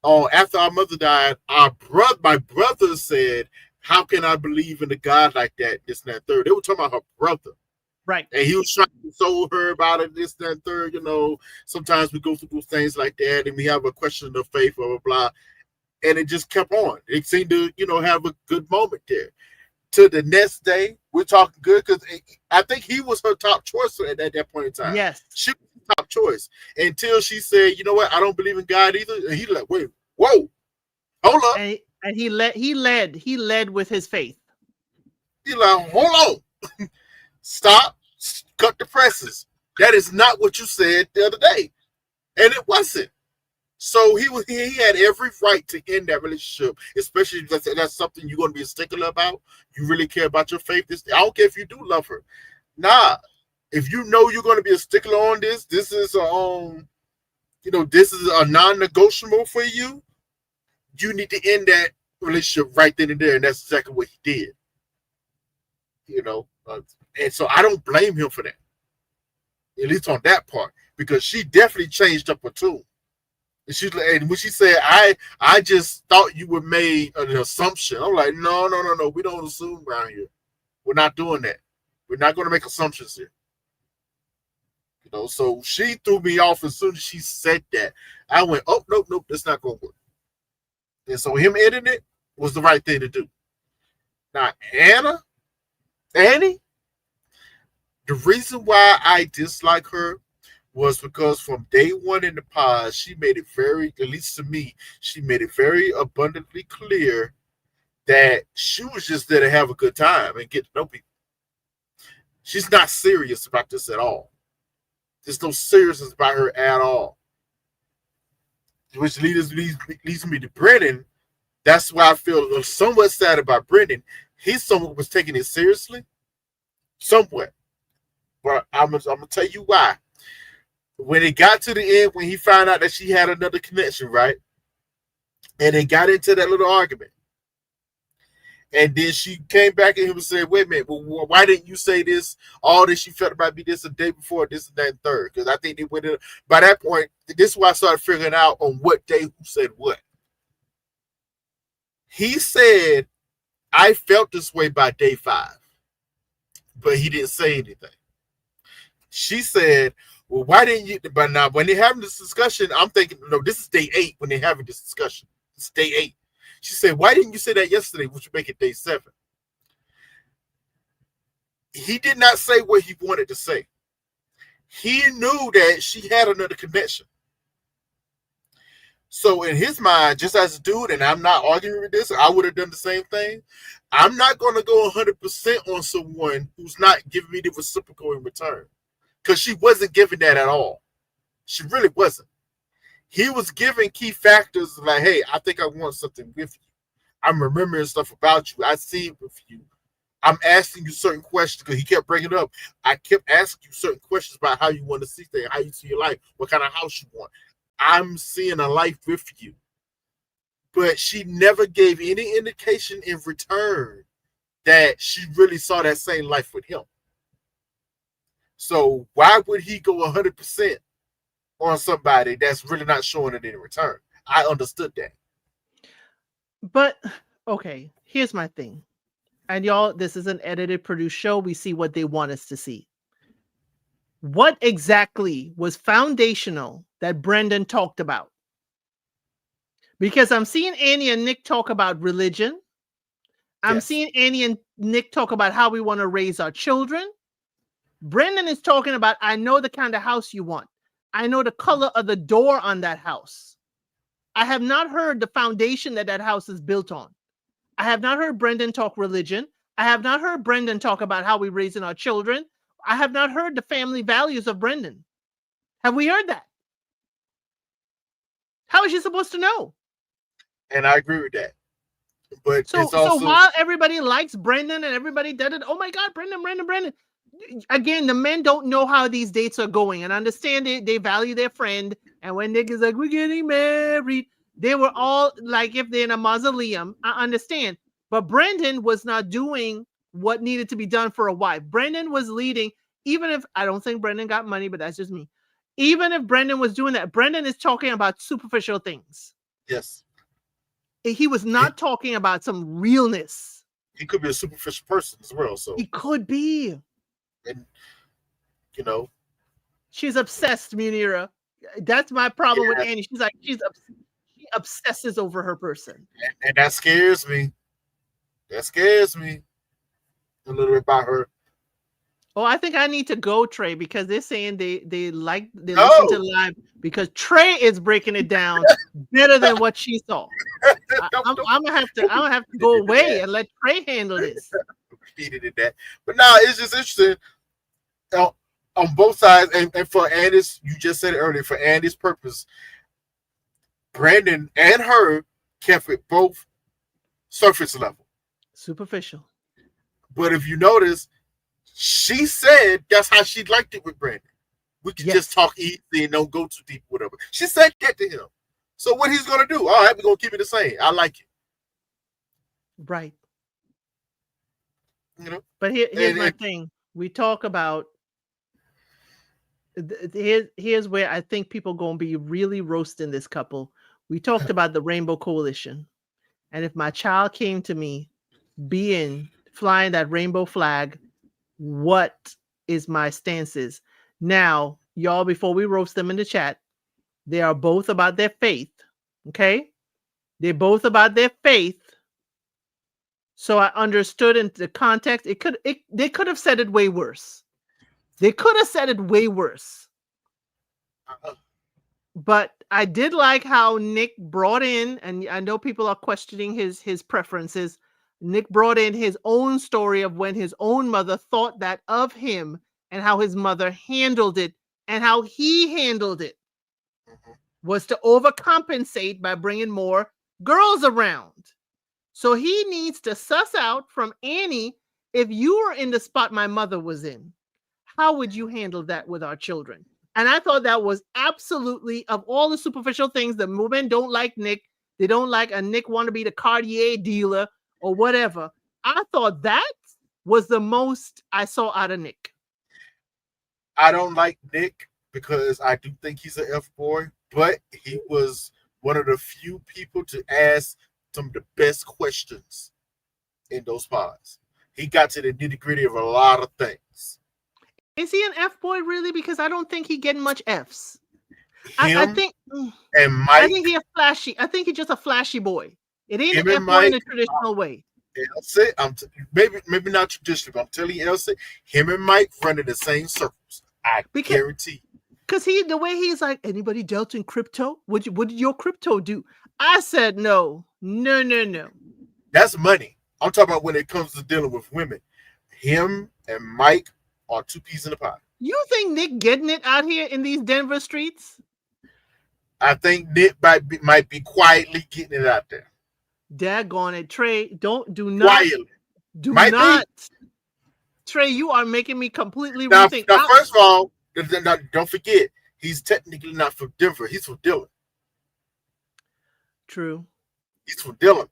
B: after our mother died, my brother said, how can I believe in a God like that, this and that third. They were talking about her brother.
A: Right.
B: And he was trying to console her about it, this, that, third. Sometimes we go through things like that and we have a question of faith, blah, blah, blah. And it just kept on. It seemed to, have a good moment there. To the next day, we're talking good, because I think he was her top choice at that point in time.
A: Yes.
B: She was the top choice until she said, you know what, I don't believe in God either. And he like, wait, whoa, hold up.
A: And he led with his faith.
B: He's like, hold on. Stop, cut the presses. That is not what you said the other day. And it wasn't. So he had every right to end that relationship, especially if that's something you're going to be a stickler about. You really care about your faith. I don't care if you do love her. Nah, if you know you're going to be a stickler on this, this is a non-negotiable for you. You need to end that relationship right then and there, and that's exactly what he did. And so I don't blame him for that, at least on that part, because she definitely changed up her tune. And when she said, I just thought you would made an assumption. I'm like, no. We don't assume around here. We're not doing that. We're not going to make assumptions here. So she threw me off as soon as she said that. I went, oh, nope, that's not going to work. And so him editing it was the right thing to do. Now, Annie, the reason why I dislike her was because from day one in the pod, she made it very, at least to me, she made it very abundantly clear that she was just there to have a good time and get to know people. She's not serious about this at all. There's no seriousness about her at all. Which leads me to Brennan. That's why I feel somewhat sad about Brennan. He's someone who was taking it seriously, somewhat. But I'm gonna tell you why. When it got to the end, when he found out that she had another connection, right? And they got into that little argument. And then she came back and he was saying, wait a minute, well, why didn't you say this? All this she felt about me this a day before, this and that and third. Because I think they went in, by that point, this is why I started figuring out on what day who said what. He said, I felt this way by day 5. But he didn't say anything. She said, well, why didn't you? But now, when they're having this discussion, I'm thinking, no, this is day 8 when they're having this discussion. It's day 8. She said, why didn't you say that yesterday, which would make it day 7? He did not say what he wanted to say. He knew that she had another connection. So in his mind, just as a dude, and I'm not arguing with this, I would have done the same thing. I'm not going to go 100% on someone who's not giving me the reciprocal in return. Because she wasn't giving that at all. She really wasn't. He was giving key factors like, hey, I think I want something with you. I'm remembering stuff about you. I see it with you. I'm asking you certain questions because he kept bringing it up. I kept asking you certain questions about how you want to see things, how you see your life, what kind of house you want. I'm seeing a life with you. But she never gave any indication in return that she really saw that same life with him. So why would he go 100% on somebody that's really not showing it in return? I understood that.
A: But, okay, here's my thing. And y'all, this is an edited, produced show. We see what they want us to see. What exactly was foundational that Brendan talked about? Because I'm seeing Annie and Nick talk about religion. I'm seeing Annie and Nick talk about how we want to raise our children. Brendan is talking about, I know the kind of house you want. I know the color of the door on that house. I have not heard the foundation that house is built on. I have not heard Brendan talk religion. I have not heard Brendan talk about how we're raising our children. I have not heard the family values of Brendan. Have we heard that? How is she supposed to know?
B: And I agree with that. But
A: so while everybody likes Brendan and everybody did it, oh my God, Brendan. Again, the men don't know how these dates are going and understand they value their friend. And when niggas like, we're getting married, they were all like, if they're in a mausoleum, I understand. But Brendan was not doing what needed to be done for a wife. Brendan was leading, even if I don't think Brendan got money, but that's just me. Even if Brendan was doing that, Brendan is talking about superficial things.
B: Yes.
A: He was not talking about some realness.
B: He could be a superficial person as well. So
A: he could be.
B: And, you know.
A: She's obsessed, Munira. That's my problem with Annie. She's like, she obsesses over her person.
B: And that scares me. That scares me a little bit about her.
A: Oh, I think I need to go, Trey, because they're saying they listen to live because Trey is breaking it down better than what she saw. I'm gonna have to go away and let Trey handle this.
B: But no, it's just interesting on both sides, and for Andy's, you just said it earlier, for Andy's purpose, Brandon and her kept it both surface level,
A: superficial.
B: But if you notice, she said that's how she liked it with Brandon. We can just talk easy and don't go too deep, whatever. She said that to him. So what he's gonna do? All right, we're gonna keep it the same. I like it.
A: Right.
B: You know.
A: But here's my thing. We talk about here's where I think people gonna be really roasting this couple. We talked about the Rainbow Coalition, and if my child came to me, flying that rainbow flag, what is my stances? Now, y'all, before we roast them in the chat, they are both about their faith. Okay? They're both about their faith. So I understood in the context. They could have said it way worse. They could have said it way worse. But I did like how Nick brought in, and I know people are questioning his preferences. Nick brought in his own story of when his own mother thought that of him and how his mother handled it and how he handled it was to overcompensate by bringing more girls around. So he needs to suss out from Annie, if you were in the spot my mother was in, how would you handle that with our children? And I thought that was absolutely, of all the superficial things, the women don't like Nick. They don't like a Nick want to be the Cartier dealer or whatever. I thought that was the most I saw out of Nick.
B: I don't like Nick because I do think he's an F-boy, but he was one of the few people to ask some of the best questions in those pods. He got to the nitty-gritty of a lot of things.
A: Is he an F-boy really? Because I don't think he getting much Fs.
B: Him
A: I think
B: and Mike.
A: I think he a flashy. I think he's just a flashy boy. It ain't an F-boy in a traditional way.
B: Elsie, maybe not traditional, but I'm telling you, Elsie, him and Mike running the same circles. I guarantee.
A: Because the way he's like, anybody dealt in crypto? What did your crypto do? I said no.
B: That's money. I'm talking about when it comes to dealing with women. Him and Mike are two peas in the pot.
A: You think Nick getting it out here in these Denver streets?
B: I think Nick might be quietly getting it out there.
A: Daggone it, Trey! Do not. Trey, you are making me completely rethink.
B: Now, first of all, don't forget, he's technically not from Denver. He's from Dillon.
A: True.
B: He's from Dillon.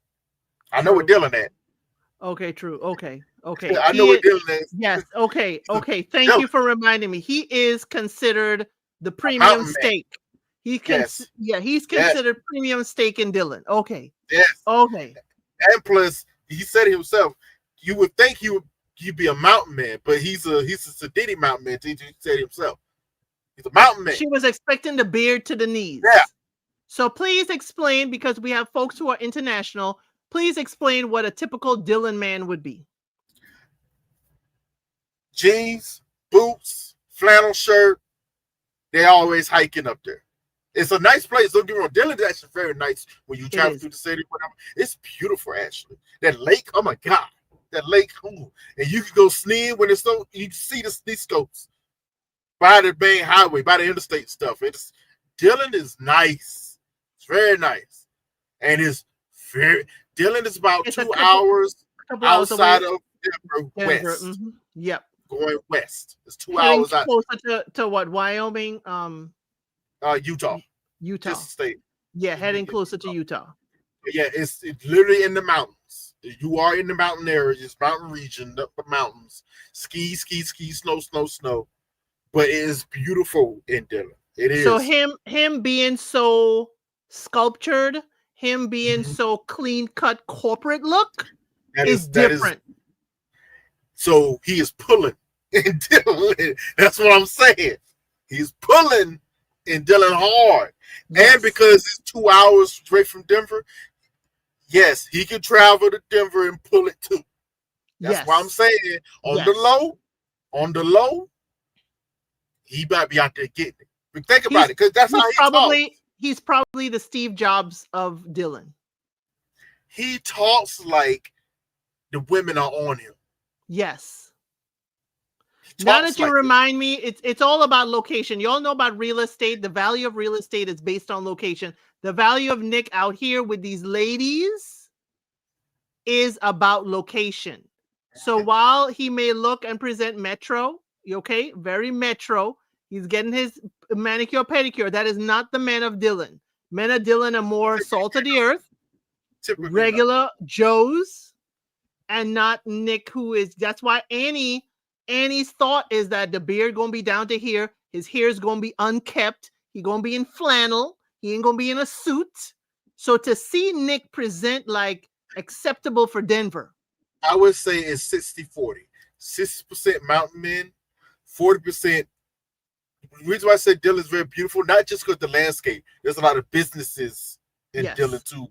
B: I know where Dillon at.
A: Okay, true. Okay.
B: I know where Dillon is.
A: Yes. Okay. Thank you for reminding me. He is considered the premium steak. He's considered premium steak in Dillon. Okay.
B: Yes.
A: Okay.
B: And plus, he said it himself. You would think he'd be a mountain man, but he's a Sadiddy mountain man. He said it himself. He's a mountain man.
A: She was expecting the beard to the knees.
B: Yeah.
A: So please explain, because we have folks who are international. Please explain what a typical Dillon man would be.
B: Jeans, boots, flannel shirt. They're always hiking up there. It's a nice place. Don't get me wrong. Dillon is actually very nice when you travel through the city. Whatever. It's beautiful, actually. That lake, oh my God. That lake, ooh. And you can go sneeing when it's so, you can see these scopes by the main highway, by the interstate stuff. Dillon is nice. It's very nice. And Dillon is about 2 hours outside of Denver west.
A: Mm-hmm. Yep.
B: Going west. It's 2 hours out.
A: Closer to what? Wyoming?
B: Utah.
A: Just
B: state.
A: Yeah, heading closer to Utah.
B: Yeah, it's literally in the mountains. You are in the mountain area, it's mountain region, the mountains. Ski, snow. But it is beautiful in Dillon. It is.
A: So him being so sculptured, him being so clean-cut corporate look is different.
B: So he is pulling in Dillon. That's what I'm saying. He's pulling in Dillon hard. Yes. And because it's 2 hours straight from Denver, yes, he can travel to Denver and pull it too. That's why I'm saying on the low, he might be out there getting it. But think about it, because that's how
A: he's probably the Steve Jobs of Dillon.
B: He talks like the women are on him.
A: Yes. Now that you remind me, it's all about location. You all know about real estate. The value of real estate is based on location. The value of Nick out here with these ladies is about location. So while he may look and present metro, okay, very metro, he's getting his manicure, pedicure. That is not the men of Dillon. Men of Dillon are more salt of the earth, regular Joes, and not Nick, who is, that's why Annie's thought is that the beard gonna be down to here. His hair is gonna be unkept. He gonna be in flannel. He ain't gonna be in a suit. So to see Nick present like acceptable for Denver,
B: I would say it's 60-40. 60% mountain men, 40% The reason why I say Dillon's very beautiful, not just because the landscape. There's a lot of businesses in Dillon
A: Yes.
B: too,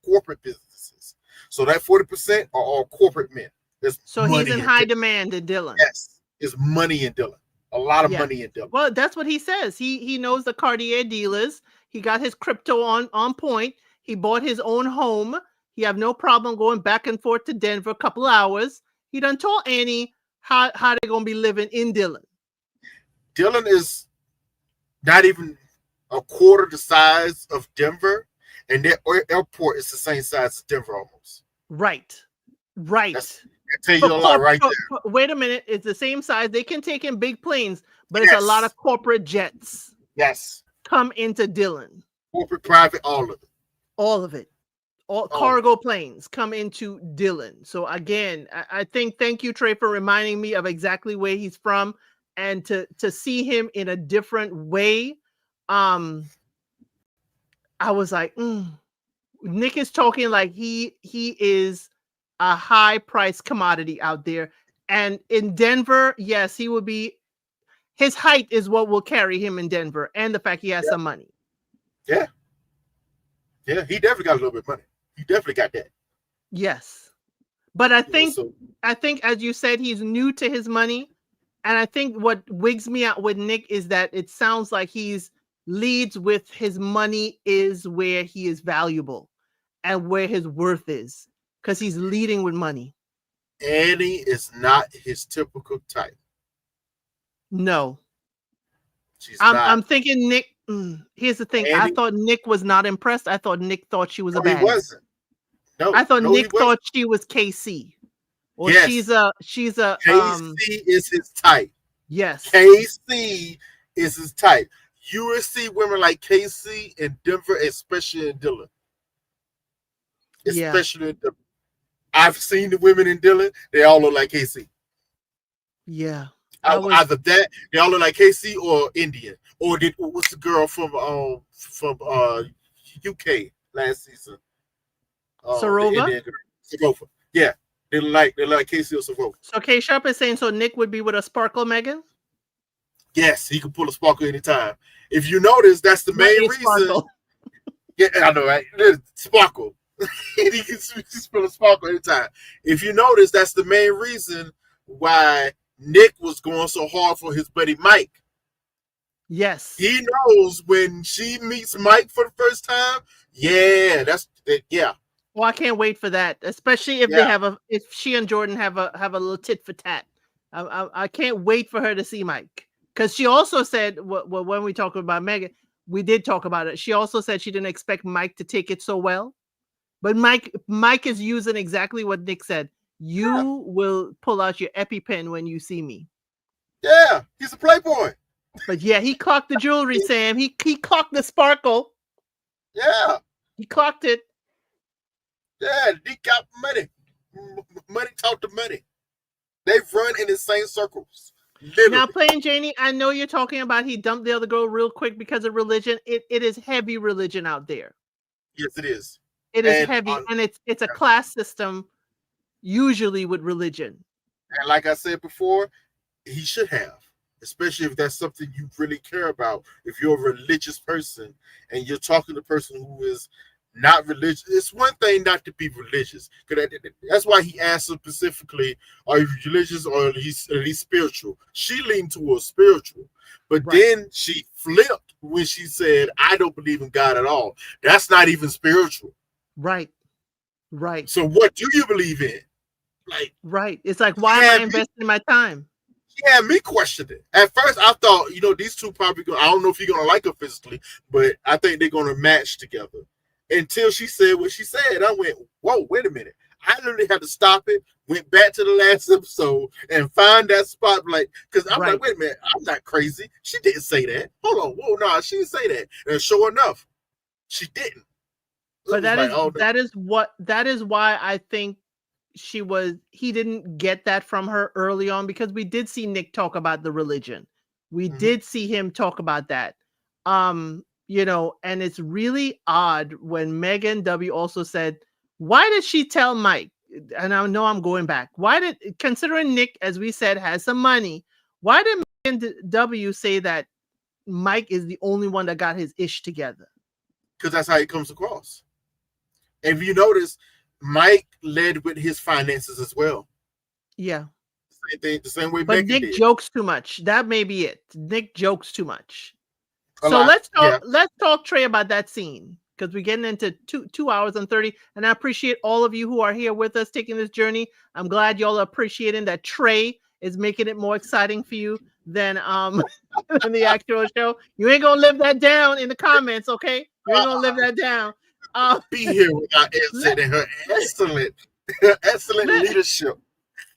B: corporate businesses. So that 40% are all corporate men. There's
A: So he's in
B: money in
A: high
B: Dillon.
A: demand in Dillon.
B: Yes, there's money in Dillon. A lot of
A: Yes.
B: money in Dillon.
A: Well, that's what he says. He knows the Cartier dealers. He got his crypto on point. He bought his own home. He have no problem going back and forth to Denver a couple hours. He done told Annie how they gonna be living in Dillon.
B: Dillon is not even a quarter the size of Denver, and their airport is the same size as Denver almost.
A: Right. Right.
B: I tell you a lot right there.
A: Wait a minute. It's the same size. They can take in big planes, but
B: Yes.
A: it's a lot of corporate jets
B: Yes.
A: come into Dillon.
B: Corporate, private, all of it.
A: All of it. All cargo planes come into Dillon. So again, I think thank you, Trey, for reminding me of exactly where he's from, and to see him in a different way. I was like, Nick is talking like he is a high price commodity out there. And in Denver, yes, he will be. His height is what will carry him in Denver, and the fact he has some money.
B: Yeah. Yeah, he definitely got a little bit of money. He definitely got that.
A: Yes. But I think as you said, he's new to his money. And I think what wigs me out with Nick is that it sounds like he's leads with his money is where he is valuable and where his worth is, because he's leading with money.
B: Annie is not his typical type.
A: No.
B: She's not.
A: I'm thinking Nick. Here's the thing.
B: Annie,
A: I thought Nick was not impressed. I thought Nick thought she was a baddie.
B: He wasn't. No,
A: I thought Nick thought she was KC. Or
B: yes.
A: she's a
B: KC is his type.
A: Yes.
B: KC is his type. You will see women like KC in Denver, especially in Dillon. Especially in Dillon. I've seen the women in Dillon, they all look like KC.
A: Yeah.
B: Either that, they all look like KC or Indian. Or what's the girl from UK last season?
A: Sarova?
B: Sarova. Yeah. They look like KC or Sarova.
A: So shApp is saying so Nick would be with a sparkle Megan?
B: Yes, he can pull a sparkle anytime. If you notice, that's the main reason. Sparkle. Yeah, I know, right? Sparkle. He can just pull a sparkle anytime. If you notice, that's the main reason why Nick was going so hard for his buddy Mike.
A: Yes.
B: He knows when she meets Mike for the first time. Yeah, yeah.
A: Well, I can't wait for that, especially if they have if she and Jordan have a little tit for tat. I can't wait for her to see Mike, because she also said when we talked about Megan, we did talk about it. She also said she didn't expect Mike to take it so well, but Mike is using exactly what Nick said. You will pull out your EpiPen when you see me.
B: Yeah, he's a playboy.
A: But yeah, he clocked the jewelry, Sam. He clocked the sparkle.
B: Yeah.
A: He clocked it.
B: Yeah, he got money. Money talk to money. They've run in the same circles. Literally.
A: Now, Plain Janie, I know you're talking about he dumped the other girl real quick because of religion. It is heavy religion out there.
B: Yes, it is.
A: It is heavy, and it's a class system, usually with religion.
B: And like I said before, he should have, especially if that's something you really care about. If you're a religious person and you're talking to a person who is not religious, it's one thing not to be religious. That's why he asked her specifically, are you religious or at least spiritual? She leaned towards spiritual. But then she flipped when she said, I don't believe in God at all. That's not even spiritual.
A: Right. Right.
B: So what do you believe in?
A: Right. It's like, why am I investing my time?
B: Yeah, me questioned it. At first, I thought, these two probably I don't know if you're going to like her physically, but I think they're going to match together. Until she said what she said, I went, whoa, wait a minute. I literally had to stop it, went back to the last episode and find that spot, because I'm like, wait a minute, I'm not crazy. She didn't say that. Hold on, whoa, no, she didn't say that. And sure enough, she didn't.
A: But that is why I think he didn't get that from her early on, because we did see Nick talk about the religion. We did see him talk about that. And it's really odd when Megan W also said, why did she tell Mike? And I know I'm going back. Considering Nick, as we said, has some money, why did Megan W say that Mike is the only one that got his ish together.
B: Because that's how he comes across. And if you notice, Mike led with his finances as well.
A: Yeah.
B: Same thing, the same way
A: But
B: Megan
A: Nick
B: did.
A: jokes too much. That may be it. Nick jokes too much.
B: A
A: So
B: lot.
A: let's talk.
B: Yeah.
A: Let's talk, Trey, about that scene, because we're getting into 2 hours and 30. And I appreciate all of you who are here with us taking this journey. I'm glad y'all are appreciating that Trey is making it more exciting for you than than the actual show. You ain't gonna live that down in the comments, okay? You ain't gonna live that down.
B: Be here with our Ed and her excellent leadership.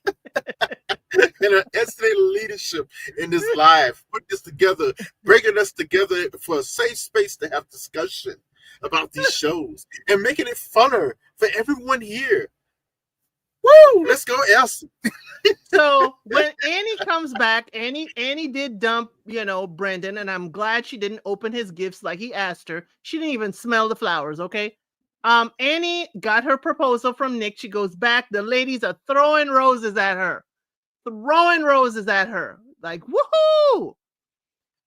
B: And her excellent leadership in this live, put this together, bringing us together for a safe space to have discussion about these shows and making it funner for everyone here. Woo! Let's go, Elsa.
A: So when Annie comes back, Annie did dump, Brendan, and I'm glad she didn't open his gifts like he asked her. She didn't even smell the flowers, okay? Annie got her proposal from Nick. She goes back. The ladies are throwing roses at her. Like, woohoo!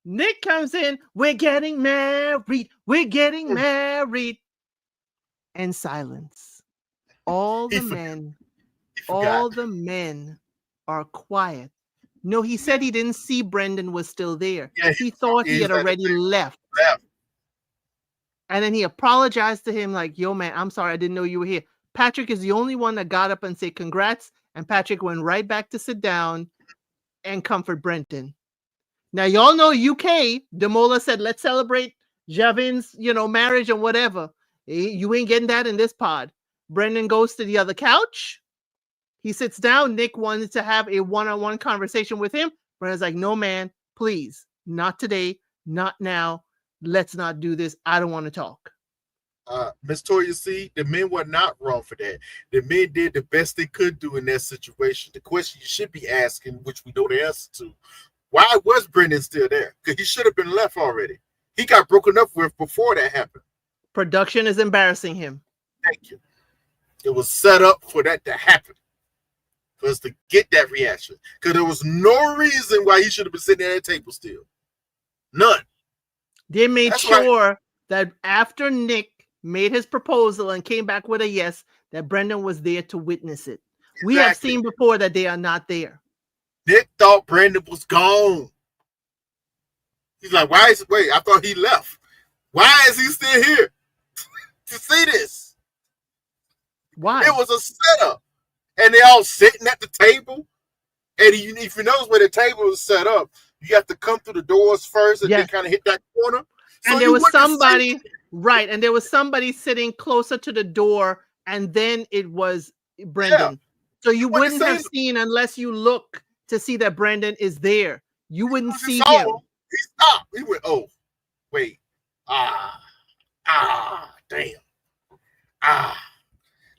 A: Nick comes in. We're getting married. And silence. All the men are quiet. No, he said he didn't see Brendan was still there.
B: Yeah,
A: he thought he had already left. And then he apologized to him like, yo, man, I'm sorry. I didn't know you were here. Patrick is the only one that got up and said congrats. And Patrick went right back to sit down and comfort Brendan. Now, y'all know UK, Demola said, let's celebrate Javin's, marriage and whatever. You ain't getting that in this pod. Brendan goes to the other couch. He sits down. Nick wanted to have a one-on-one conversation with him. Brendan's like, no, man, please. Not today. Not now. Let's not do this. I don't want to talk.
B: Miss Toya, see, the men were not wrong for that. The men did the best they could do in that situation. The question you should be asking, which we know the answer to, why was Brendan still there? Because he should have been left already. He got broken up with before that happened.
A: Production is embarrassing him.
B: Thank you. It was set up for that to happen. For us to get that reaction. Because there was no reason why he should have been sitting at that table still. None.
A: They made sure that after Nick made his proposal and came back with a yes, that Brendan was there to witness it. Exactly. We have seen before that they are not there.
B: Nick thought Brendan was gone. He's like, wait, I thought he left. Why is he still here? To see this?
A: Why?
B: It was a setup. And they all sitting at the table. And if you notice where the table is set up, you have to come through the doors first and then kind of hit that corner.
A: And there was somebody, right, and there was somebody sitting closer to the door, and then it was Brendan. Yeah. So you wouldn't have seen unless you look to see that Brendan is there. You wouldn't see him.
B: He stopped. He went, oh, wait. Damn.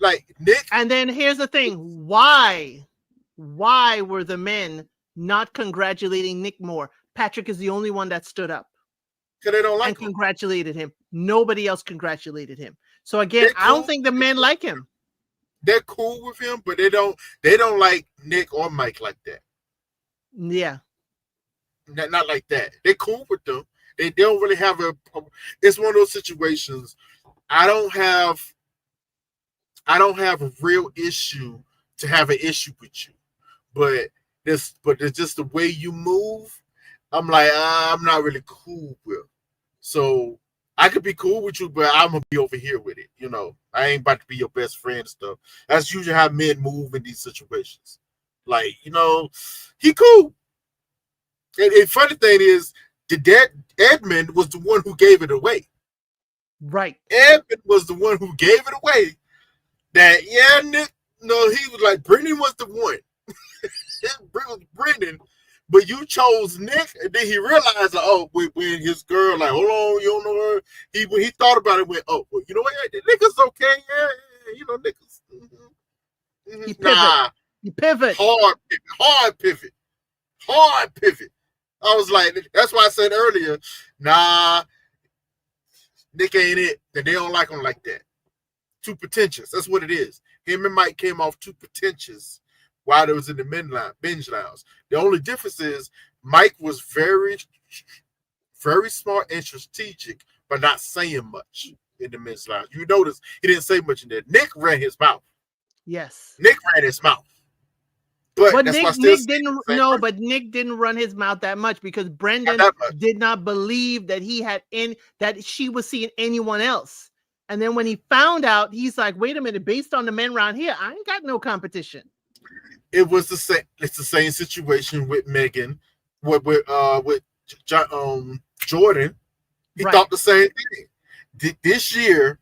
B: Like Nick.
A: And then here's the thing. Why were the men not congratulating Nick more? Patrick is the only one that stood up.
B: Because they don't like
A: him. Congratulated him. Nobody else congratulated him. So again, I don't think the men like him.
B: They're cool with him, but they don't like Nick or Mike like that.
A: Yeah.
B: Not like that. They're cool with them. They don't really have it's one of those situations. I don't have a real issue to have an issue with you. But it's just the way you move. I'm like, I'm not really cool with. So I could be cool with you, but I'm gonna be over here with it. I ain't about to be your best friend and stuff. That's usually how men move in these situations. Like, he cool. And the funny thing is, Edmund was the one who gave it away.
A: Right.
B: Edmund was the one who gave it away. That Nick. No, he was like, Brendan was the one. It was Brendan. But you chose Nick, and then he realized, when his girl, like, hold on, you don't know her. When he thought about it, went, well, you know what? Nick's okay. Yeah, Nick's. Mm-hmm.
A: He pivot.
B: Hard pivot. I was like, that's why I said earlier, Nick ain't it. That they don't like him like that. Too pretentious. That's what it is. Him and Mike came off too pretentious while they was in the binge lounge. The only difference is Mike was very very smart and strategic, but not saying much in the men's lounge. You notice he didn't say much in there. Nick ran his mouth.
A: Yes.
B: Nick ran his mouth. But
A: But
B: that's why I
A: Nick
B: still
A: Nick
B: say
A: didn't
B: the same
A: no,
B: person.
A: but Nick didn't run his mouth that much because
B: Not
A: Brendan
B: that much.
A: did not believe that he had that she was seeing anyone else. And then when he found out, he's like, wait a minute, based on the men around here, I ain't got no competition.
B: It was the same. It's the same situation with Megan, with Jordan. He
A: Right.
B: thought the same thing. This year,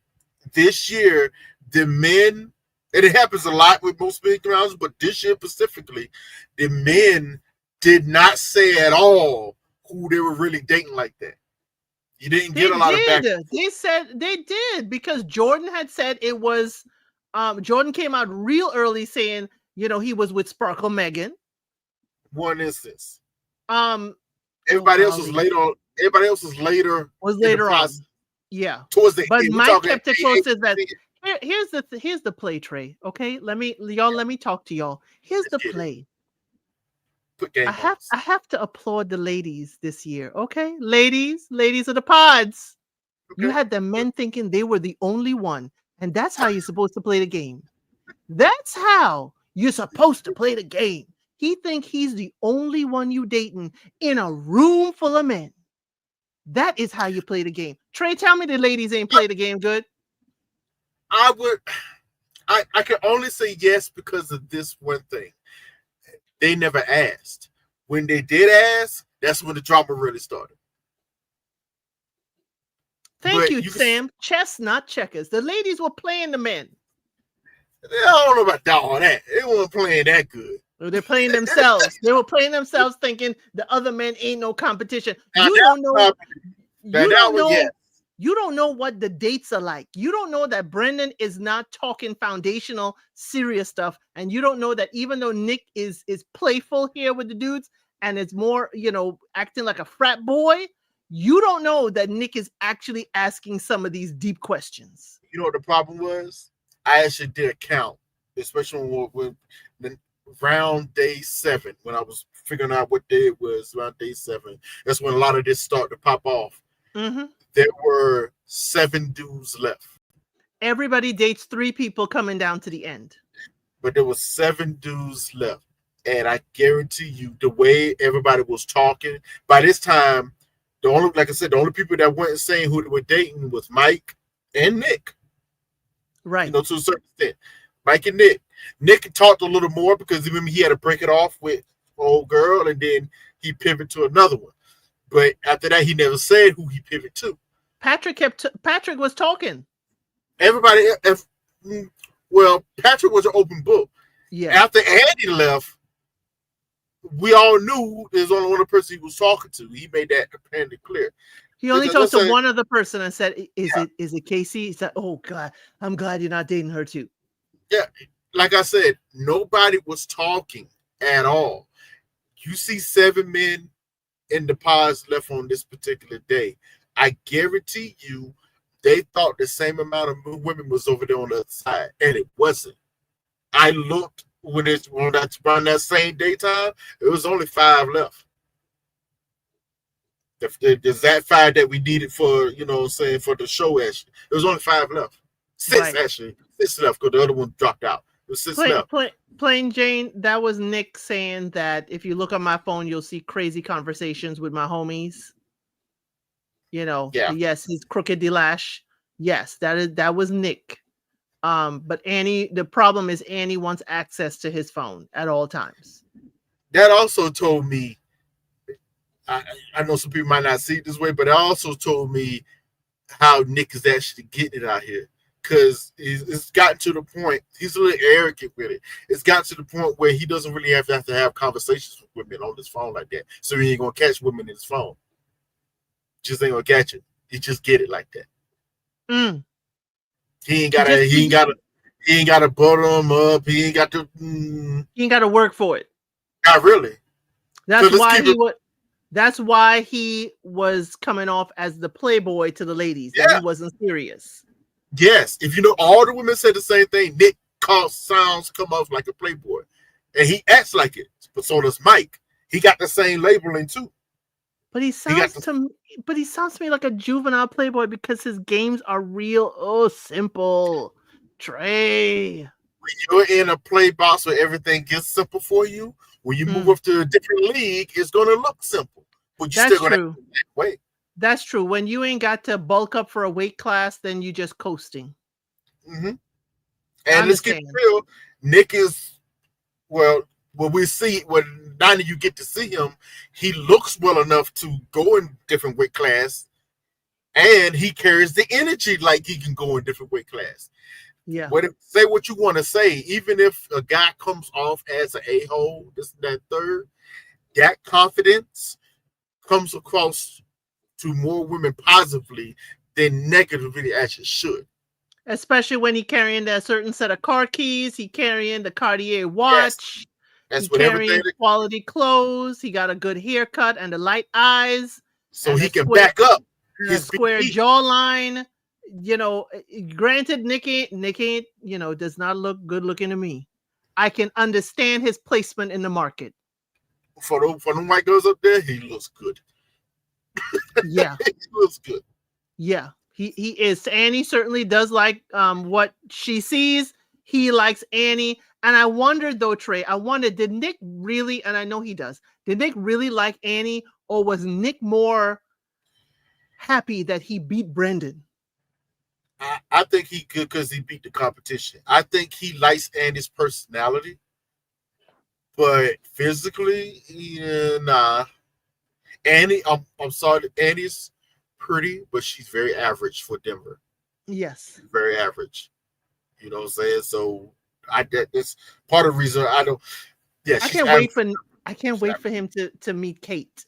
B: the men, and it happens a lot with most big rounds, but this year specifically, the men did not say at all who they were really dating like that. You didn't
A: They
B: get a lot of back.
A: did. They said they did because Jordan had said it was Jordan came out real early saying, he was with Sparkle Megan.
B: One instance.
A: Oh
B: Everybody else was
A: golly.
B: later on. Everybody else was later
A: Was
B: in the
A: later on.
B: process.
A: Yeah.
B: Towards the
A: But
B: end. We're
A: Mike
B: talking
A: kept it
B: eight,
A: close, says that here's the play, Trey. Okay, let me talk to y'all. Here's the
B: get it.
A: play.
B: Put game on us.
A: I have to applaud the ladies this year. Okay, ladies of the pods. You
B: Okay.
A: had the men thinking they were the only one, and that's how you're supposed to play the game. That's how you're supposed to play the game. He think he's the only one you dating in a room full of men. That is how you play the game. Trey, tell me the ladies ain't play the game good.
B: I can only say yes because of this one thing. They never asked. When they did ask, that's when the drama really started.
A: Thank you, Sam. Chess, not checkers. The ladies were playing the men.
B: I don't know about all that. They weren't playing that good.
A: They're playing themselves. They were playing themselves, thinking the other men ain't no competition. You don't know. You don't know.
B: Yes.
A: You don't know what the dates are like. You don't know that Brendan is not talking foundational, serious stuff, and you don't know that even though Nick is playful here with the dudes and it's more, acting like a frat boy, you don't know that Nick is actually asking some of these deep questions.
B: You know what the problem was? I actually did a count, especially when around day 7, when I was figuring out what day it was, around day 7. That's when a lot of this started to pop off.
A: Mm-hmm.
B: There were 7 dudes left.
A: Everybody dates 3 people coming down to the end.
B: But there were 7 dudes left. And I guarantee you, the way everybody was talking, by this time, the only people that weren't saying who they were dating was Mike and Nick.
A: Right.
B: To a certain extent. Mike and Nick. Nick talked a little more because remember he had to break it off with old girl and then he pivoted to another one. But after that, he never said who he pivoted to.
A: Patrick was talking.
B: Everybody, Patrick was an open book.
A: Yeah.
B: After Andy left, we all knew there's only one person he was talking to. He made that apparently clear.
A: He only talked to one other person and said, is it Casey? He said, oh God, I'm glad you're not dating her too.
B: Yeah. Like I said, nobody was talking at all. You see 7 men in the pods left on this particular day. I guarantee you they thought the same amount of women was over there on the other side, and it wasn't. I looked when it's around that same daytime, it was only 5 left. There's that 5 that we needed for, for the show, actually. There was only 5 left. 6, right. Actually. 6 left because the other one dropped out. It was 6 left.
A: Plain Jane, that was Nick saying that if you look on my phone, you'll see crazy conversations with my homies. Yes, he's Crooked Delash. Yes, that was Nick. But Annie, the problem is Annie wants access to his phone at all times.
B: That also told me, I know some people might not see it this way, but it also told me how Nick is actually getting it out here. Because it's gotten to the point, he's a little arrogant with it. It's gotten to the point where he doesn't really have to have conversations with women on his phone like that. So he ain't going to catch women in his phone. Just ain't going to catch it. He just get it like that.
A: Mm.
B: He ain't got to butter him up. He ain't got to.
A: He ain't got to work for it.
B: Not really.
A: That's why he was coming off as the playboy to the ladies. Yeah. That he wasn't serious.
B: Yes, if you know, all the women said the same thing. Nick sounds come off like a playboy, and he acts like it. But so does Mike. He got the same labeling too.
A: But he
B: He got
A: sounds
B: the
A: to me, but he sounds to me like a juvenile playboy because his games are real simple. Trey.
B: you're in a play box where everything gets simple for you. When you move
A: Mm,
B: up to a different league, it's gonna look simple, but you
A: that's
B: still gonna
A: true.
B: have to that way.
A: That's true. When you ain't got to bulk up for a weight class, then you just coasting.
B: Hmm.
A: I
B: And let's keep it
A: understand.
B: real. Nick is well. When we see when now that you get to see him, he looks well enough to go in different weight class, and he carries the energy like he can go in different weight class.
A: Yeah.
B: What say what you want to say, even if a guy comes off as an a-hole, this and that third, that confidence comes across to more women positively than negatively as it should.
A: Especially when he carrying that certain set of car keys, he carrying the Cartier
B: Yes,
A: watch, he
B: that's what everything.
A: carrying quality clothes, he got a good haircut and the light eyes
B: So
A: and
B: he can back up
A: a
B: his
A: square
B: BD.
A: jawline. Granted, Nick ain't, does not look good looking to me. I can understand his placement in the market.
B: For the white girls up there, he looks good.
A: Yeah.
B: He looks good.
A: Yeah, he is. Annie certainly does like what she sees. He likes Annie. And I wondered though, Trey, I wondered, did Nick really, and I know he does, did Nick really like Annie, or was Nick more happy that he beat Brendan?
B: I think he could because he beat the competition. I think he likes Andy's personality, but physically, yeah, nah. Annie, I'm sorry, Annie's pretty, but she's very average for Denver.
A: Yes.
B: Very average. You know what I'm saying? So that's part of the reason I don't. Yeah,
A: I
B: she's
A: can't
B: average.
A: wait for I can't
B: She's
A: wait for
B: average.
A: him to meet Kate.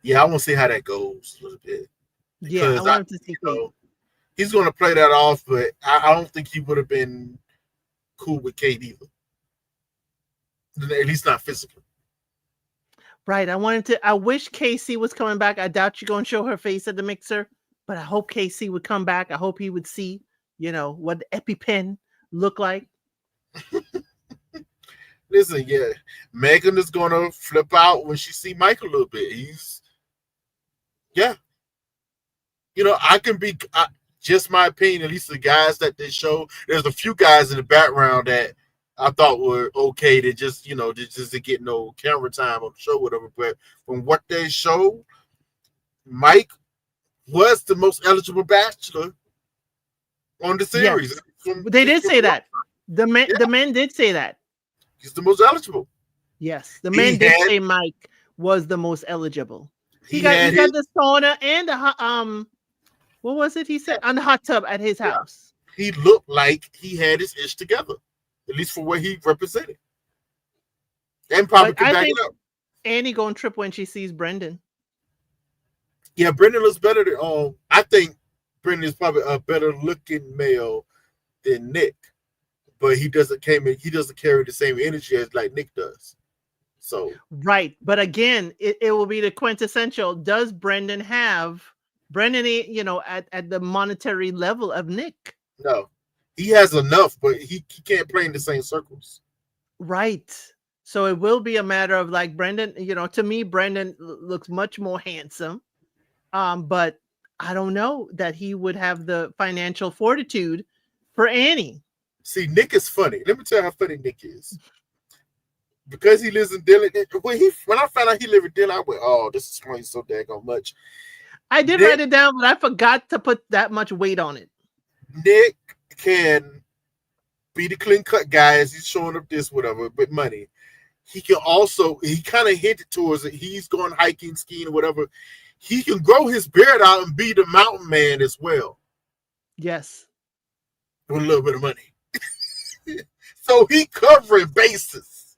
B: Yeah, I want to see how that goes a little bit
A: Yeah, I
B: because
A: want him to see Kate.
B: he's going to play that off, but I don't think he would have been cool with Kate either. At least not physically.
A: Right. I wish Casey was coming back. I doubt you're gonna show her face at the mixer, but I hope Casey would come back. I hope he would see, what the EpiPen look like.
B: Listen, yeah, Megan is going to flip out when she see Mike a little bit. Yeah, I can be just my opinion. At least the guys that they show, there's a few guys in the background that I thought were okay to just just to get no camera time on the show, whatever. But from what they showed, Mike was the most eligible bachelor on the series.
A: Yes. They did say that.
B: Yeah,
A: The men did say that.
B: he's the most eligible.
A: Yes. The
B: He
A: men did
B: had
A: say Mike was the most eligible. He
B: he
A: got he
B: had
A: got
B: his
A: the sauna and what was it he said? On the hot tub at his
B: yeah.
A: house.
B: He looked like he had his ish together, at least for what he represented, and probably
A: But
B: could
A: I
B: back
A: think
B: it up.
A: Annie gonna trip when she sees Brendan.
B: Yeah, Brendan looks better than I think Brendan is probably a better looking male than Nick, but he doesn't carry the same energy as like Nick does. So
A: Right. But again, it will be the quintessential. Does Brendan have Brendan, at the monetary level of Nick?
B: no, he has enough, but he can't play in the same circles.
A: Right. So it will be a matter of like Brendan, to me, Brendan looks much more handsome. But I don't know that he would have the financial fortitude for Annie.
B: See, Nick is funny. Let me tell you how funny Nick is. Because he lives in Dillon. When I found out he lived in Dillon, I went, "Oh, this explains so daggone much."
A: I did
B: Nick
A: write it down, but I forgot to put that much weight on it.
B: Nick can be the clean cut guy as he's showing up this whatever with money. He kind of hinted towards it. He's going hiking, skiing, or whatever. He can grow his beard out and be the mountain man as well
A: Yes.
B: with a little bit of money. So he covering bases.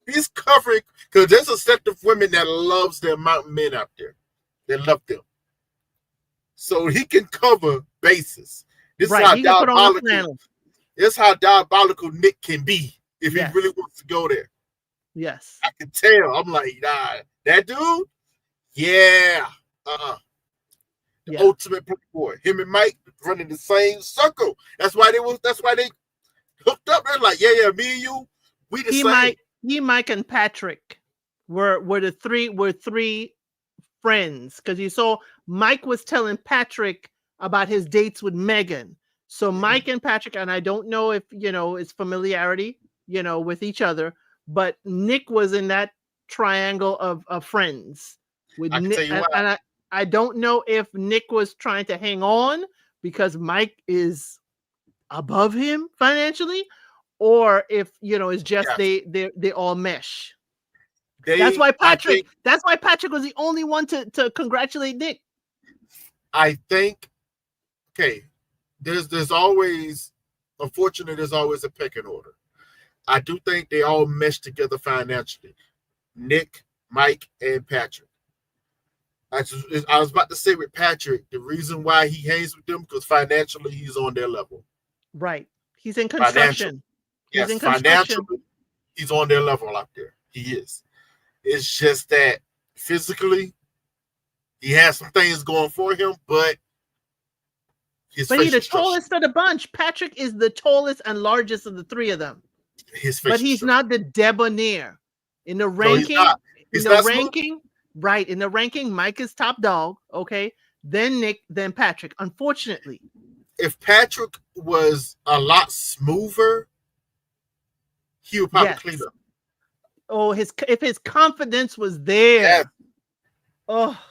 B: He's covering because there's a set of women that loves their mountain men out there. They love them. So he can cover bases. This
A: Right.
B: is how
A: He can put on a
B: diabolical.
A: flannel.
B: This is how diabolical Nick can be if
A: Yes.
B: he really wants to go there.
A: Yes.
B: I can tell. I'm like, nah, that dude, yeah. The
A: Yeah.
B: ultimate playboy. Him and Mike running the same circle. That's why they hooked up. They're like, yeah, me and you, we the same.
A: Mike and Patrick were three friends, because you saw Mike was telling Patrick about his dates with Megan. So Mike and Patrick, and I don't know if it's familiarity, with each other, but Nick was in that triangle of friends with
B: I can
A: Nick,
B: tell you
A: and,
B: why.
A: I don't know if Nick was trying to hang on because Mike is above him financially, or if it's just
B: Yes,
A: they all mesh. That's
B: they.
A: why
B: I
A: Patrick.
B: think.
A: That's why Patrick was the only one to congratulate Nick.
B: I think. Okay. There's always, unfortunately, there's always a pecking order. I do think they all mesh together financially. Nick, Mike, and Patrick. I was about to say with Patrick, the reason why he hangs with them because financially he's on their level.
A: Right. He's in
B: Financially,
A: construction. He's
B: yes,
A: in construction.
B: financially he's on their level out there. He is. It's just that physically he has some things going for him, but his
A: But he's the
B: facial structure,
A: tallest of the bunch. Patrick is the tallest and largest of the three of them.
B: his
A: But
B: facial
A: he's
B: structure.
A: not the debonair. In the
B: No, he's
A: ranking,
B: not.
A: in
B: He's
A: the
B: not smooth.
A: ranking, right, in the ranking, Mike is top dog, okay? Then Nick, then Patrick. Unfortunately.
B: If Patrick was a lot smoother, he would probably
A: Yes.
B: clean up.
A: Oh, if his confidence was
B: Yes.
A: there. Oh,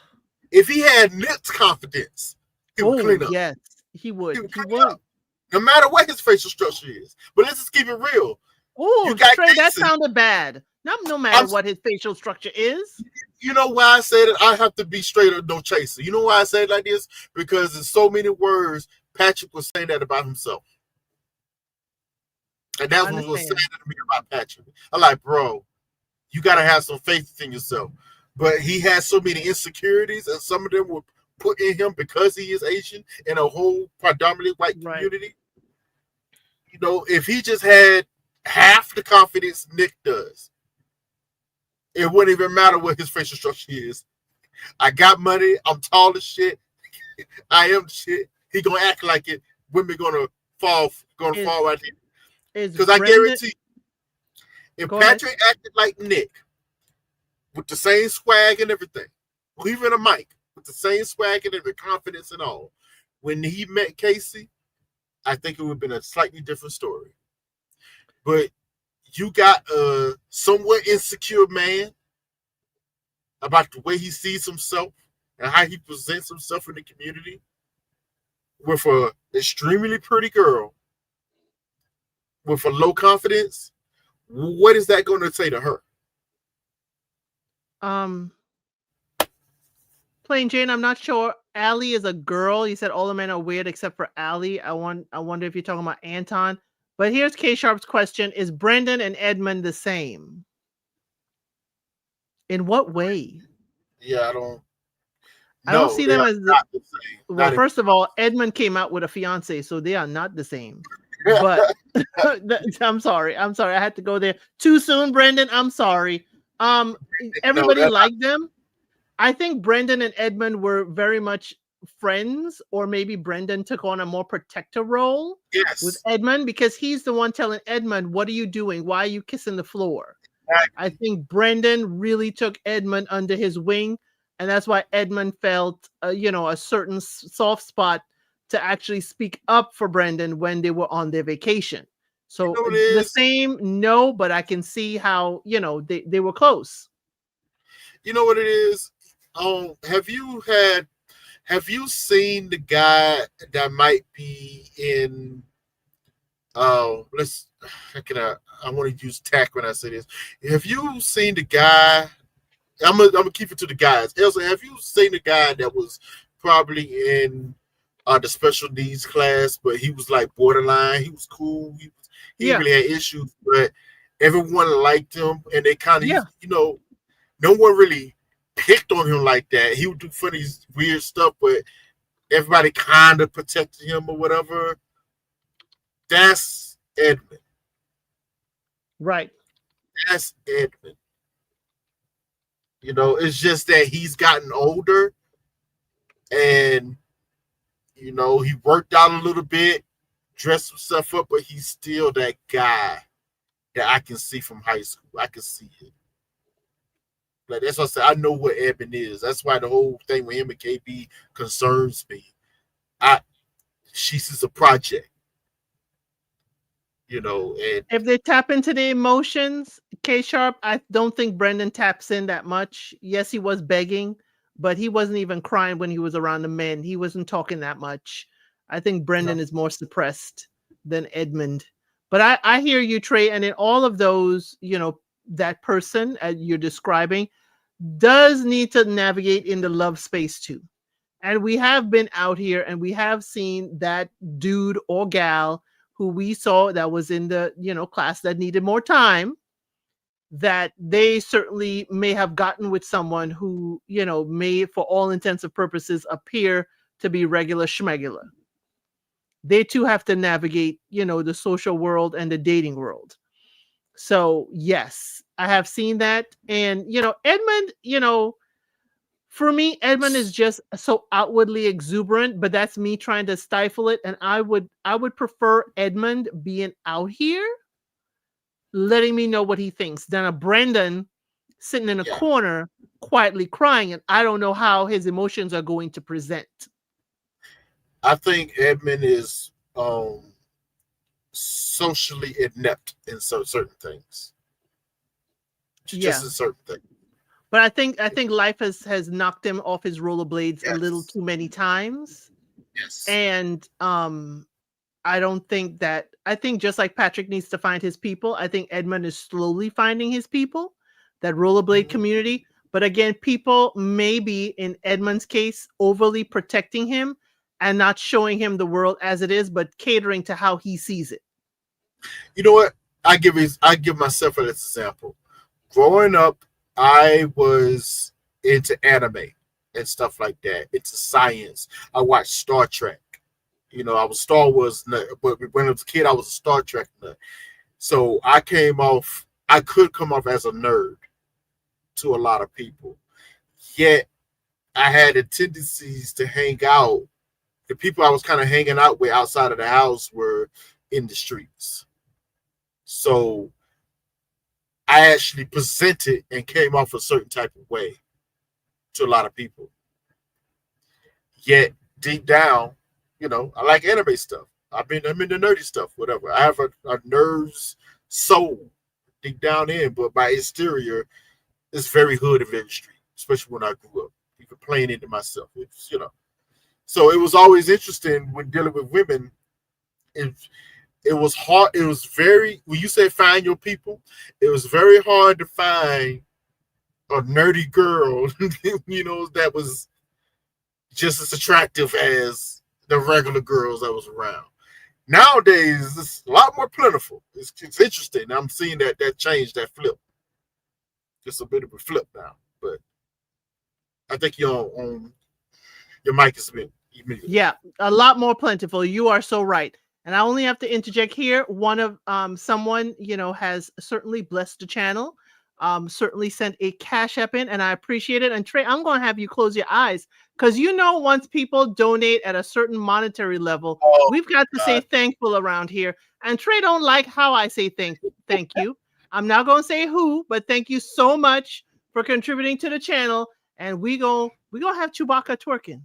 B: If he had Nick's confidence, he would
A: oh
B: clean up.
A: yes, he
B: He
A: would.
B: would
A: He
B: clean
A: would.
B: up. No matter what his facial structure is. But let's just keep it real. You
A: Oh,
B: got
A: Trey, that
B: Casey.
A: sounded bad. No matter
B: I'm,
A: what his facial structure is.
B: you know why I said it? I have to be straight or no chaser. You know why I say it like this? Because in so many words, Patrick was saying that about himself. And
A: I
B: that's what was saying
A: understand.
B: to me about Patrick. I'm like, bro, you got to have some faith in yourself. But he has so many insecurities, and some of them were put in him because he is Asian in a whole predominantly white
A: Right.
B: community. If he just had half the confidence Nick does, it wouldn't even matter what his facial structure is. I got money. I'm tall as shit. I am shit. He gonna act like it. Women gonna
A: Is
B: fall right here.
A: is
B: Because I
A: Brendan?
B: guarantee, if
A: Go ahead.
B: Patrick acted like Nick with the same swag and everything, or even a Mike with the same swag and the confidence and all, when he met Casey, I think it would have been a slightly different story. But you got a somewhat insecure man about the way he sees himself and how he presents himself in the community with a extremely pretty girl with a low confidence. What is that going to say to her?
A: Um, Plain Jane, I'm not sure. Ali is a girl. You said all the men are weird except for Ali. I wonder if you're talking about Anton. But here's K Sharp's question: is Brendan and Edmund the same? In what way?
B: Yeah, I don't.
A: I don't
B: No,
A: see
B: they
A: them
B: are
A: as
B: not the same.
A: well.
B: Not in
A: First of all, Edmund came out with a fiance, so they are not the same. But I'm sorry. I'm sorry. I had to go there too soon, Brendan. I'm sorry. Um,
B: no,
A: everybody
B: that's not.
A: liked them. I think Brendan and Edmund were very much friends, or maybe Brendan took on a more protector role with
B: Yes.
A: Edmund because he's the one telling Edmund, "What are you doing? Why are you kissing the floor?" I
B: Exactly.
A: think Brendan really took Edmund under his wing, and that's why Edmund felt, a certain soft spot to actually speak up for Brendan when they were on their vacation.
B: You
A: So
B: know what it
A: the
B: is?
A: same, no, but I can see how they were close.
B: You know what it is? Have you seen the guy that might be in let's how can I want to use tack when I say this. Have you seen the guy? I'm gonna keep it to the guys. Elsa, have you seen the guy that was probably in the special needs class, but he was like borderline. He was cool. He
A: Yeah,
B: really had issues, but everyone liked him, and they kind of,
A: yeah,
B: no one really picked on him like that. He would do funny, weird stuff, but everybody kind of protected him or whatever. That's Edmund.
A: right.
B: That's Edmund. It's just that he's gotten older, and he worked out a little bit, dressed himself up, but he's still that guy that I can see from high school. I can see it. Like that's what I said. I know what Edmund is. That's why the whole thing with him and KB concerns me. I she's just a project, and
A: If they tap into the emotions, K Sharp, I don't think Brendan taps in that much. Yes, he was begging, but he wasn't even crying when he was around the men. He wasn't talking that much. I think Brendan is more suppressed than Edmund. But I hear you, Trey, and in all of those, that person you're describing does need to navigate in the love space too. And we have been out here and we have seen that dude or gal who we saw that was in the, class that needed more time, that they certainly may have gotten with someone who, may, for all intents and purposes, appear to be regular schmegular. They too have to navigate, the social world and the dating world. So yes, I have seen that. And, Edmund, for me, Edmund is just so outwardly exuberant, but that's me trying to stifle it. And I would prefer Edmund being out here, letting me know what he thinks, than a Brendan sitting in a
B: yeah,
A: corner quietly crying, and I don't know how his emotions are going to present.
B: I think Edmund is socially inept in certain things. Just
A: Yeah.
B: in certain things.
A: But I think life has knocked him off his rollerblades a little
B: Yes.
A: too many times.
B: Yes.
A: And I don't think that I think just like Patrick needs to find his people, I think Edmund is slowly finding his people, that rollerblade
B: Mhm.
A: community. But again, people may be, in Edmund's case, overly protecting him and not showing him the world as it is, but catering to how he sees it.
B: You know what? I give myself an example. Growing up, I was into anime and stuff like that, into science. I watched Star Trek. I was Star Wars nut, but when I was a kid, I was a Star Trek nut. So I could come off as a nerd to a lot of people. Yet I had the tendencies to hang out. The people I was kind of hanging out with outside of the house were in the streets. So I actually presented and came off a certain type of way to a lot of people. Yet deep down, I like anime stuff. I'm into nerdy stuff, whatever. I have a nerd's soul deep down in, but my exterior is very hood and very street, especially when I grew up. Even playing into myself. So it was always interesting when dealing with women. It, it was hard. It was very, when you say find your people, it was very hard to find a nerdy girl, that was just as attractive as the regular girls that was around. Nowadays, it's a lot more plentiful. It's interesting. I'm seeing that change, that flip. Just a bit of a flip now. But I think your mic has been immediately.
A: Yeah, a lot more plentiful. You are so right. And I only have to interject here. One of someone, has certainly blessed the channel. Certainly sent a cash app in, and I appreciate it. And Trey, I'm going to have you close your eyes, because once people donate at a certain monetary level,
B: Oh
A: we've got to say
B: God.
A: thankful around here. And Trey don't like how I say thank you. I'm not going to say who, but thank you so much for contributing to the channel. And we gonna have Chewbacca twerking.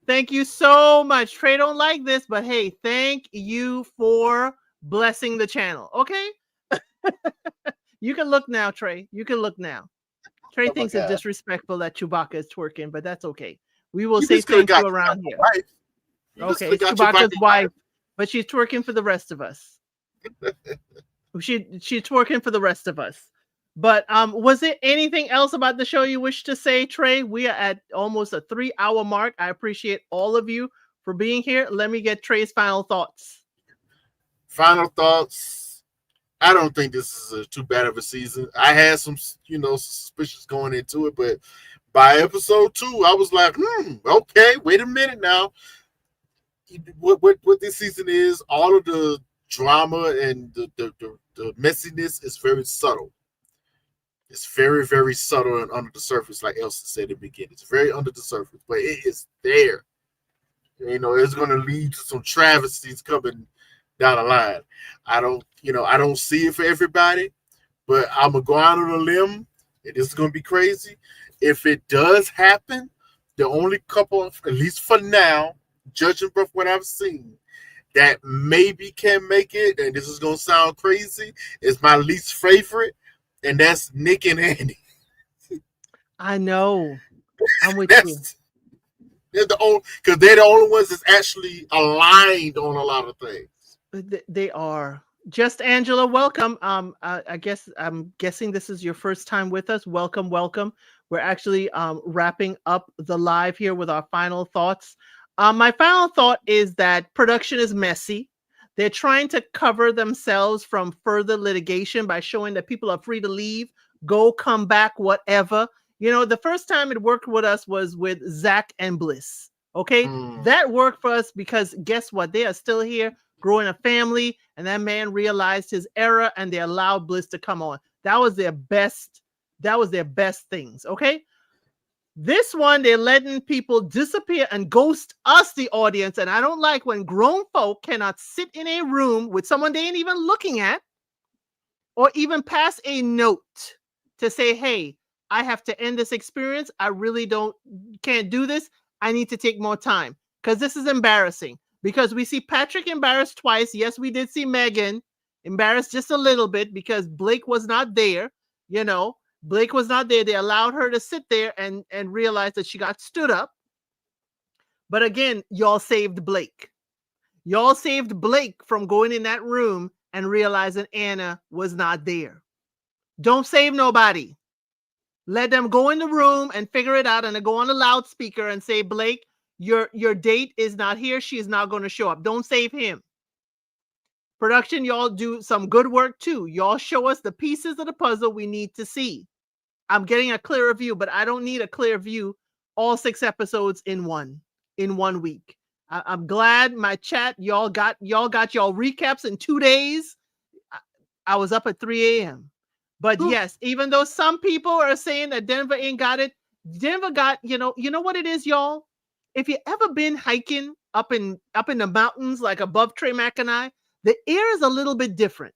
A: Thank you so much. Trey don't like this, but hey, thank you for blessing the channel. Okay? You can look now, Trey. You can look now. Trey
B: Oh my
A: thinks it's
B: God.
A: disrespectful that Chewbacca is twerking, but that's okay. We will
B: You
A: say
B: just could have
A: thank you
B: got
A: around
B: your
A: here.
B: wife. You just
A: Okay,
B: could have
A: it's
B: got your
A: Chewbacca's
B: wife.
A: wife, but she's twerking for the rest of us. She's twerking for the rest of us. But was there anything else about the show you wish to say, Trey? We are at almost a 3-hour mark. I appreciate all of you for being here. Let me get Trey's final thoughts.
B: Final thoughts. I don't think this is too bad of a season. I had some, suspicions going into it, but by episode 2, I was like, okay, wait a minute now. What this season is, all of the drama and the messiness is very subtle. It's very, very subtle and under the surface, like Elsa said in the beginning. It's very under the surface, but it is there. It's going to lead to some travesties coming down the line. I don't see it for everybody, but I'm gonna go out on a limb and this is going to be crazy. If it does happen, the only couple, at least for now, judging from what I've seen, that maybe can make it, and this is going to sound crazy, is my least favorite, and that's Nick and Andy.
A: I know. I'm with you.
B: That's they're the only because they're the only ones that's actually aligned on a lot of things.
A: They are. Just Angela, welcome. I guess I'm guessing this is your first time with us. Welcome, welcome. We're actually wrapping up the live here with our final thoughts. My final thought is that production is messy. They're trying to cover themselves from further litigation by showing that people are free to leave, go, come back, whatever. You know, the first time it worked with us was with Zach and Bliss. Okay,
B: Mm.
A: that worked for us because guess what? They are still here growing a family, and that man realized his error and they allowed Bliss to come on. That was their best. That was their best things. Okay. This one, they're letting people disappear and ghost us, the audience. And I don't like when grown folk cannot sit in a room with someone they ain't even looking at or even pass a note to say, hey, I have to end this experience. I really can't do this. I need to take more time because this is embarrassing. Because we see Patrick embarrassed twice. Yes, we did see Megan embarrassed just a little bit because Blake was not there. You know, Blake was not there. They allowed her to sit there and realize that she got stood up. But again, y'all saved Blake. Y'all saved Blake from going in that room and realizing Anna was not there. Don't save nobody. Let them go in the room and figure it out and then go on the loudspeaker and say, Blake, your date is not here. She is not going to show up. Don't save him. Production, y'all do some good work too. Y'all show us the pieces of the puzzle we need to see. I'm getting a clearer view, but I don't need a clear view all 6 episodes in one week. I'm glad my chat, y'all got y'all recaps in 2 days. I was up at 3 a.m. But yes, even though some people are saying that Denver ain't got it, Denver got, you know what it is, y'all? If you ever been hiking up in the mountains, like above Trey Mackinac, the air is a little bit different.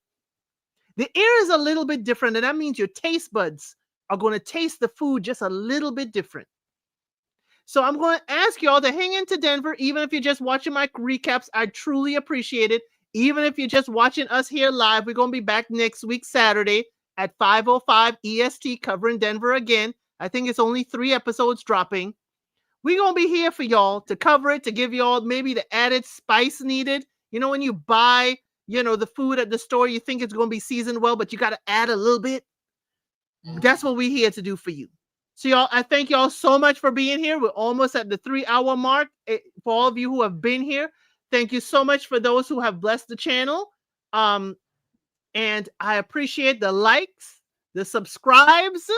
A: The air is a little bit different, and that means your taste buds are going to taste the food just a little bit different. So I'm going to ask y'all to hang into Denver, even if you're just watching my recaps. I truly appreciate it. Even if you're just watching us here live, we're going to be back next week, Saturday at 5:05 EST, covering Denver again. I think it's only 3 episodes dropping. We're going to be here for y'all to cover it, to give y'all maybe the added spice needed. You know, when you buy, the food at the store, you think it's going to be seasoned well, but you got to add a little bit. That's what we're here to do for you. So y'all, I thank y'all so much for being here. We're almost at the 3-hour mark. For all of you who have been here, thank you so much for those who have blessed the channel. And I appreciate the likes, the subscribes,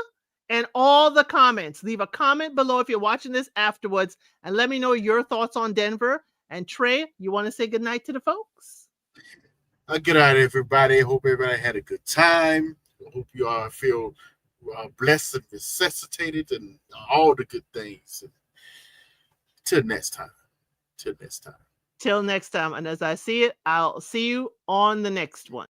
A: and all the comments. Leave a comment below if you're watching this afterwards, and let me know your thoughts on Denver. And Trey, you want to say goodnight to the folks?
B: Good night, everybody. Hope everybody had a good time. I hope you all feel blessed and resuscitated and all the good things. Till next time. Till next time.
A: Till next time. And as I see it, I'll see you on the next one.